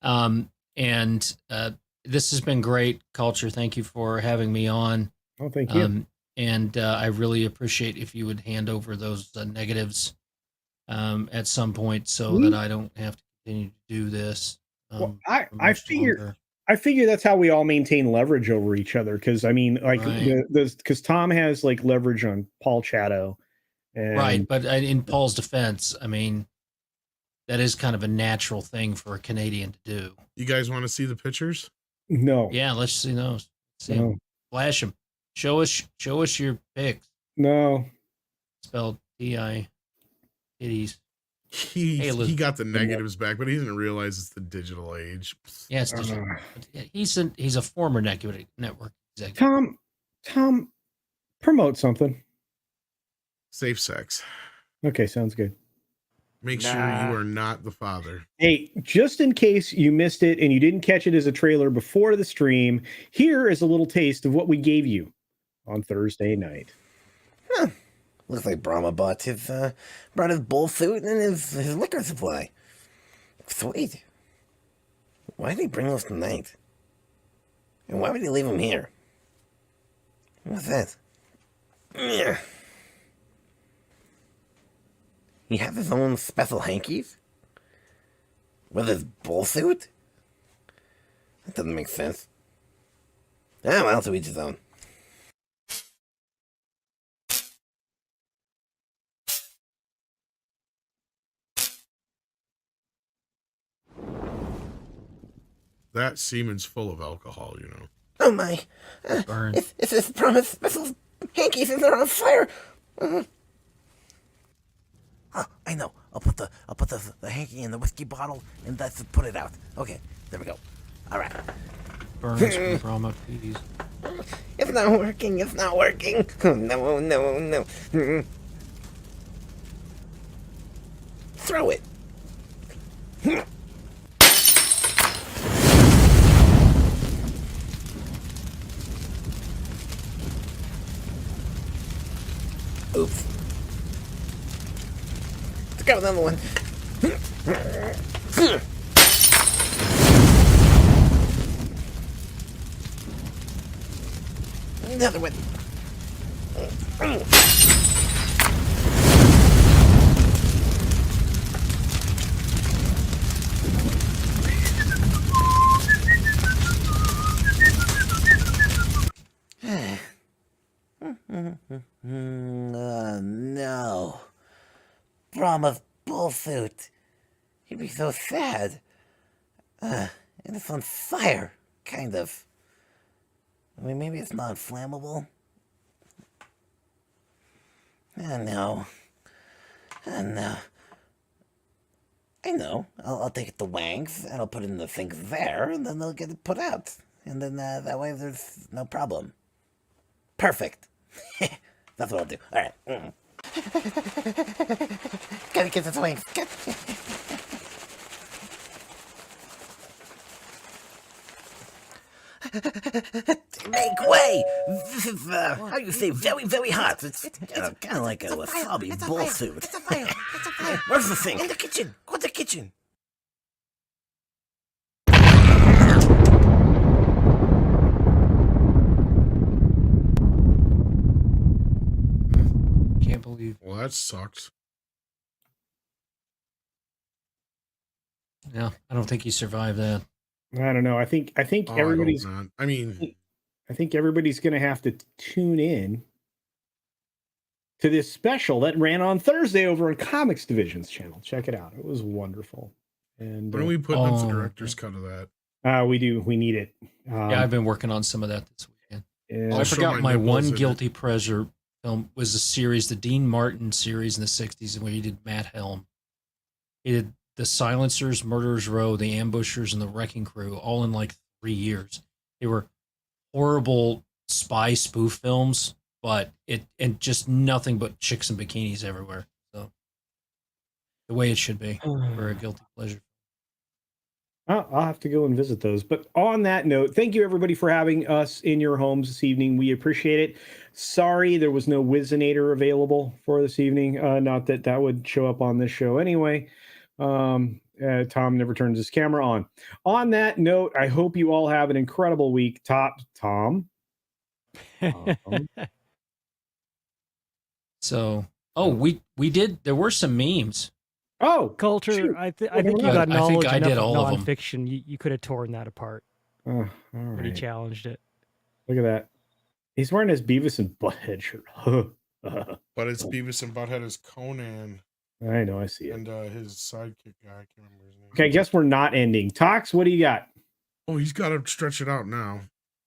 And this has been great, Culture. Thank you for having me on.
Oh, thank you.
And I really appreciate if you would hand over those negatives at some point so that I don't have to continue to do this.
Well, I figure that's how we all maintain leverage over each other. Because I mean, like, because Tom has like leverage on Paul Chatto,
right? But in Paul's defense, I mean, that is kind of a natural thing for a Canadian to do.
You guys want to see the pictures?
No.
Yeah, let's see those. Flash them. Show us your pics.
No.
Spelled T-I titties.
He got the negatives back, but he didn't realize it's the digital age.
Yeah, it's digital. He's a former network executive.
Tom, promote something.
Safe sex.
Okay, sounds good.
Make sure you are not the father.
Hey, just in case you missed it and you didn't catch it as a trailer before the stream, here is a little taste of what we gave you on Thursday night.
Huh. Looks like Brahma brought his bull suit and his liquor supply. Sweet. Why did he bring those tonight? And why would he leave them here? What's that? Yeah. He has his own special hankies? With his bull suit? That doesn't make sense. Ah, well, to each his own.
That semen's full of alcohol, you know.
Oh my!
Burn.
It's his promised special hankies and they're on fire. Oh, I know. I'll put the hanky in the whiskey bottle and that's put it out. Okay, there we go. All right.
Burns from please.
It's not working. It's not working. No. Throw it. Oops. Let's go another one. Another one. No. Brahma's bullsuit. He'd be so sad. And it's on fire, kind of. I mean, maybe it's not flammable. No. No. I know. I'll take it to Wang's, and I'll put it in the sink there, and then they'll get it put out. And then that way there's no problem. Perfect. That's what I'll do. All right. Gotta get this Wang's. Make way! This is, how you say, very, very hot. It's kind of like a wasabi bull suit. Where's the sink? In the kitchen. Go to the kitchen.
Can't believe.
Well, that sucks.
Yeah, I don't think he survived that.
I don't know. I think everybody's. I think everybody's going to have to tune in to this special that ran on Thursday over on Comix Division's channel. Check it out. It was wonderful. And
when are we putting up the director's cut of that?
We do. We need it.
Yeah, I've been working on some of that this weekend.
Yeah.
I forgot my one guilty pleasure film was a series, the Dean Martin series in the 60s, where he did Matt Helm. He did The Silencers, Murderers Row, The Ambushers, and The Wrecking Crew, all in like 3 years. They were horrible spy spoof films, but and just nothing but chicks in bikinis everywhere. So the way it should be for a guilty pleasure.
I'll have to go and visit those. But on that note, thank you everybody for having us in your homes this evening. We appreciate it. Sorry there was no Wizinator available for this evening. Not that that would show up on this show anyway. Tom never turns his camera on. On that note, I hope you all have an incredible week. Tom.
So, we did. There were some memes.
Oh,
Culture.
Shoot.
I think you got knowledge
I
enough
did
of
all of them.
nonfiction. You could have torn that apart.
All
When he
right.
challenged it.
Look at that. He's wearing his Beavis and Butthead shirt.
But it's Beavis and Butthead as Conan.
I know, I see it.
And his sidekick guy, I can't remember his name.
Okay, I guess we're not ending. Tox, what do you got?
Oh, he's got to stretch it out now.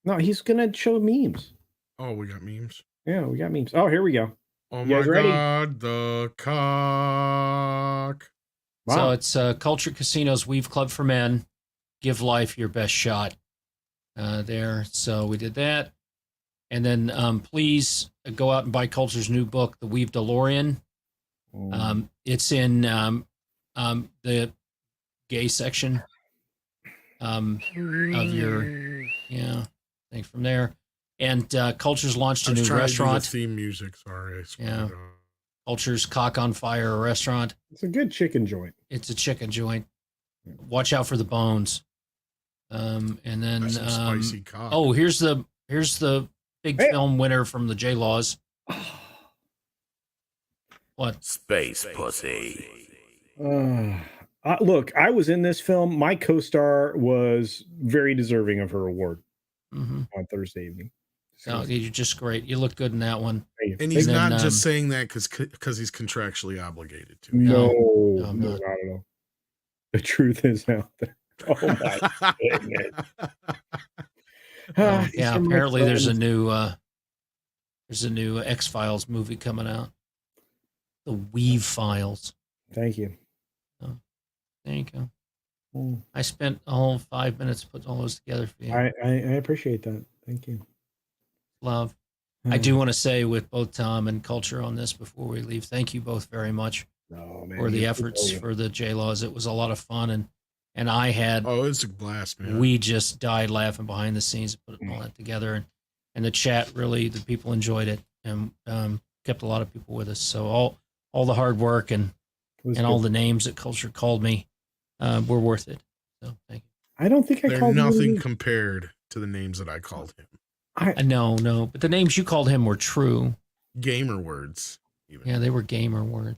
No, he's gonna show memes.
Oh, we got memes.
Yeah, we got memes. Oh, here we go.
Oh
You
my
guys ready?
God, the cock.
Wow.
So it's Culture Casino's Weave Club for Men. Give life your best shot. There. So we did that. And then please go out and buy Culture's new book, The Weave DeLorean. It's in the gay section of your thing from there. And Culture's launched a new restaurant.
Theme music, sorry.
Yeah. Culture's Cock on Fire restaurant.
It's a good chicken joint.
It's a chicken joint. Watch out for the bones. And then
That's some spicy cock.
oh, here's the big film winner from the J-Laws. What?
Space pussy.
Look, I was in this film. My co-star was very deserving of her award on Thursday evening.
No, you're just great. You look good in that one.
And he's not just saying that because he's contractually obligated to.
No,
I'm not.
not at all. The truth is out there. Oh my goodness.
Yeah, apparently there's a new X-Files movie coming out. The Weave Files.
Thank you.
Oh, there you go. I spent a whole 5 minutes putting all those together for you.
I appreciate that. Thank you.
Love. I do want to say with both Tom and Culture on this before we leave, thank you both very much for the efforts for the J-Laws. It was a lot of fun, and I had
it's a blast, man.
We just died laughing behind the scenes, putting all that together, and the chat really, the people enjoyed it and kept a lot of people with us. So all the hard work and all the names that Culture called me were worth it. So thank you.
I don't think I
They're
called
nothing
you.
compared to the names that I called him.
No, but the names you called him were true.
Gamer words. Even.
Yeah, they were gamer words.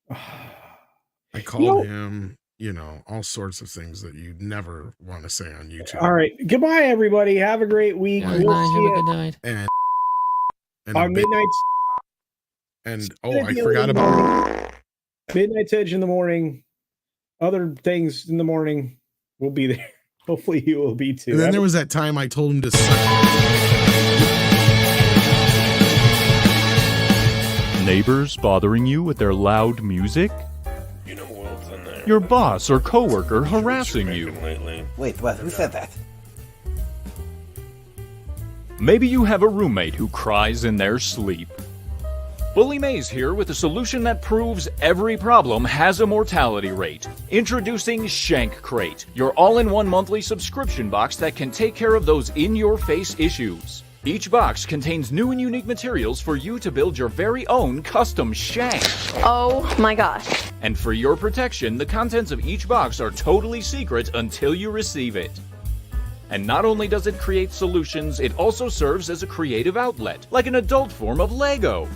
I called him, all sorts of things that you'd never want to say on YouTube.
All right. Goodbye, everybody. Have a great week.
Have a good night.
And and
On Midnight's
and I forgot about
Midnight's Edge in the morning. Other things in the morning. We'll be there. Hopefully you will be too.
And then there was that time I told him to
Neighbors bothering you with their loud music?
You know who else in there?
Your boss or coworker harassing you?
Wait, what? Who said that?
Maybe you have a roommate who cries in their sleep. Bully Mays here with a solution that proves every problem has a mortality rate. Introducing Shank Crate, your all-in-one monthly subscription box that can take care of those in-your-face issues. Each box contains new and unique materials for you to build your very own custom shank.
Oh my gosh.
And for your protection, the contents of each box are totally secret until you receive it. And not only does it create solutions, it also serves as a creative outlet, like an adult form of Lego.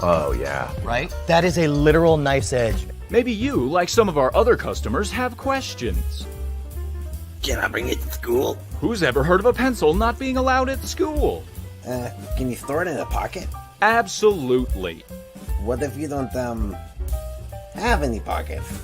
Oh, yeah. Right? That is a literal knife's edge.
Maybe you, like some of our other customers, have questions.
Can I bring it to school?
Who's ever heard of a pencil not being allowed at school?
Can you store it in a pocket?
Absolutely.
What if you don't, have any pockets?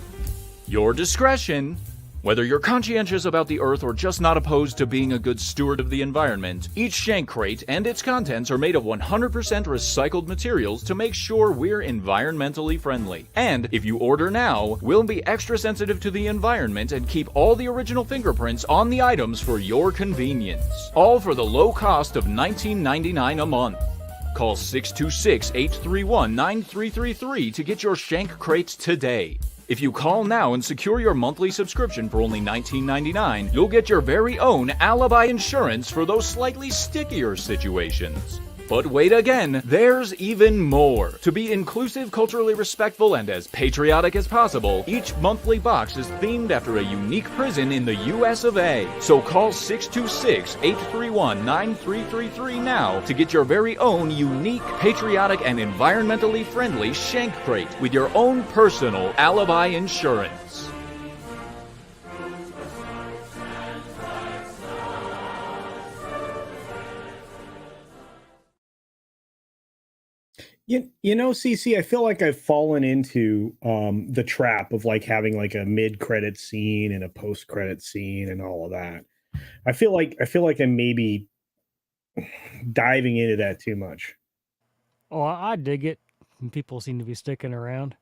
Your discretion. Whether you're conscientious about the earth or just not opposed to being a good steward of the environment, each Shank Crate and its contents are made of 100% recycled materials to make sure we're environmentally friendly. And if you order now, we'll be extra sensitive to the environment and keep all the original fingerprints on the items for your convenience. All for the low cost of $19.99 a month. Call 626-831-9333 to get your Shank Crates today. If you call now and secure your monthly subscription for only $19.99, you'll get your very own alibi insurance for those slightly stickier situations. But wait again, there's even more. To be inclusive, culturally respectful, and as patriotic as possible, each monthly box is themed after a unique prison in the US of A. So call 626-831-9333 now to get your very own unique, patriotic, and environmentally friendly Shank Crate with your own personal alibi insurance.
You know, CC, I feel like I've fallen into the trap of like having like a mid-credit scene and a post-credit scene and all of that. I feel like I'm maybe diving into that too much.
Oh, I dig it. People seem to be sticking around.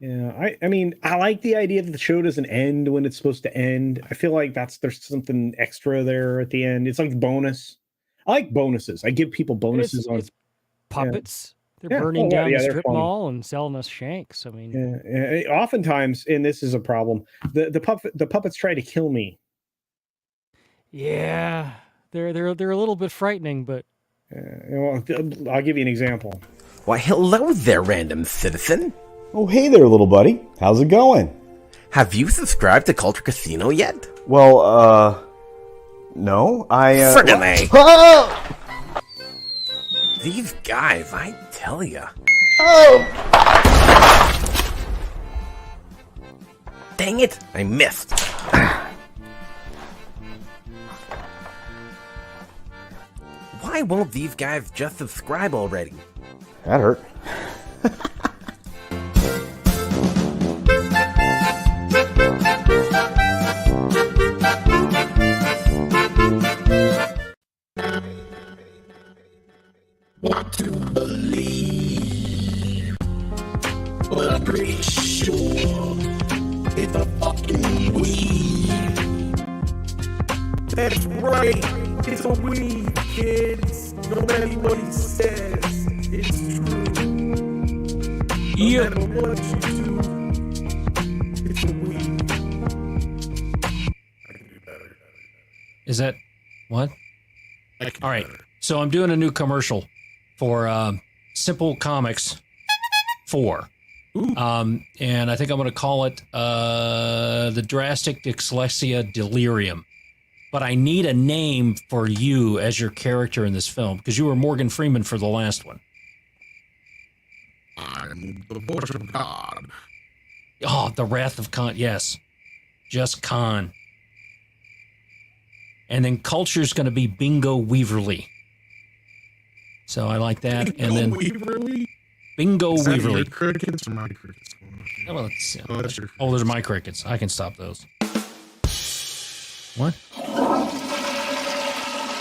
Yeah, I mean, I like the idea that the show doesn't end when it's supposed to end. I feel like there's something extra there at the end. It's like bonus. I like bonuses. I give people bonuses
It's puppets. They're burning down the strip mall and selling us shanks. I mean,
oftentimes, and this is a problem. The puppets try to kill me.
Yeah, they're a little bit frightening, but
well, I'll give you an example.
Why, hello there, random citizen.
Oh, hey there, little buddy. How's it going?
Have you subscribed to CultureCasino yet?
Well, no.
Friggin' A.
Oh!
These guys, I tell ya.
Oh!
Dang it, I missed. Why won't these guys just subscribe already?
That hurt.
Want to believe, but I'm pretty sure it's a fucking weed. That's right, it's a weed, kids. No matter what he says, it's true. No matter what you do, it's a weed. I can do better.
Is that what? All right, so I'm doing a new commercial for Simple Comics 4. And I think I'm going to call it the Drastic Dyslexia Delirium. But I need a name for you as your character in this film, because you were Morgan Freeman for the last one.
I'm the voice of God.
Oh, the Wrath of Khan. Yes. Just Khan. And then Culture's going to be Bingo Weaverly. So I like that. And then
Weaverly?
Bingo
Is that
Weaverly.
your crickets or my crickets?
Oh, well, let's see.
That's your
Oh, there's my crickets. I can stop those. What?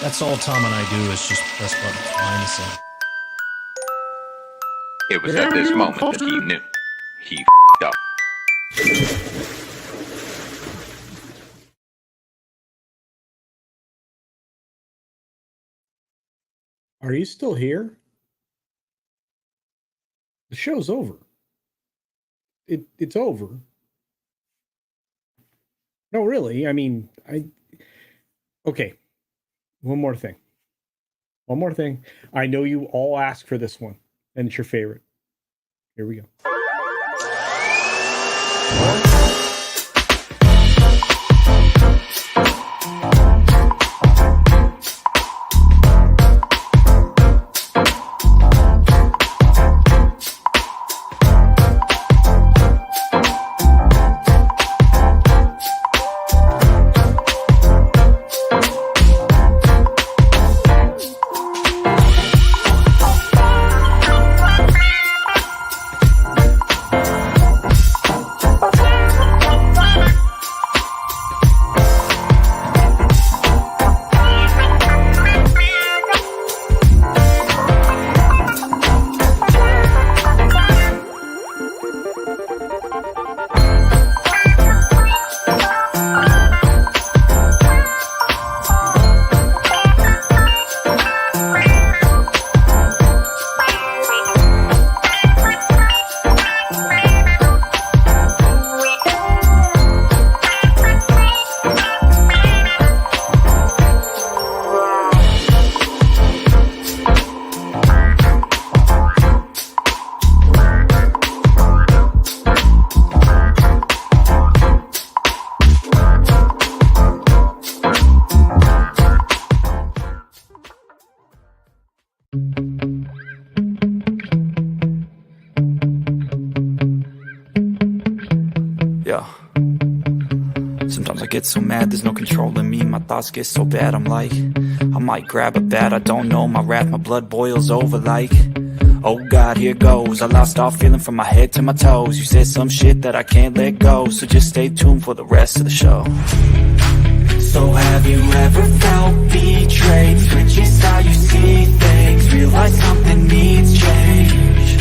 That's all Tom and I do is just press buttons behind the scene.
It was at this moment that he knew. He f***ed up.
Are you still here? The show's over. It's over. No, really. I mean, okay. One more thing. I know you all asked for this one, and it's your favorite. Here we go.
Yeah. Sometimes I get so mad, there's no controlling me. My thoughts get so bad, I'm like, I might grab a bat, I don't know. My wrath, my blood boils over like, oh God, here goes. I lost all feeling from my head to my toes. You said some shit that I can't let go, so just stay tuned for the rest of the show. So have you ever felt betrayed? Switches how you see things, realize something needs change.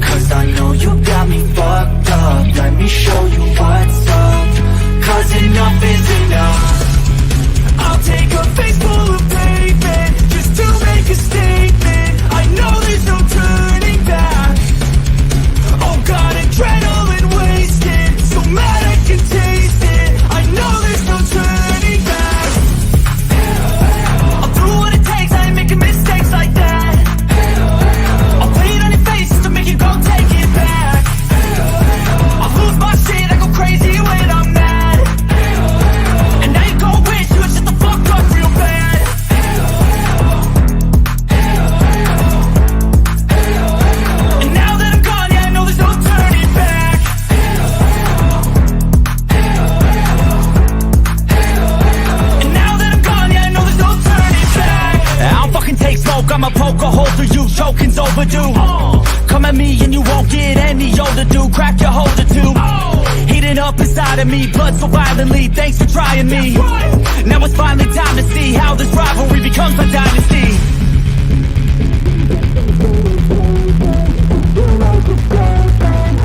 Cause I know you got me fucked up, let me show you what's up. Cause enough is enough. I'll take a face full of pavement just to make a statement. I know there's no turning back. Oh God, adrenaline wasted, so mad I can taste it. I know there's no turning back. I'll do what it takes, I ain't making mistakes like that. I'll put it on your face just to make you go take it back. I'll lose my shit, I go crazy when I'm mad. And now you go wish you would shut the fuck up real bad. And now that I'm gone, yeah, I know there's no turning back. And now that I'm gone, yeah, I know there's no turning back. I don't fucking take smoke, I'ma poke a hole through you, choking's overdue. Come at me and you won't get any older, dude. Crack your holder too. Heating up inside of me, blood so violently. Thanks for trying me. Now it's finally time to see how this rivalry becomes a dynasty.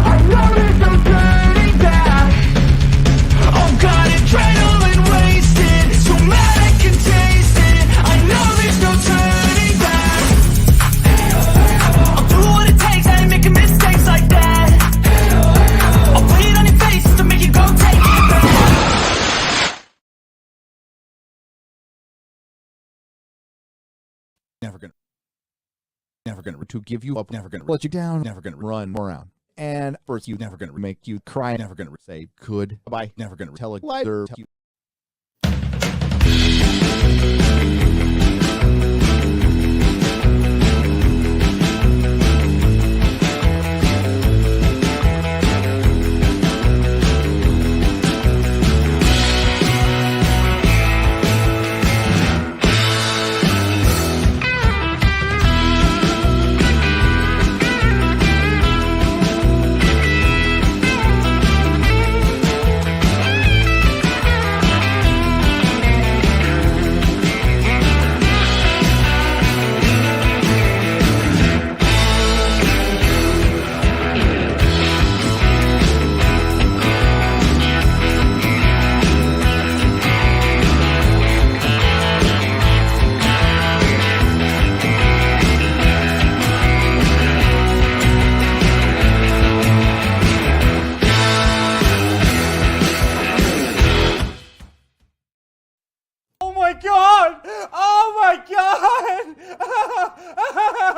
I know there's no turning back. Oh God, adrenaline wasted, so mad I can taste it. I know there's no turning back. I'll do what it takes, I ain't making mistakes like that. I'll put it on your face just to make you go take it back.
Never gonna to give you up, never gonna let you down, never gonna run around. And first, you never gonna make you cry, never gonna say goodbye, never gonna tell a lie or tell you.
my god! Oh my god!